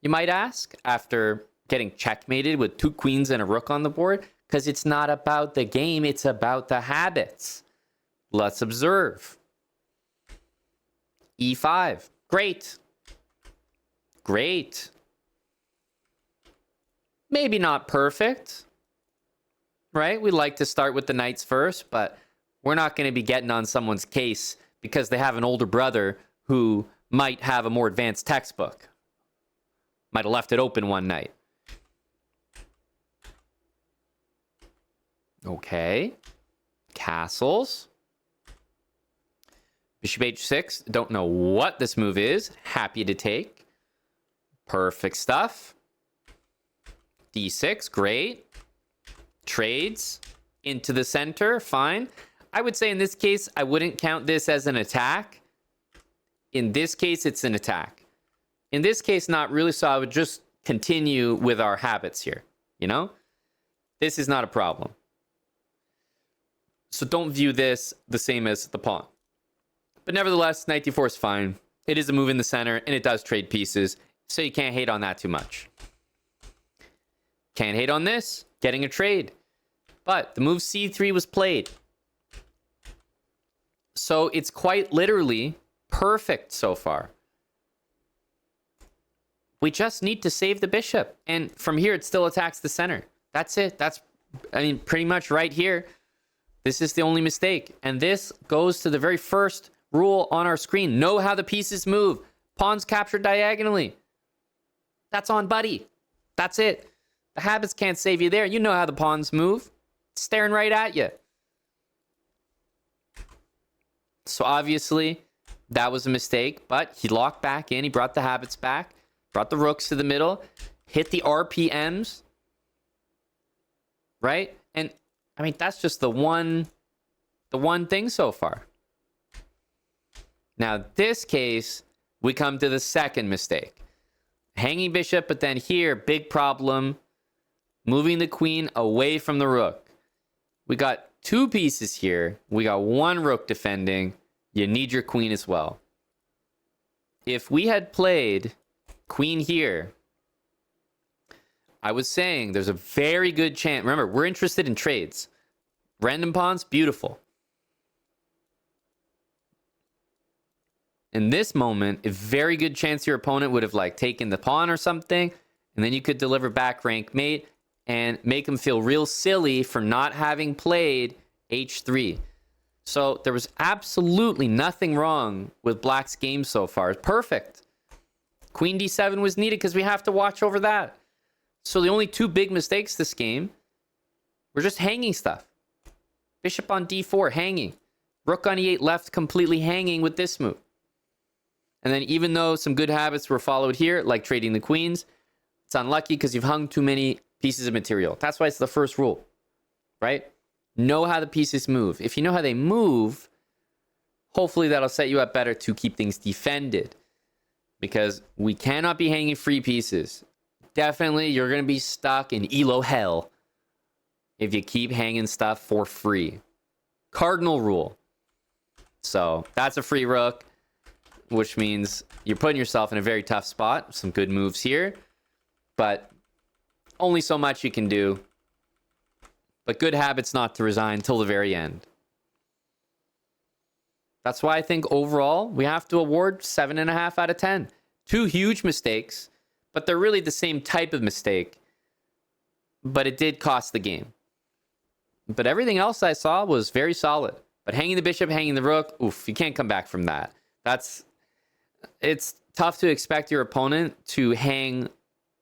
Speaker 1: You might ask, after getting checkmated with 2 queens and a rook on the board, because it's not about the game, it's about the habits. Let's observe. E5. Great. Great. Maybe not perfect, right? We like to start with the knights first, but we're not going to be getting on someone's case because they have an older brother who might have a more advanced textbook. Might have left it open one night. Okay. Castles. Bishop h6. Don't know what this move is. Happy to take. Perfect stuff. d6. Great. Trades. Into the center. Fine. I would say in this case, I wouldn't count this as an attack. In this case, it's an attack. In this case, not really. So I would just continue with our habits here. You know? This is not a problem. So don't view this the same as the pawn. But nevertheless, knight d4 is fine. It is a move in the center, and it does trade pieces, so you can't hate on that too much. Can't hate on this, getting a trade. But the move c3 was played. So it's quite literally perfect so far. We just need to save the bishop. And from here, it still attacks the center. That's it. That's, I mean, pretty much right here. This is the only mistake. And this goes to the very first rule on our screen. Know how the pieces move. Pawns captured diagonally. That's on buddy. That's it. The habits can't save you there. You know how the pawns move. It's staring right at you. So obviously, that was a mistake. But he locked back in. He brought the habits back. Brought the rooks to the middle. Hit the RPMs. Right? And I mean, that's just the one thing so far. Now, this case, we come to the second mistake. Hanging bishop, but then here, big problem. Moving the queen away from the rook. We got 2 pieces here. We got 1 rook defending. You need your queen as well. If we had played queen here, I was saying there's a very good chance. Remember, we're interested in trades. Random pawns, beautiful. In this moment, a very good chance your opponent would have like taken the pawn or something, and then you could deliver back rank mate and make them feel real silly for not having played h3. So there was absolutely nothing wrong with Black's game so far. It's perfect. Queen d7 was needed because we have to watch over that. So the only two big mistakes this game were just hanging stuff. Bishop on d4, hanging. Rook on e8 left, completely hanging with this move. And then even though some good habits were followed here, like trading the queens, it's unlucky because you've hung too many pieces of material. That's why it's the first rule, right? Know how the pieces move. If you know how they move, hopefully that'll set you up better to keep things defended. Because we cannot be hanging free pieces. Definitely, you're going to be stuck in ELO hell if you keep hanging stuff for free. Cardinal rule. So that's a free rook, which means you're putting yourself in a very tough spot. Some good moves here, but only so much you can do. But good habits not to resign till the very end. That's why I think overall we have to award 7.5 out of 10. 2 huge mistakes, but they're really the same type of mistake. But it did cost the game. But everything else I saw was very solid. But hanging the bishop, hanging the rook, oof, you can't come back from that. It's tough to expect your opponent to hang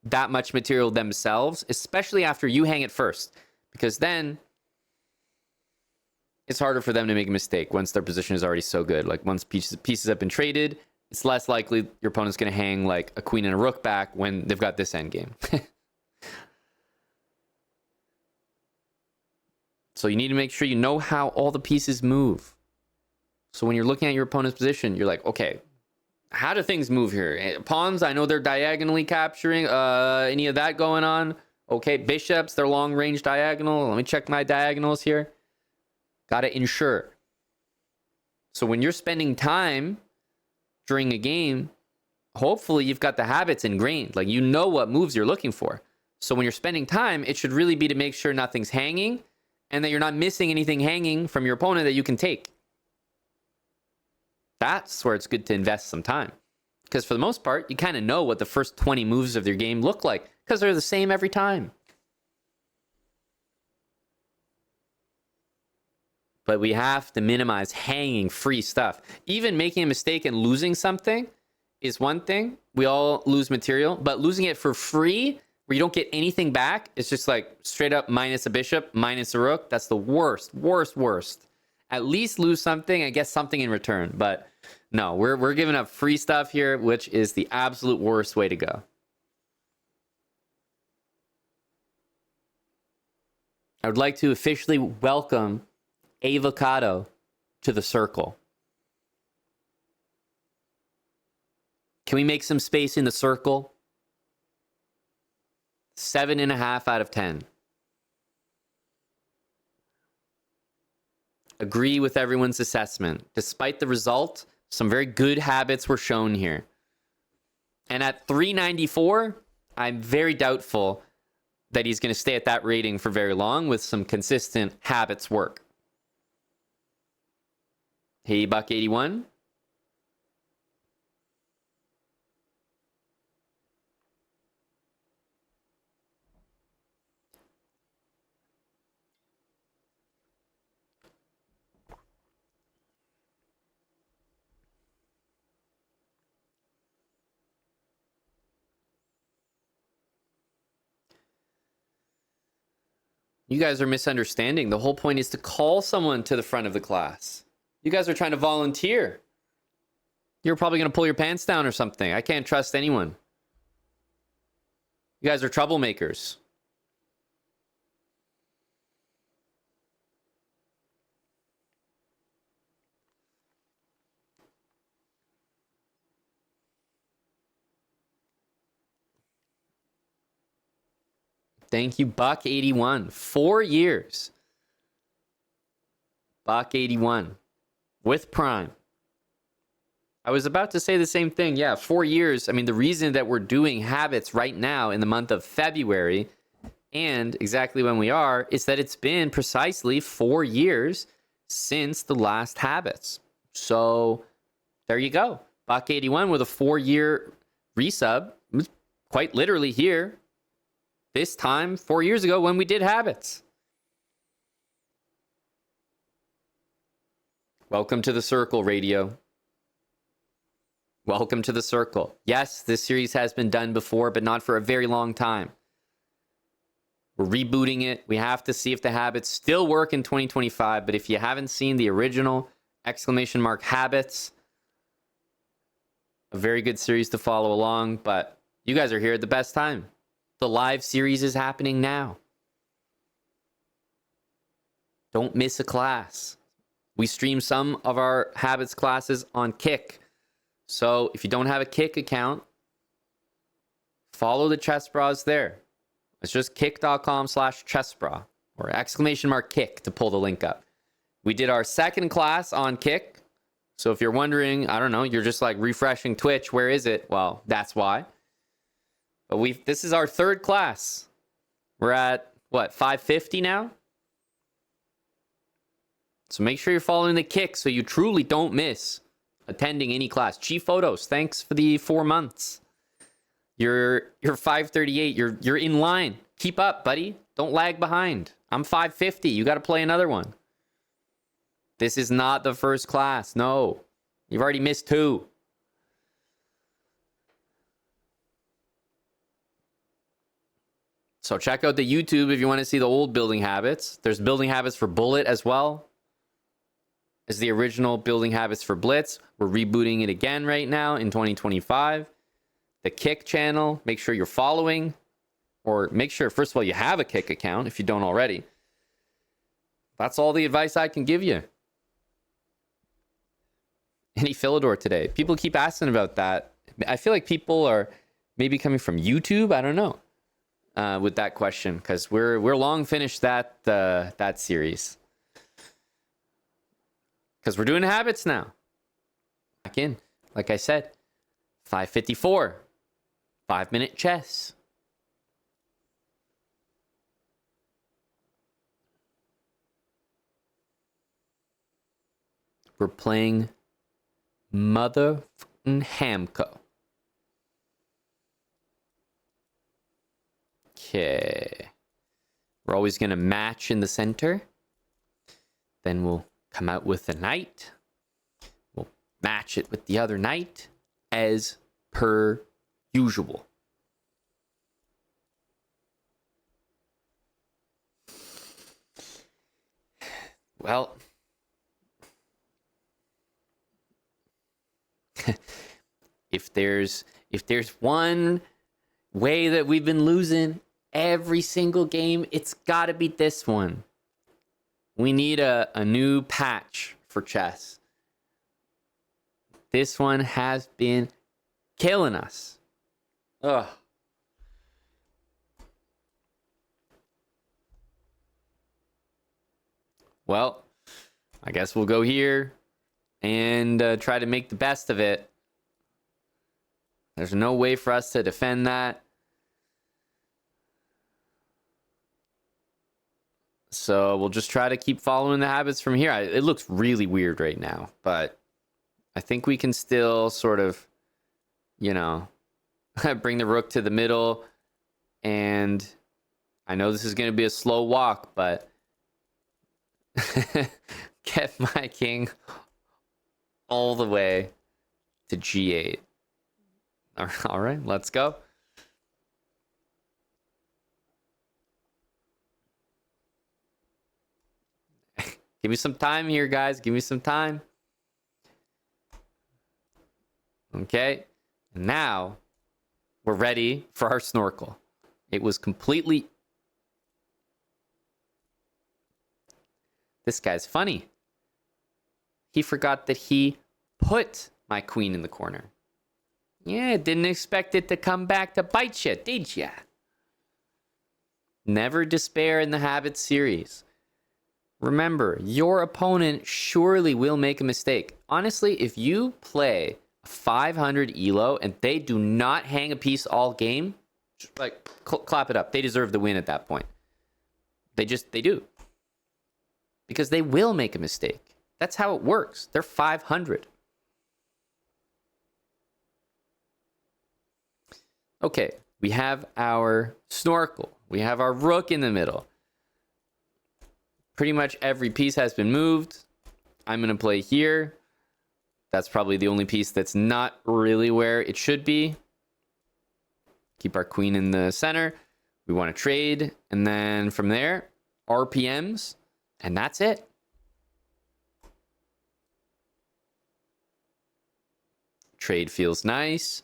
Speaker 1: that much material themselves, especially after you hang it first. Because then it's harder for them to make a mistake once their position is already so good. Like once pieces have been traded, it's less likely your opponent's going to hang like a queen and a rook back when they've got this endgame. So you need to make sure you know how all the pieces move. So when you're looking at your opponent's position, you're like, okay, how do things move here? Pawns, I know they're diagonally capturing. Any of that going on? Okay, bishops, they're long range diagonal. Let me check my diagonals here. Got to ensure. So when you're spending time during a game, hopefully you've got the habits ingrained. Like you know what moves you're looking for. So when you're spending time, it should really be to make sure nothing's hanging and that you're not missing anything hanging from your opponent that you can take. That's where it's good to invest some time. Because for the most part, you kind of know what the first 20 moves of your game look like because they're the same every time. But we have to minimize hanging free stuff. Even making a mistake and losing something is one thing. We all lose material, but losing it for free where you don't get anything back, it's just like straight up minus a bishop, minus a rook. That's the worst. At least lose something and get something in return. But no, we're giving up free stuff here, which is the absolute worst way to go. I would like to officially welcome Avocado to the circle. Can we make some space in the circle? 7.5 out of 10. Agree with everyone's assessment. Despite the result, some very good habits were shown here. And at 394, I'm very doubtful that he's going to stay at that rating for very long with some consistent habits work. Hey, Buck81. You guys are misunderstanding. The whole point is to call someone to the front of the class. You guys are trying to volunteer. You're probably going to pull your pants down or something. I can't trust anyone. You guys are troublemakers. Thank you, Buck81. 4 years. Buck81. With Prime. I was about to say the same thing. Yeah, 4 years. I mean, the reason that we're doing habits right now in the month of February and exactly when we are is that it's been precisely 4 years since the last habits. So there you go. Buck81 with a 4-year resub. It was quite literally here. This time, 4 years ago when we did habits. Welcome to the circle, radio. Welcome to the circle. Yes, this series has been done before, but not for a very long time. We're rebooting it. We have to see if the habits still work in 2025. But if you haven't seen the original !habits, a very good series to follow along. But you guys are here at the best time. The live series is happening now. Don't miss a class. We stream some of our habits classes on Kick. So if you don't have a Kick account, follow the chessbrahs there. It's just kick.com/chessbrah or !kick to pull the link up. We did our second class on Kick. So if you're wondering, I don't know, you're just like refreshing Twitch, where is it? Well, that's why. But this is our third class. We're at, what, 550 now? So make sure you're following the Kick so you truly don't miss attending any class. Chief Photos, thanks for the 4 months. You're 538. You're in line. Keep up, buddy. Don't lag behind. I'm 550. You got to play another one. This is not the first class. No. You've already missed 2. So check out the YouTube if you want to see the old building habits. There's building habits for Bullet as well as the original building habits for Blitz. We're rebooting it again right now in 2025. The Kick channel, make sure you're following, or make sure, first of all, you have a Kick account if you don't already. That's all the advice I can give you. Any Philidor today? People keep asking about that. I feel like people are maybe coming from YouTube. I don't know with that question, because we're long finished that series. Because we're doing habits now. Back in, like I said, 554. 5-minute chess. We're playing Mother Hamco. Okay. We're always going to match in the center. Then we'll come out with a knight. We'll match it with the other knight as per usual. Well, if there's one way that we've been losing every single game, it's got to be this one. We need a new patch for chess. This one has been killing us. Ugh. Well, I guess we'll go here and try to make the best of it. There's no way for us to defend that. So we'll just try to keep following the habits from here. It looks really weird right now, but I think we can still sort of, bring the rook to the middle. And I know this is going to be a slow walk, but get my king all the way to g8. All right, let's go. Give me some time here, guys. Give me some time. Okay. Now we're ready for our snorkel. It was completely... This guy's funny. He forgot that he put my queen in the corner. Yeah, didn't expect it to come back to bite you, did ya? Never despair in the Habit series. Remember, your opponent surely will make a mistake. Honestly, if you play a 500 ELO and they do not hang a piece all game, just like clap it up. They deserve the win at that point. They do. Because they will make a mistake. That's how it works. They're 500. Okay, we have our snorkel. We have our rook in the middle. Pretty much every piece has been moved. I'm going to play here. That's probably the only piece that's not really where it should be. Keep our queen in the center. We want to trade. And then from there, RPMs. And that's it. Trade feels nice.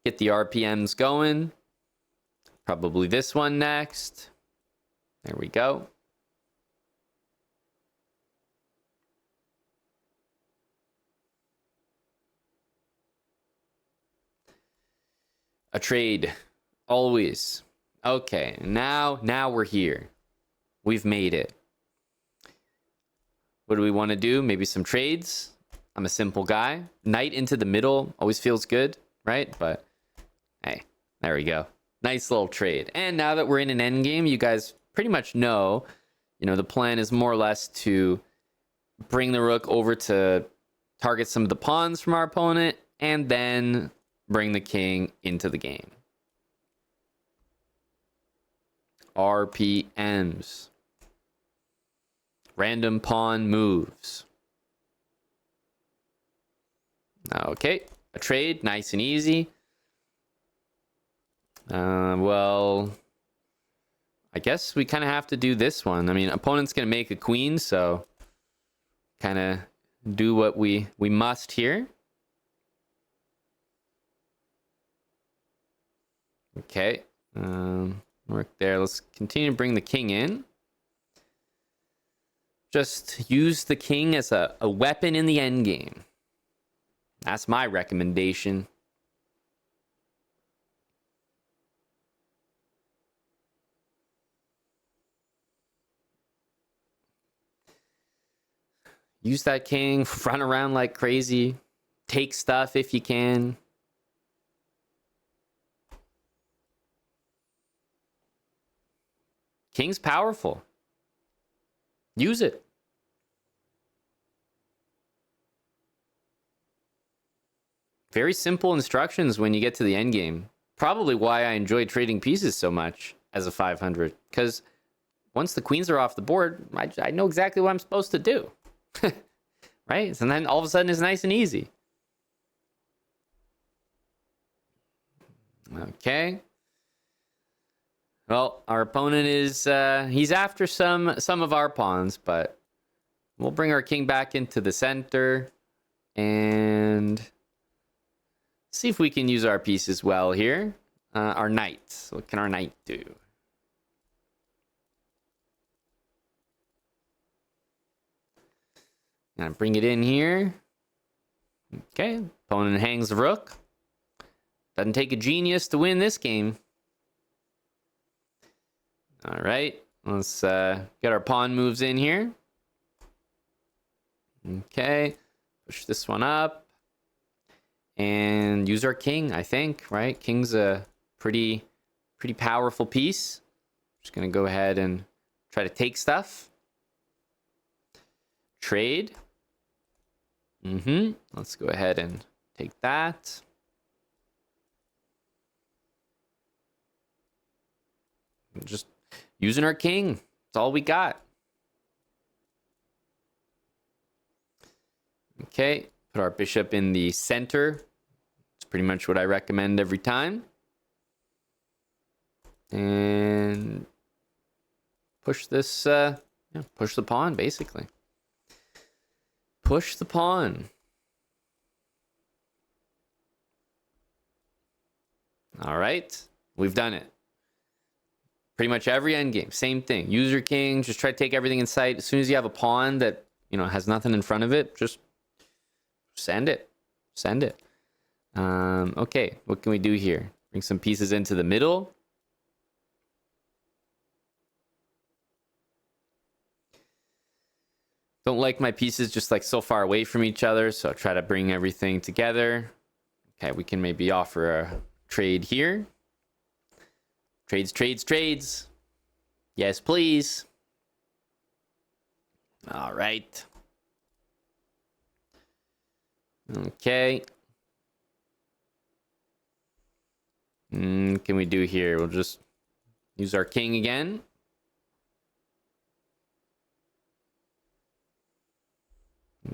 Speaker 1: Get the RPMs going. Probably this one next. There we go. A trade. Always. Okay, now we're here. We've made it. What do we want to do? Maybe some trades. I'm a simple guy. Knight into the middle always feels good, right? But hey, there we go. Nice little trade. And now that we're in an endgame, you guys pretty much know, the plan is more or less to bring the rook over to target some of the pawns from our opponent and then bring the king into the game. RPMs. Random pawn moves. Okay, a trade, nice and easy. Well, I guess we kind of have to do this one. I mean, opponent's going to make a queen, so kind of do what we must here. Okay, work there. Let's continue to bring the king in. Just use the king as a weapon in the endgame. That's my recommendation. Use that king, run around like crazy, take stuff if you can. King's powerful. Use it. Very simple instructions when you get to the end game. Probably why I enjoy trading pieces so much as a 500. Because once the queens are off the board, I know exactly what I'm supposed to do. Right? And then all of a sudden it's nice and easy. Okay. Well, our opponent is he's after some of our pawns, but we'll bring our king back into the center and see if we can use our pieces well here. Our knight. What can our knight do? Gonna bring it in here. Okay, opponent hangs the rook. Doesn't take a genius to win this game. All right, let's get our pawn moves in here. Okay, push this one up and use our king, I think, right? King's a pretty powerful piece. Just gonna go ahead and try to take stuff. Trade. Let's go ahead and take that. Just using our king. That's all we got. Okay, put our bishop in the center. It's pretty much what I recommend every time. And push this, push the pawn, basically. Push the pawn. All right, we've done it. Pretty much every endgame, same thing. Use your king, just try to take everything in sight. As soon as you have a pawn that, has nothing in front of it, just send it. Send it. Okay, what can we do here? Bring some pieces into the middle. Don't like my pieces just like so far away from each other, so try to bring everything together. Okay, we can maybe offer a trade here. Trades. Yes, please. All right. Okay. Can we do here? We'll just use our king again.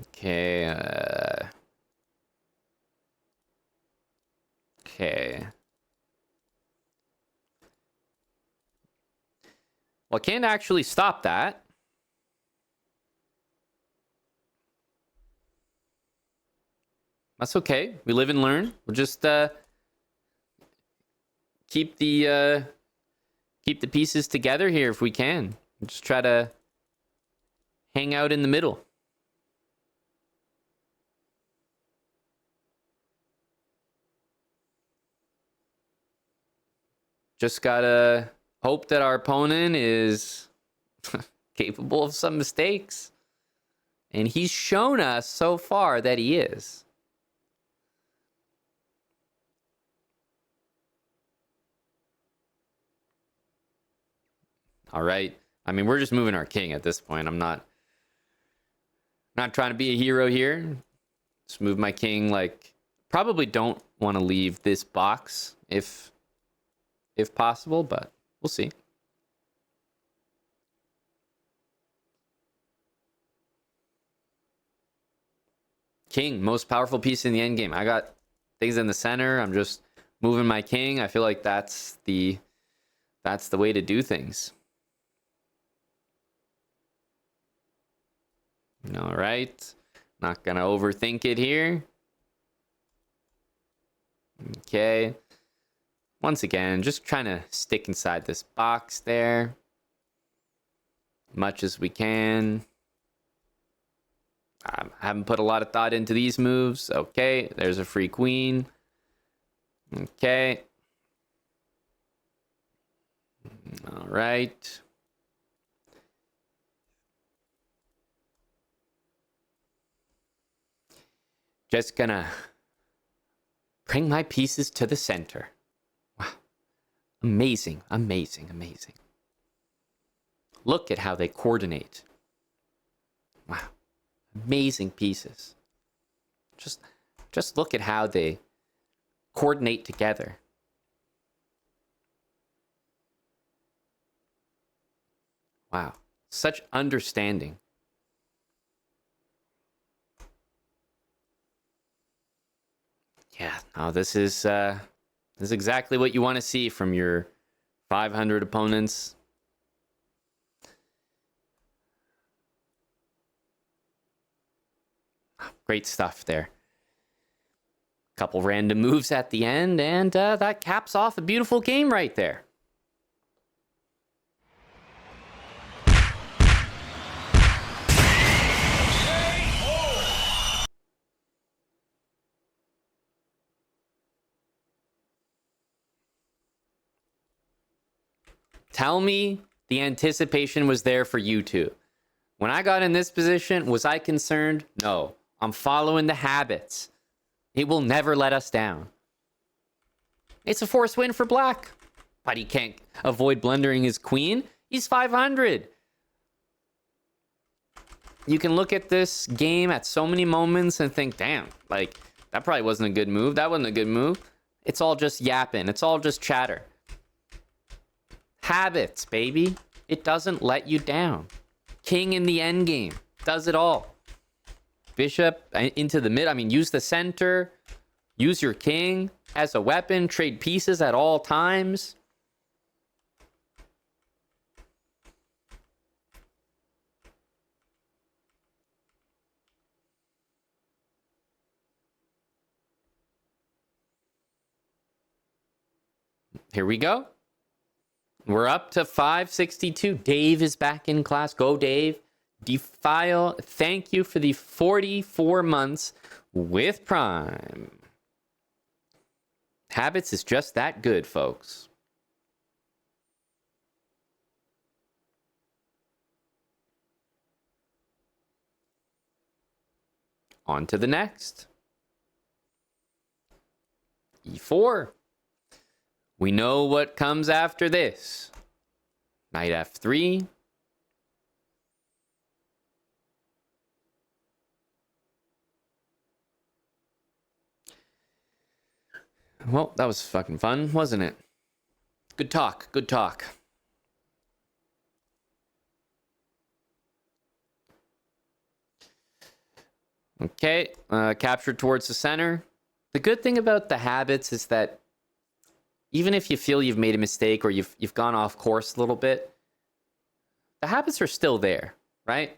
Speaker 1: Okay. Well, I can't actually stop that. That's okay. We live and learn. We'll just keep the pieces together here if we can. We'll just try to hang out in the middle. Just gotta hope that our opponent is capable of some mistakes. And he's shown us so far that he is. All right. I mean, we're just moving our king at this point. I'm not trying to be a hero here. Just move my king. Like, probably don't want to leave this box if possible, but we'll see. King, most powerful piece in the end game. I got things in the center. I'm just moving my king. I feel like that's the way to do things. All right. Not gonna overthink it here. Okay. Once again, just trying to stick inside this box there. Much as we can. I haven't put a lot of thought into these moves. Okay, there's a free queen. Okay. All right. Just gonna bring my pieces to the center. Wow. Amazing, amazing, amazing. Look at how they coordinate. Wow. Amazing pieces. Just look at how they coordinate together. Wow. Such understanding. Yeah, no, this is exactly what you want to see from your 500 opponents. Great stuff there. Couple random moves at the end, and that caps off a beautiful game right there. Tell me the anticipation was there for you two. When I got in this position, was I concerned? No. I'm following the habits. It will never let us down. It's a forced win for black. But he can't avoid blundering his queen. He's 500. You can look at this game at so many moments and think, damn, like, that probably wasn't a good move. That wasn't a good move. It's all just yapping. It's all just chatter. Habits, baby. It doesn't let you down. King in the end game. Does it all. Bishop into the mid. I mean, use the center. Use your king as a weapon. Trade pieces at all times. Here we go. We're up to 562. Dave is back in class. Go, Dave. Defile, thank you for the 44 months with Prime. Habits is just that good, folks. On to the next. E4. We know what comes after this. Knight F3. Well, that was fucking fun, wasn't it? Good talk, good talk. Okay, captured towards the center. The good thing about the habits is that even if you feel you've made a mistake or you've gone off course a little bit, the habits are still there, right?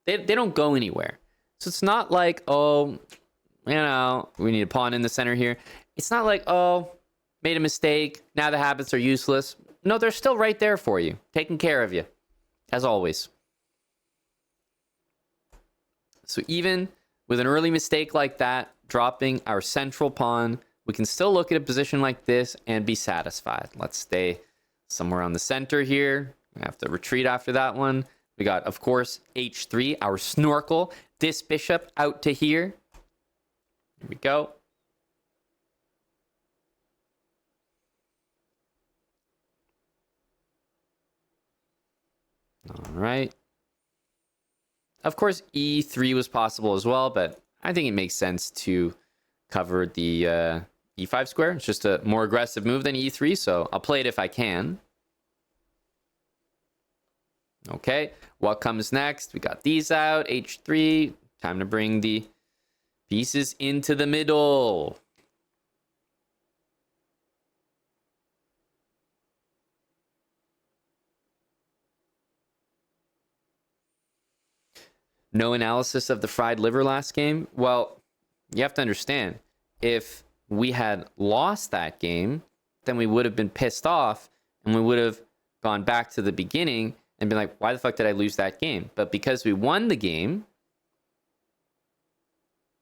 Speaker 1: They don't go anywhere. So it's not like, oh, we need a pawn in the center here. It's not like, oh, made a mistake. Now the habits are useless. No, they're still right there for you, taking care of you, as always. So even with an early mistake like that, dropping our central pawn, we can still look at a position like this and be satisfied. Let's stay somewhere on the center here. We have to retreat after that one. We got, of course, h3, our snorkel. This bishop out to here. Here we go. All right. Of course, e3 was possible as well, but I think it makes sense to cover the e5 square. It's just a more aggressive move than e3, so I'll play it if I can. Okay, what comes next? We got these out, h3. Time to bring the pieces into the middle. No analysis of the fried liver last game? Well, you have to understand, if we had lost that game, then we would have been pissed off and we would have gone back to the beginning and been like, why the fuck did I lose that game? But because we won the game,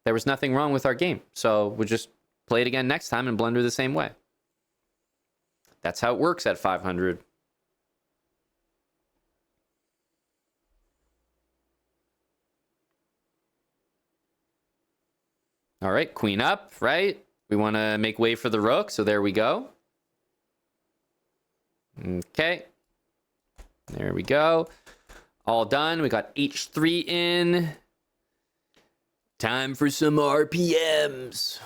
Speaker 1: there was nothing wrong with our game. So we'll just play it again next time and blunder the same way. That's how it works at 500. All right, queen up, right? We want to make way for the rook, so there we go. Okay. There we go. All done. We got h3 in. Time for some RPMs.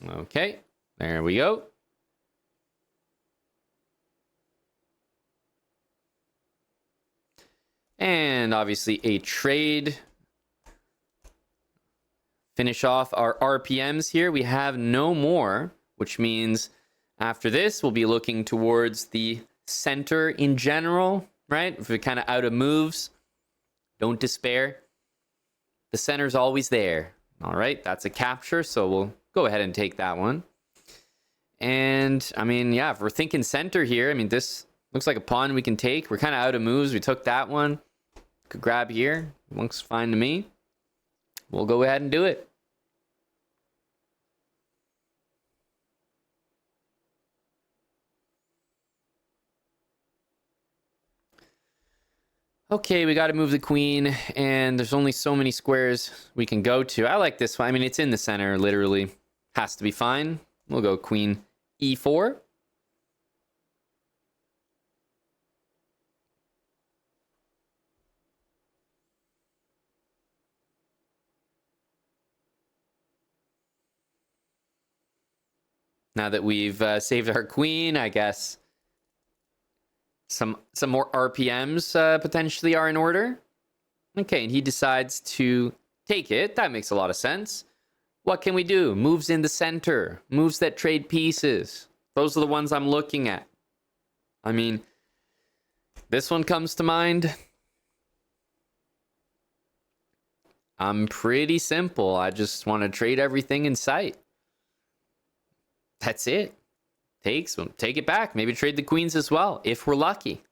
Speaker 1: Okay, there we go. And obviously a trade. Finish off our RPMs here. We have no more, which means after this, we'll be looking towards the center in general, right? If we're kind of out of moves, don't despair. The center's always there. All right, that's a capture, so we'll go ahead and take that one. And, I mean, yeah, if we're thinking center here, I mean, this looks like a pawn we can take. We're kind of out of moves. We took that one. Could grab here. Looks fine to me. We'll go ahead and do it. Okay, we got to move the queen, and there's only so many squares we can go to. I like this one. I mean, it's in the center, literally. Has to be fine. We'll go queen e4. Now that we've saved our queen, I guess some more RPMs potentially are in order. Okay, and he decides to take it. That makes a lot of sense. What can we do? Moves in the center. Moves that trade pieces. Those are the ones I'm looking at. I mean, this one comes to mind. I'm pretty simple. I just want to trade everything in sight. That's it. Take it back. Maybe trade the queens as well, if we're lucky.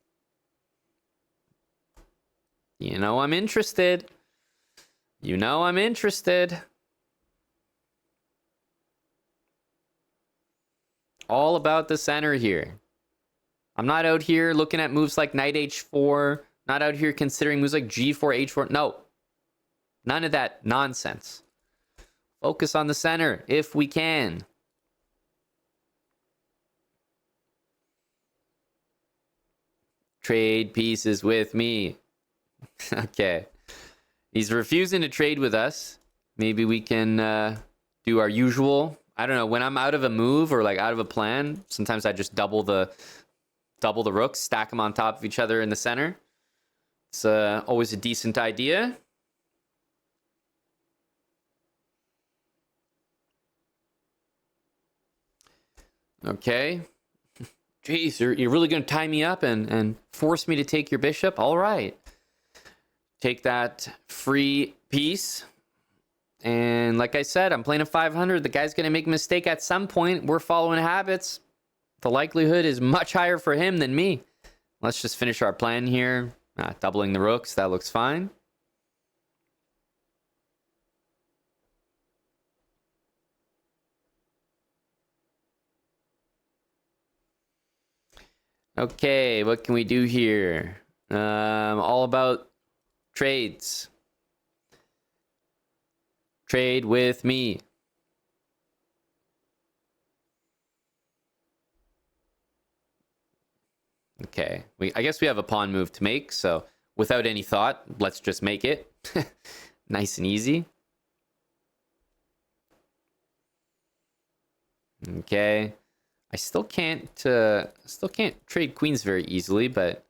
Speaker 1: You know I'm interested. You know I'm interested. All about the center here. I'm not out here looking at moves like knight h4. Not out here considering moves like g4, h4. No. None of that nonsense. Focus on the center if we can. Trade pieces with me. Okay. He's refusing to trade with us. Maybe we can do our usual. I don't know. When I'm out of a move or like out of a plan, sometimes I just double the rooks, stack them on top of each other in the center. It's always a decent idea. Okay. Jeez, you're really going to tie me up and force me to take your bishop? All right. Take that free piece. And like I said, I'm playing a 500. The guy's going to make a mistake at some point. We're following habits. The likelihood is much higher for him than me. Let's just finish our plan here. Doubling the rooks. That looks fine. Okay, what can we do here? All about trades. Trade with me. Okay, I guess we have a pawn move to make, so without any thought, let's just make it. Nice and easy. Okay. I still can't trade queens very easily, but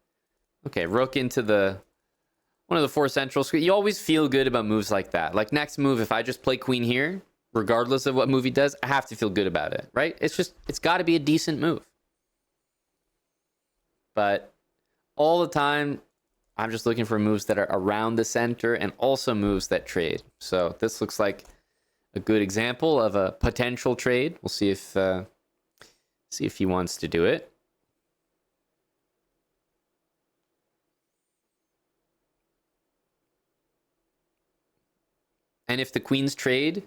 Speaker 1: okay, rook into one of the four central screens. You always feel good about moves like that. Like next move, if I just play queen here, regardless of what move he does, I have to feel good about it, right? It's got to be a decent move. But all the time, I'm just looking for moves that are around the center and also moves that trade. So this looks like a good example of a potential trade. We'll see if he wants to do it. And if the queens trade,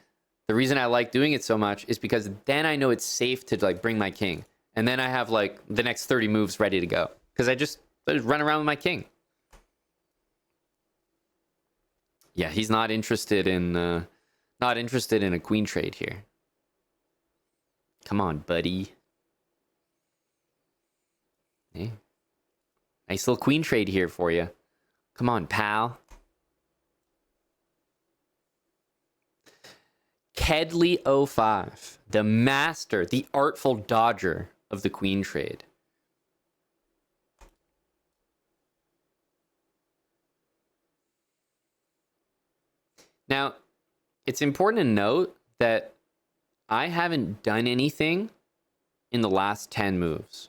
Speaker 1: the reason I like doing it so much is because then I know it's safe to like bring my king. And then I have like the next 30 moves ready to go. Because I just run around with my king. Yeah, he's not interested in a queen trade here. Come on, buddy. Hey. Nice little queen trade here for you. Come on, pal. Kedley05, the master, the artful dodger of the queen trade. Now, it's important to note that I haven't done anything in the last 10 moves.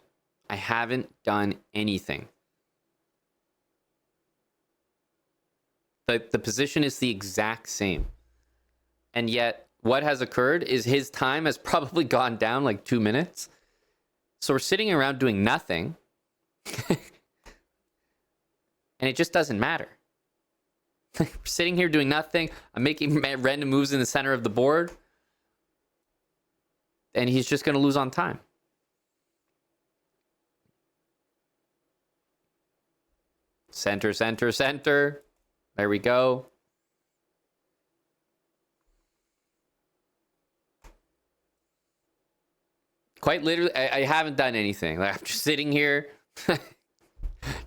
Speaker 1: I haven't done anything. The position is the exact same. And yet, what has occurred is his time has probably gone down like 2 minutes. So we're sitting around doing nothing. And it just doesn't matter. We're sitting here doing nothing. I'm making random moves in the center of the board. And he's just going to lose on time. Center, center, center. There we go. Quite literally, I haven't done anything. Like, I'm just sitting here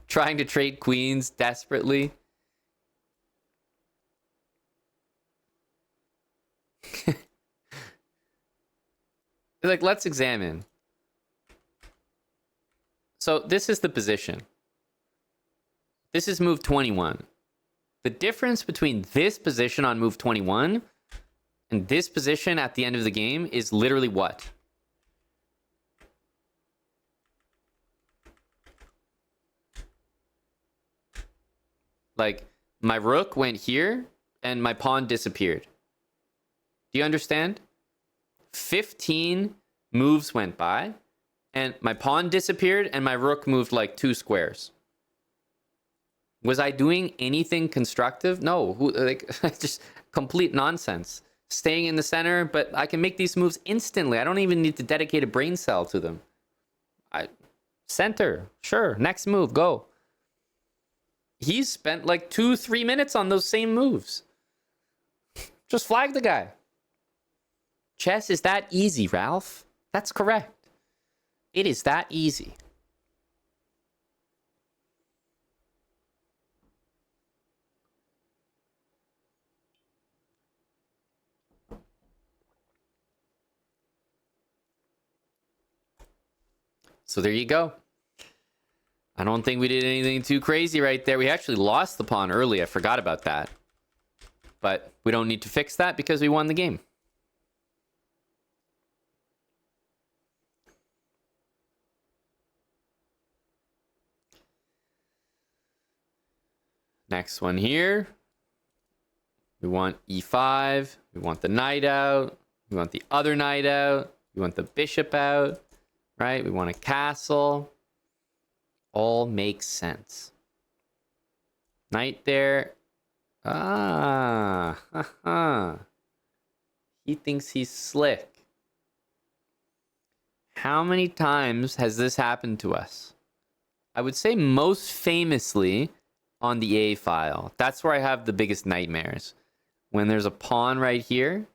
Speaker 1: trying to trade queens desperately. Like, let's examine. So this is the position. This is move 21. The difference between this position on move 21 and this position at the end of the game is literally what? Like, my rook went here and my pawn disappeared. Do you understand? 15 moves went by and my pawn disappeared and my rook moved like 2 squares. Was I doing anything constructive? No, like just complete nonsense. Staying in the center, but I can make these moves instantly. I don't even need to dedicate a brain cell to them. Center, sure, next move, go. He's spent like 2-3 minutes on those same moves. Just flag the guy. Chess is that easy, Ralph. That's correct. It is that easy. So there you go. I don't think we did anything too crazy right there. We actually lost the pawn early. I forgot about that. But we don't need to fix that because we won the game. Next one here. We want e5. We want the knight out. We want the other knight out. We want the bishop out, right? We want a castle. All makes sense. Knight there. Ah, haha. He thinks he's slick. How many times has this happened to us? I would say most famously on the A file. That's where I have the biggest nightmares. When there's a pawn right here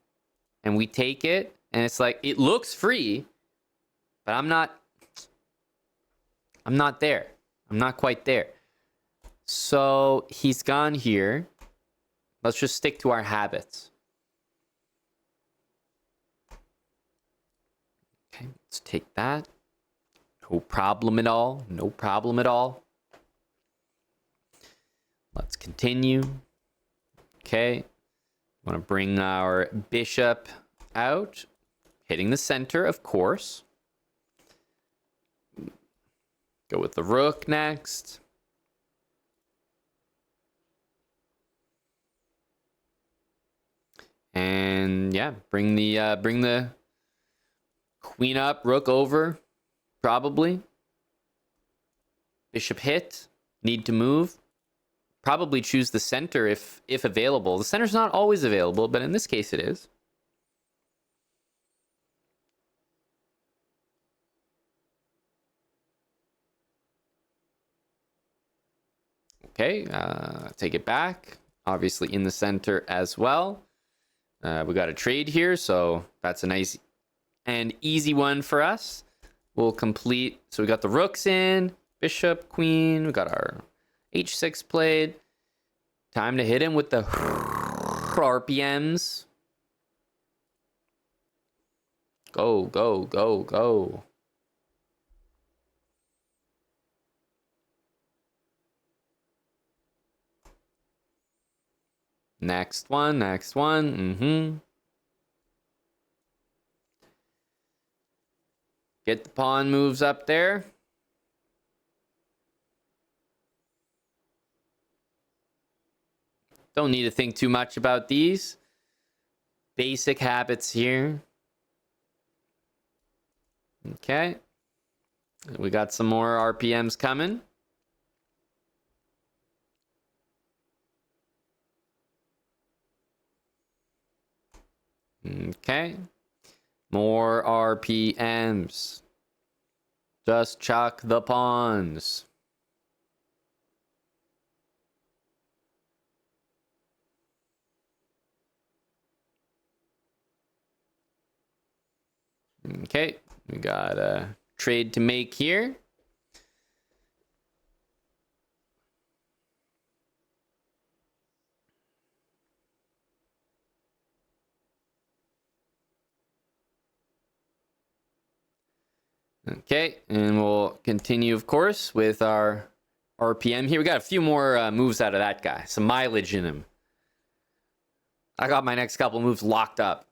Speaker 1: and we take it and it's like, it looks free, but I'm not there. I'm not quite there. So he's gone here. Let's just stick to our habits. Okay, let's take that. No problem at all. No problem at all. Let's continue. Okay. Want to bring our bishop out. Hitting the center, of course. Go with the rook next. And yeah, bring the queen up, rook over, probably. Bishop hit, need to move. Probably choose the center if available. The center's not always available, but in this case it is. Okay, take it back. Obviously in the center as well. We got a trade here, so that's a nice and easy one for us. We'll complete. So we got the rooks in, bishop, queen. We got our h6 played. Time to hit him with the RPMs. Go, go, go, go. Next one, next one. Get the pawn moves up there. Don't need to think too much about these. Basic habits here. Okay. We got some more RPMs coming. Okay. More RPMs. Just chuck the pawns. Okay. We got a trade to make here. Okay, and we'll continue, of course, with our RPM here. We got a few more moves out of that guy. Some mileage in him. I got my next couple moves locked up.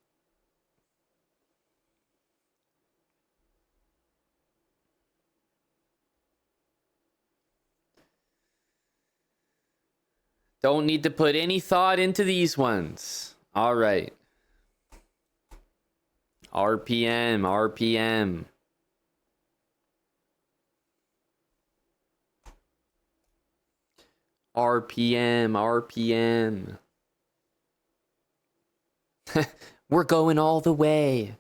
Speaker 1: Don't need to put any thought into these ones. All right. RPM, RPM. RPM, RPM. We're going all the way.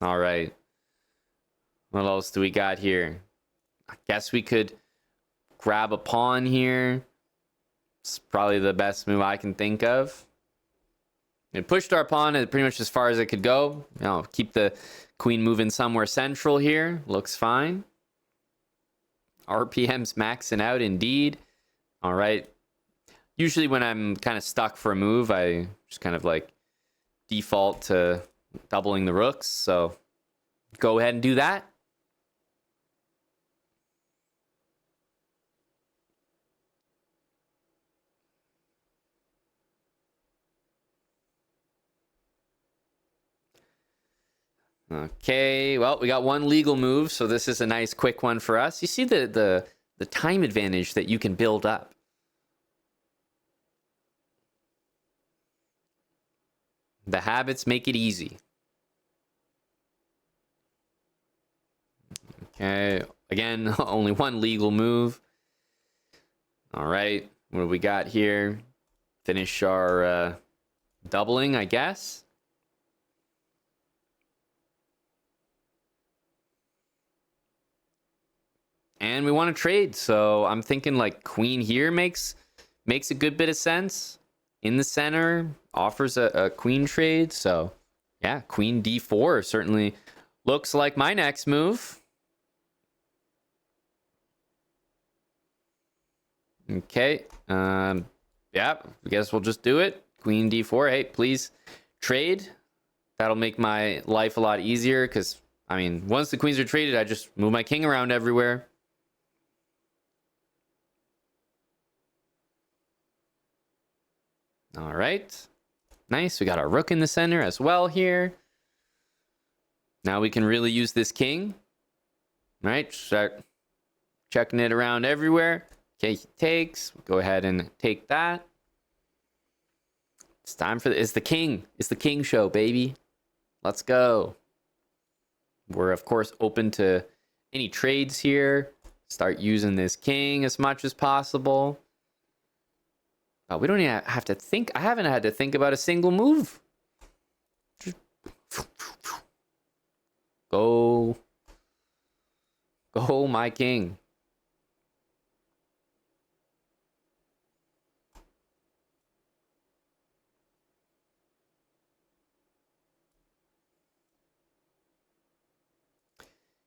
Speaker 1: All right. What else do we got here? I guess we could grab a pawn here. It's probably the best move I can think of. It pushed our pawn pretty much as far as it could go. You know, keep the queen moving somewhere central here. Looks fine. RPM's maxing out indeed. All right. Usually when I'm kind of stuck for a move, I just kind of like default to doubling the rooks. So go ahead and do that. Okay, well, we got one legal move, so this is a nice quick one for us. You see the time advantage that you can build up. The habits make it easy. Okay, again, only one legal move. All right, what do we got here? Finish our doubling, I guess. And we want to trade, so I'm thinking like queen here makes a good bit of sense. In the center, offers a queen trade, so yeah, queen d4 certainly looks like my next move. Okay, yeah, I guess we'll just do it. Queen d4, hey, please trade. That'll make my life a lot easier, because, I mean, once the queens are traded, I just move my king around everywhere. All right. Nice. We got our rook in the center as well here. Now we can really use this king. All right. Start checking it around everywhere. Okay, he takes. Go ahead and take that. It's time for it's the king. It's the king show, baby. Let's go. We're, of course, open to any trades here. Start using this king as much as possible. We don't even have to think. I haven't had to think about a single move. Go. Go, my king.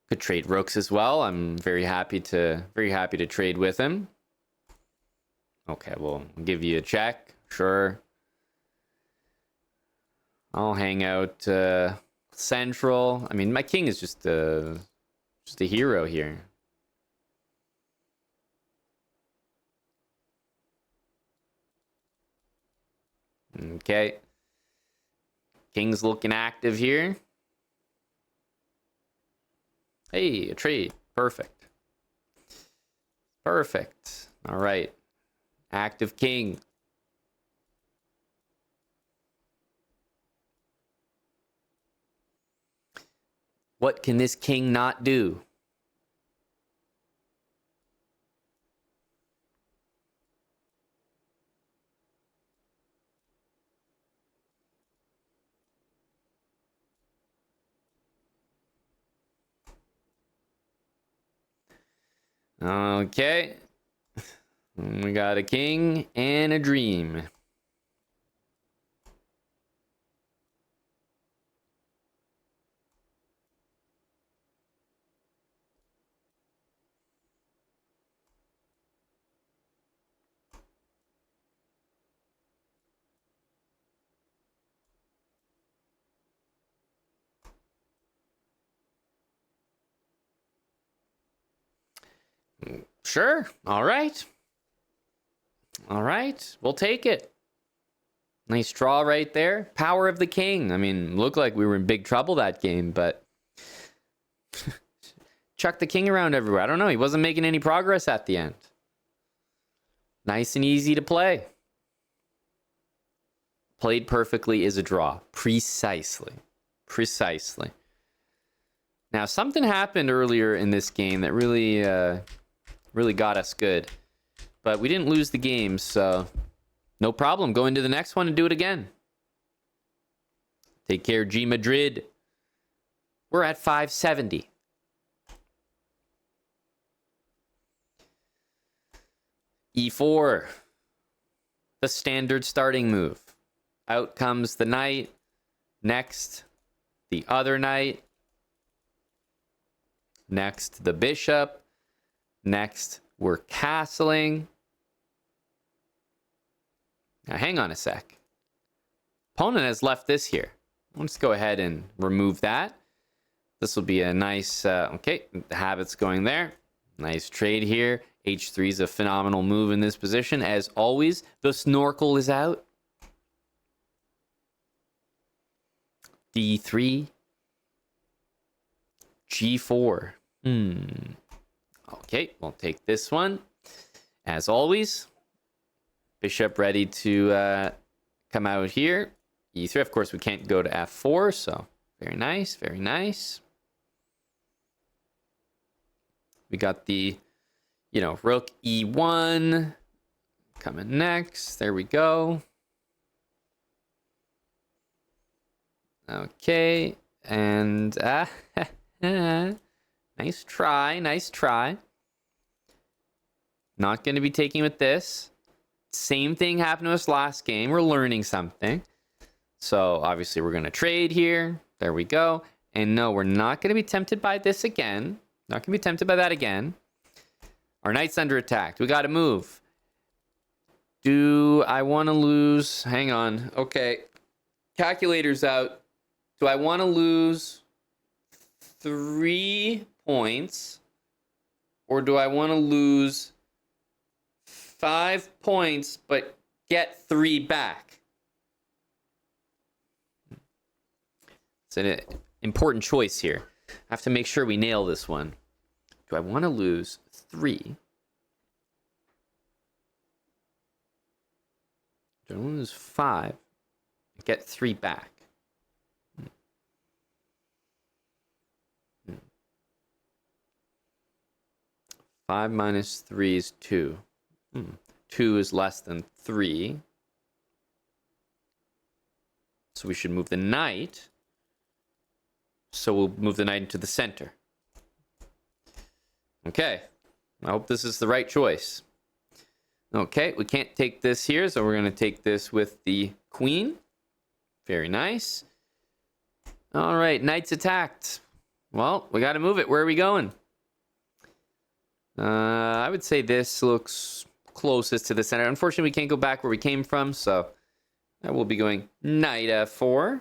Speaker 1: Could trade rooks as well. I'm very happy to trade with him. Okay, we'll give you a check. Sure. I'll hang out central. I mean, my king is just a hero here. Okay. King's looking active here. Hey, a trade. Perfect. Perfect. All right. Active king. What can this king not do? Okay. We got a king and a dream. Sure. All right. All right. We'll take it. Nice draw right there. Power of the king. I mean, looked like we were in big trouble that game, but chuck the king around everywhere. I don't know. He wasn't making any progress at the end. Nice and easy to play. Played perfectly is a draw. Precisely. Precisely. Now, something happened earlier in this game that really got us good. But we didn't lose the game, so no problem. Go into the next one and do it again. Take care, G Madrid. We're at 570. E4. The standard starting move. Out comes the knight. Next, the other knight. Next, the bishop. Next, we're castling. Now, hang on a sec. Opponent has left this here. Let's go ahead and remove that. This will be a nice... okay, the habit's going there. Nice trade here. H3 is a phenomenal move in this position. As always, the snorkel is out. D3. G4. Okay, we'll take this one. As always, bishop ready to come out here. E3, of course, we can't go to F4, so very nice, very nice. We got the, rook E1 coming next. There we go. Okay, and nice try, nice try. Not going to be taking with this. Same thing happened to us last game. We're learning something. So obviously we're going to trade here. There we go. And no, we're not going to be tempted by this again. Not going to be tempted by that again. Our knight's under attack. We got to move. Do I want to lose? Hang on. Okay. Calculator's out. Do I want to lose 3 points? Or do I want to lose 5 points but get 3 back? It's an important choice here. I have to make sure we nail this one. Do I want to lose 3? Do I want to lose 5 and get 3 back? 5 minus 3 is 2. 2 is less than 3. So we should move the knight. So we'll move the knight into the center. Okay. I hope this is the right choice. Okay, we can't take this here, so we're going to take this with the queen. Very nice. All right, knight's attacked. Well, we got to move it. Where are we going? I would say this looks closest to the center. Unfortunately, we can't go back where we came from, so I will be going knight f4.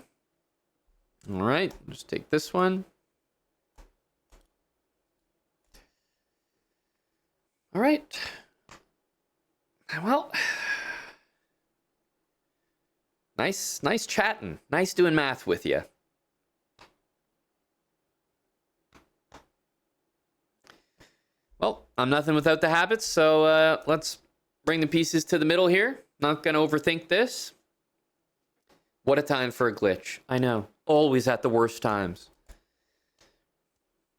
Speaker 1: All right, just take this one. All right. Well, nice chatting. Nice doing math with you. Well, I'm nothing without the habits, so let's bring the pieces to the middle here. Not going to overthink this. What a time for a glitch. I know. Always at the worst times.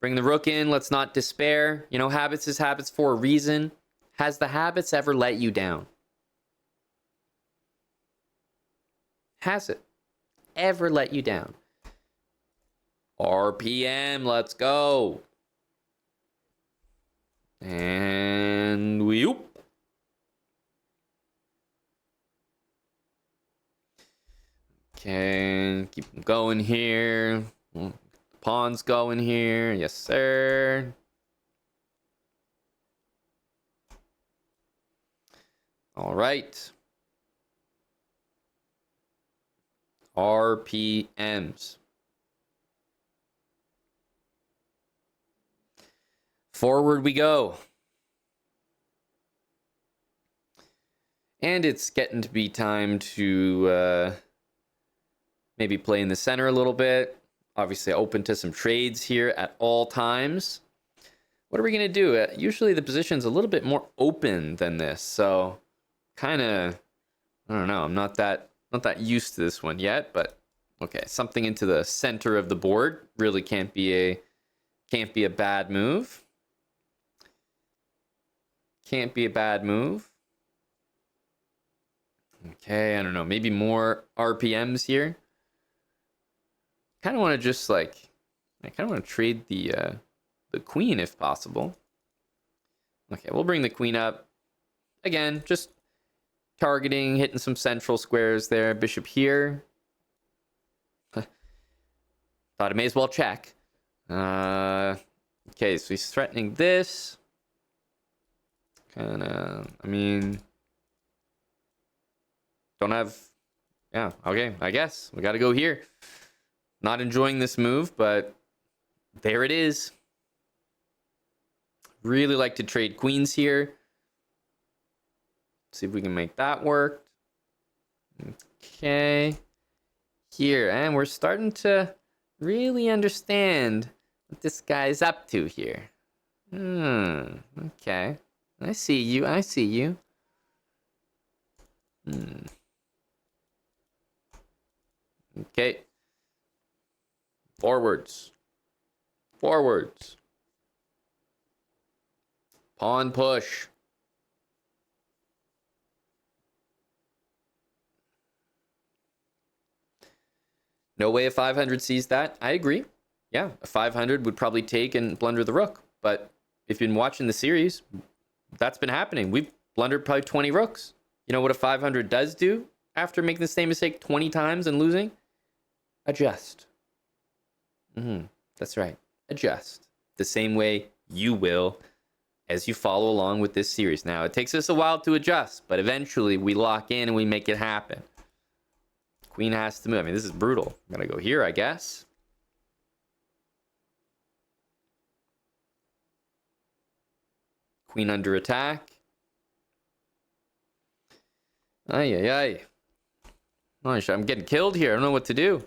Speaker 1: Bring the rook in. Let's not despair. Habits is habits for a reason. Has the habits ever let you down? Has it ever let you down? RPM, let's go. And we oop. Okay, keep them going here. Pawn's going here. Yes, sir. All right. RPMs. Forward we go. And it's getting to be time to maybe play in the center a little bit. Obviously open to some trades here at all times. What are we going to do? Usually the position's a little bit more open than this. So kind of, I don't know. I'm not that used to this one yet, but okay. Something into the center of the board really can't be a bad move. Can't be a bad move. Okay, I don't know. Maybe more RPMs here. Kind of want to just I kind of want to trade the queen if possible. Okay, we'll bring the queen up. Again, just targeting, hitting some central squares there. Bishop here. Thought I may as well check. Okay, so he's threatening this. Don't have... Yeah, okay, I guess. We got to go here. Not enjoying this move, but there it is. Really like to trade queens here. See if we can make that work. Okay. Here, and we're starting to really understand what this guy's up to here. Okay. I see you. I see you. Okay. Forwards. Forwards. Pawn push. No way a 500 sees that. I agree. Yeah, a 500 would probably take and blunder the rook. But if you've been watching the series, that's been happening. We've blundered probably 20 rooks. You know what a 500 does do after making the same mistake 20 times and losing? Adjust. That's right. Adjust. The same way you will as you follow along with this series. Now, it takes us a while to adjust, but eventually we lock in and we make it happen. Queen has to move. I mean, this is brutal. I'm going to go here, I guess. Queen under attack. Ay, ay, ay. Gosh, I'm getting killed here. I don't know what to do.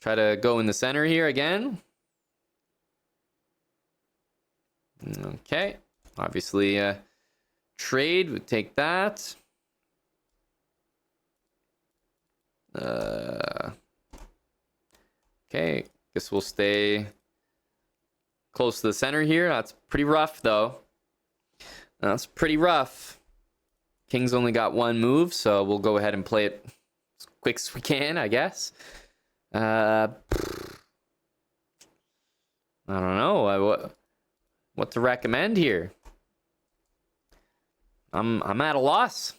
Speaker 1: Try to go in the center here again. Okay. Obviously, trade would take that. Okay. Guess we'll stay close to the center here. That's pretty rough, though. That's pretty rough. King's only got one move, so we'll go ahead and play it as quick as we can, I guess. I don't know what to recommend here. I'm at a loss.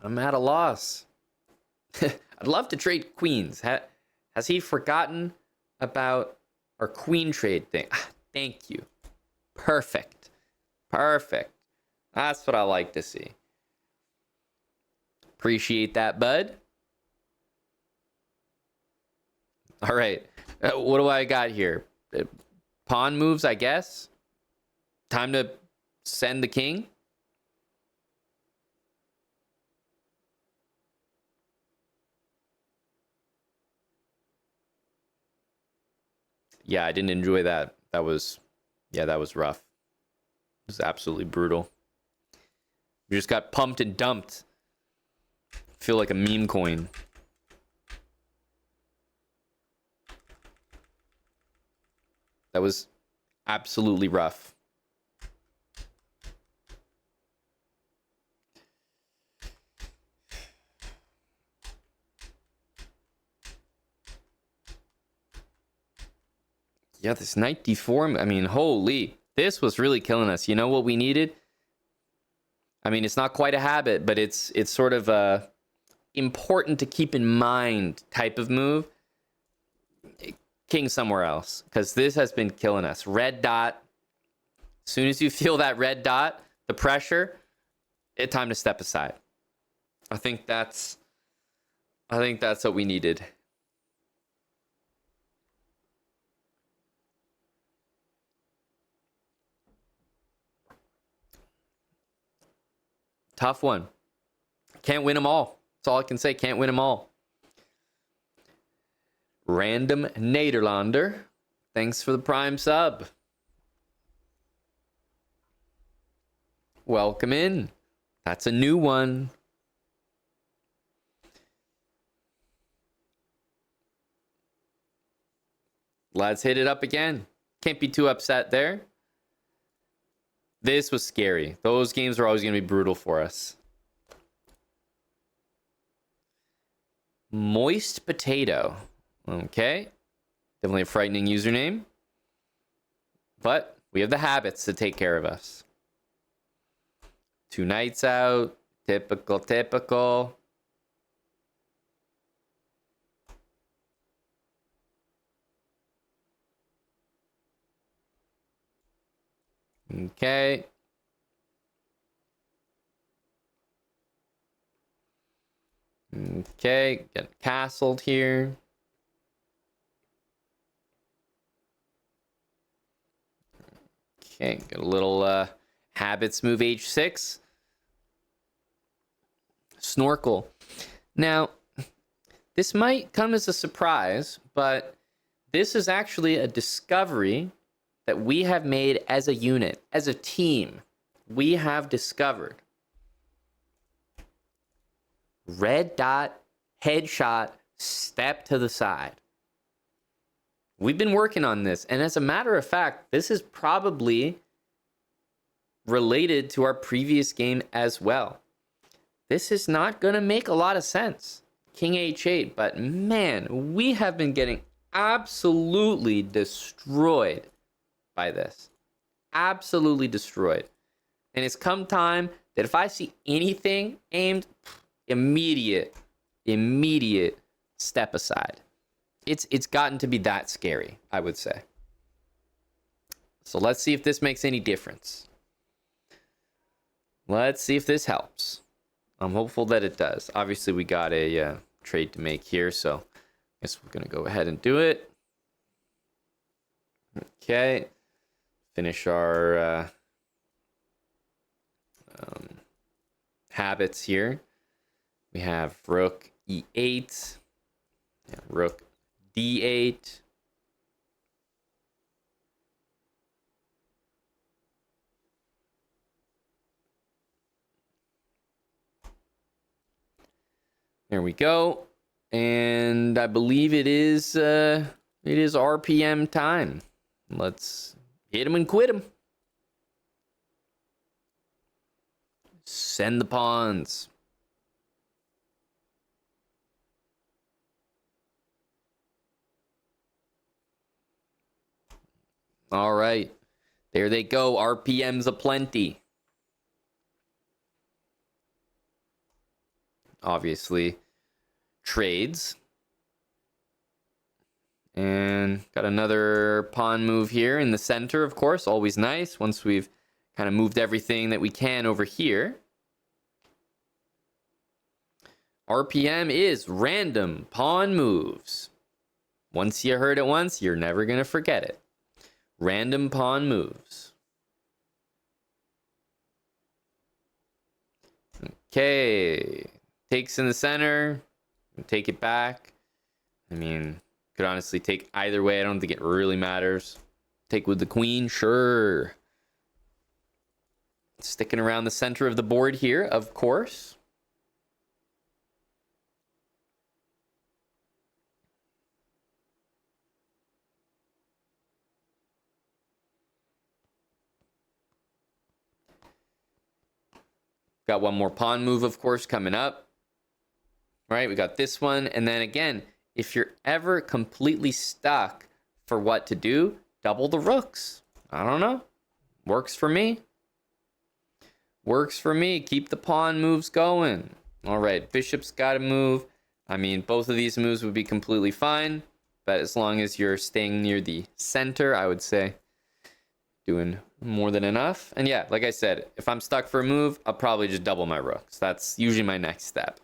Speaker 1: I'm at a loss. I'd love to trade queens. Has he forgotten about our queen trade thing? Thank you. Perfect. Perfect. That's what I like to see. Appreciate that, bud. All right. What do I got here? Pawn moves, I guess. Time to send the king. Yeah, I didn't enjoy that. That was rough. It was absolutely brutal. We just got pumped and dumped. Feel like a meme coin. That was absolutely rough. Yeah, this knight d4, I mean, holy. This was really killing us. You know what we needed? I mean, it's not quite a habit, but it's sort of a important to keep in mind type of move. King somewhere else, because this has been killing us. Red dot. As soon as you feel that red dot, the pressure, it's time to step aside. I think that's what we needed. Tough one. Can't win them all. That's all I can say. Can't win them all. Random Nederlander. Thanks for the prime sub. Welcome in. That's a new one. Let's hit it up again. Can't be too upset there. This was scary. Those games are always going to be brutal for us. Moist Potato. Okay. Definitely a frightening username. But we have the habits to take care of us. 2 knights out. Typical, typical. Okay. Okay, get castled here. Okay, get a little habits move h6. Snorkel. Now, this might come as a surprise, but This is actually a discovery that we have made as a unit, as a team. We have discovered red dot, headshot, step to the side. We've been working on this, and as a matter of fact, this is probably related to our previous game as well. This is not going to make a lot of sense. King h8, but man, we have been getting absolutely destroyed by this. Absolutely destroyed. And it's come time that if I see anything aimed, immediate step aside. It's gotten to be that scary, I would say. So let's see if this makes any difference. Let's see if this helps. I'm hopeful that it does. Obviously, we got a trade to make here, so I guess we're going to go ahead and do it. Okay. Finish our habits here. We have rook e8, rook d8. There we go. And I believe it is RPM time. Let's hit him and quit him. Send the pawns. All right. There they go. RPMs aplenty. Obviously, trades. And got another pawn move here in the center, of course. Always nice once we've kind of moved everything that we can over here. RPM is random pawn moves. Once you heard it once, you're never going to forget it. Random pawn moves. Okay. Takes in the center. Take it back. I mean, could honestly take either way. I don't think it really matters. Take with the queen, sure. Sticking around the center of the board here, of course. Got one more pawn move, of course, coming up. Right, we got this one. And then again, if you're ever completely stuck for what to do, double the rooks. I don't know. Works for me. Works for me. Keep the pawn moves going. All right, bishop's got to move. I mean, both of these moves would be completely fine. But as long as you're staying near the center, I would say doing more than enough. And yeah, like I said, if I'm stuck for a move, I'll probably just double my rooks. That's usually my next step.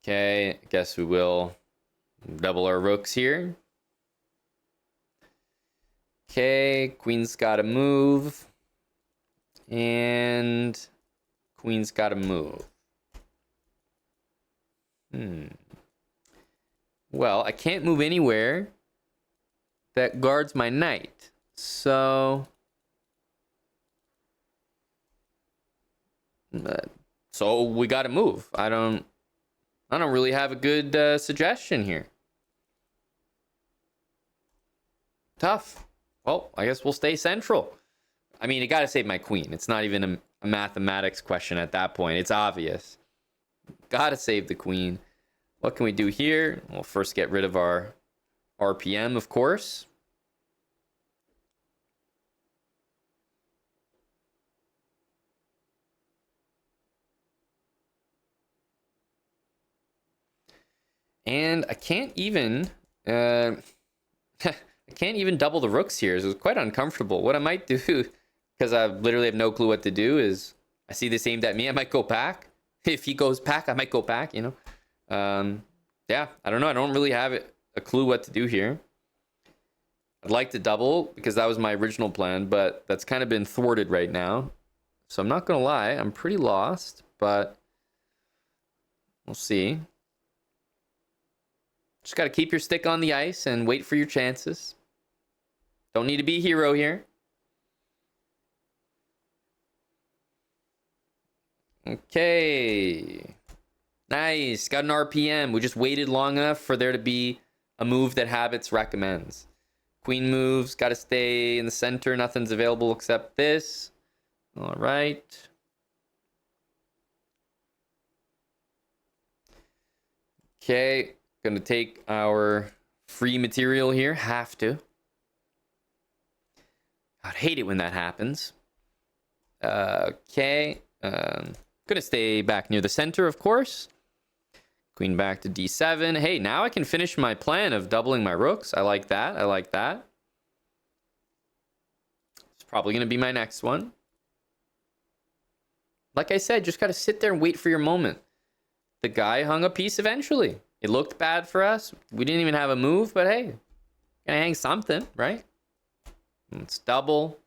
Speaker 1: Okay, I guess we will double our rooks here. Okay, queen's got to move. And queen's got to move. Well, I can't move anywhere that guards my knight. So we got to move. I don't really have a good suggestion here. Tough. Well, I guess we'll stay central. I mean, I got to save my queen. It's not even a mathematics question at that point. It's obvious. Got to save the queen. What can we do here? We'll first get rid of our RPM, of course. And I can't even I can't even double the rooks here. So it's quite uncomfortable. What I might do, because I literally have no clue what to do, is I see this aimed at me. I might go back. If he goes back, I might go back, you know. Yeah, I don't know. I don't really have a clue what to do here. I'd like to double because that was my original plan, but that's kind of been thwarted right now. So I'm not going to lie, I'm pretty lost, but we'll see. Just got to keep your stick on the ice and wait for your chances. Don't need to be a hero here. Okay. Nice. Got an RPM. We just waited long enough for there to be a move that Habits recommends. Queen moves. Got to stay in the center. Nothing's available except this. All right. Okay. Gonna take our free material here. Have to. I'd hate it when that happens. Okay. Gonna stay back near the center, of course. Queen back to d7. Hey, now I can finish my plan of doubling my rooks. I like that. I like that. It's probably gonna be my next one. Like I said, just gotta sit there and wait for your moment. The guy hung a piece eventually. It looked bad for us. We didn't even have a move, but hey, gonna hang something, right? Let's double.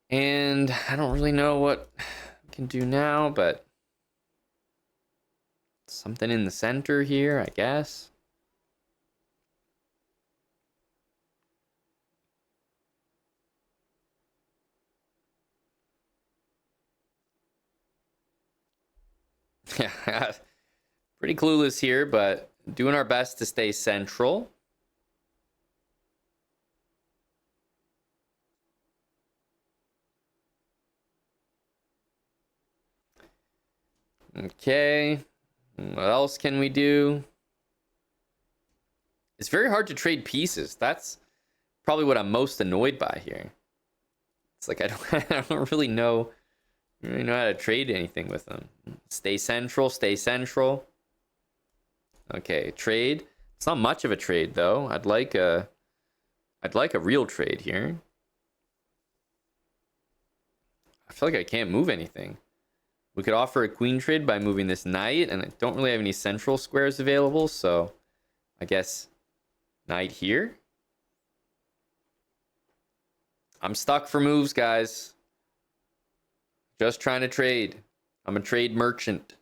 Speaker 1: And I don't really know what I can do now, but something in the center here, I guess. Yeah, pretty clueless here, but doing our best to stay central. Okay, what else can we do? It's very hard to trade pieces. That's probably what I'm most annoyed by here. It's like I don't really know how to trade anything with them. Stay central, stay central. Okay, trade. It's not much of a trade though. I'd like a real trade here. I feel like I can't move anything. We could offer a queen trade by moving this knight, and I don't really have any central squares available, so I guess knight here. I'm stuck for moves, guys. Just trying to trade. I'm a trade merchant.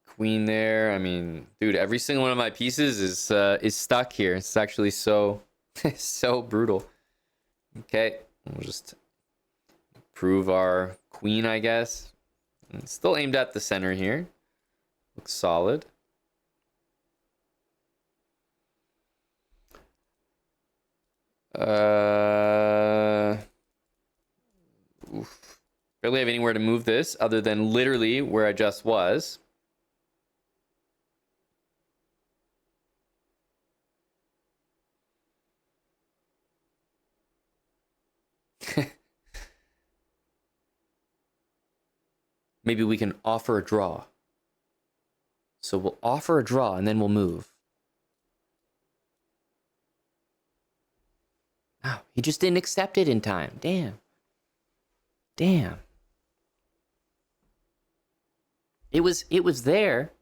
Speaker 1: Queen there. I mean, dude, every single one of my pieces is stuck here. It's actually so so brutal. Okay, we'll just prove our queen, I guess. It's still aimed at the center here. Looks solid. Oof. Barely have anywhere to move this other than literally where I just was. Maybe we can offer a draw. So we'll offer a draw and then we'll move. Oh, he just didn't accept it in time. Damn. Damn. It was there.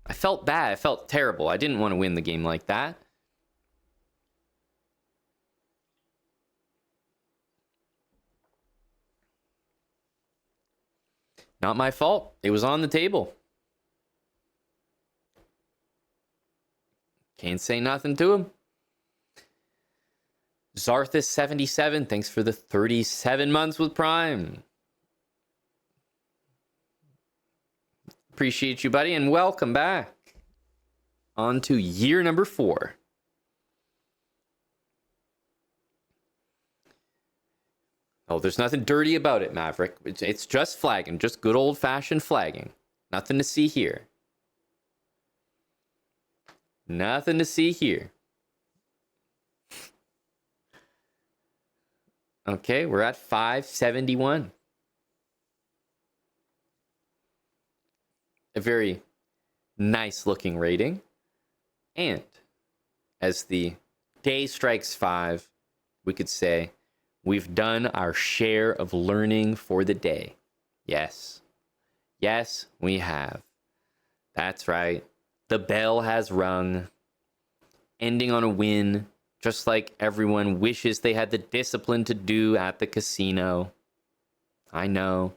Speaker 1: I felt bad. I felt terrible. I didn't want to win the game like that. Not my fault. It was on the table. Can't say nothing to him. Zarthus77, thanks for the 37 months with Prime. Appreciate you, buddy, and welcome back. On to year number 4. Oh, there's nothing dirty about it, Maverick. It's just flagging, just good old-fashioned flagging. Nothing to see here. Nothing to see here. Okay, we're at 571. A very nice looking rating. And as the day strikes 5, we could say we've done our share of learning for the day. Yes. Yes, we have. That's right. The bell has rung, ending on a win, just like everyone wishes they had the discipline to do at the casino. I know.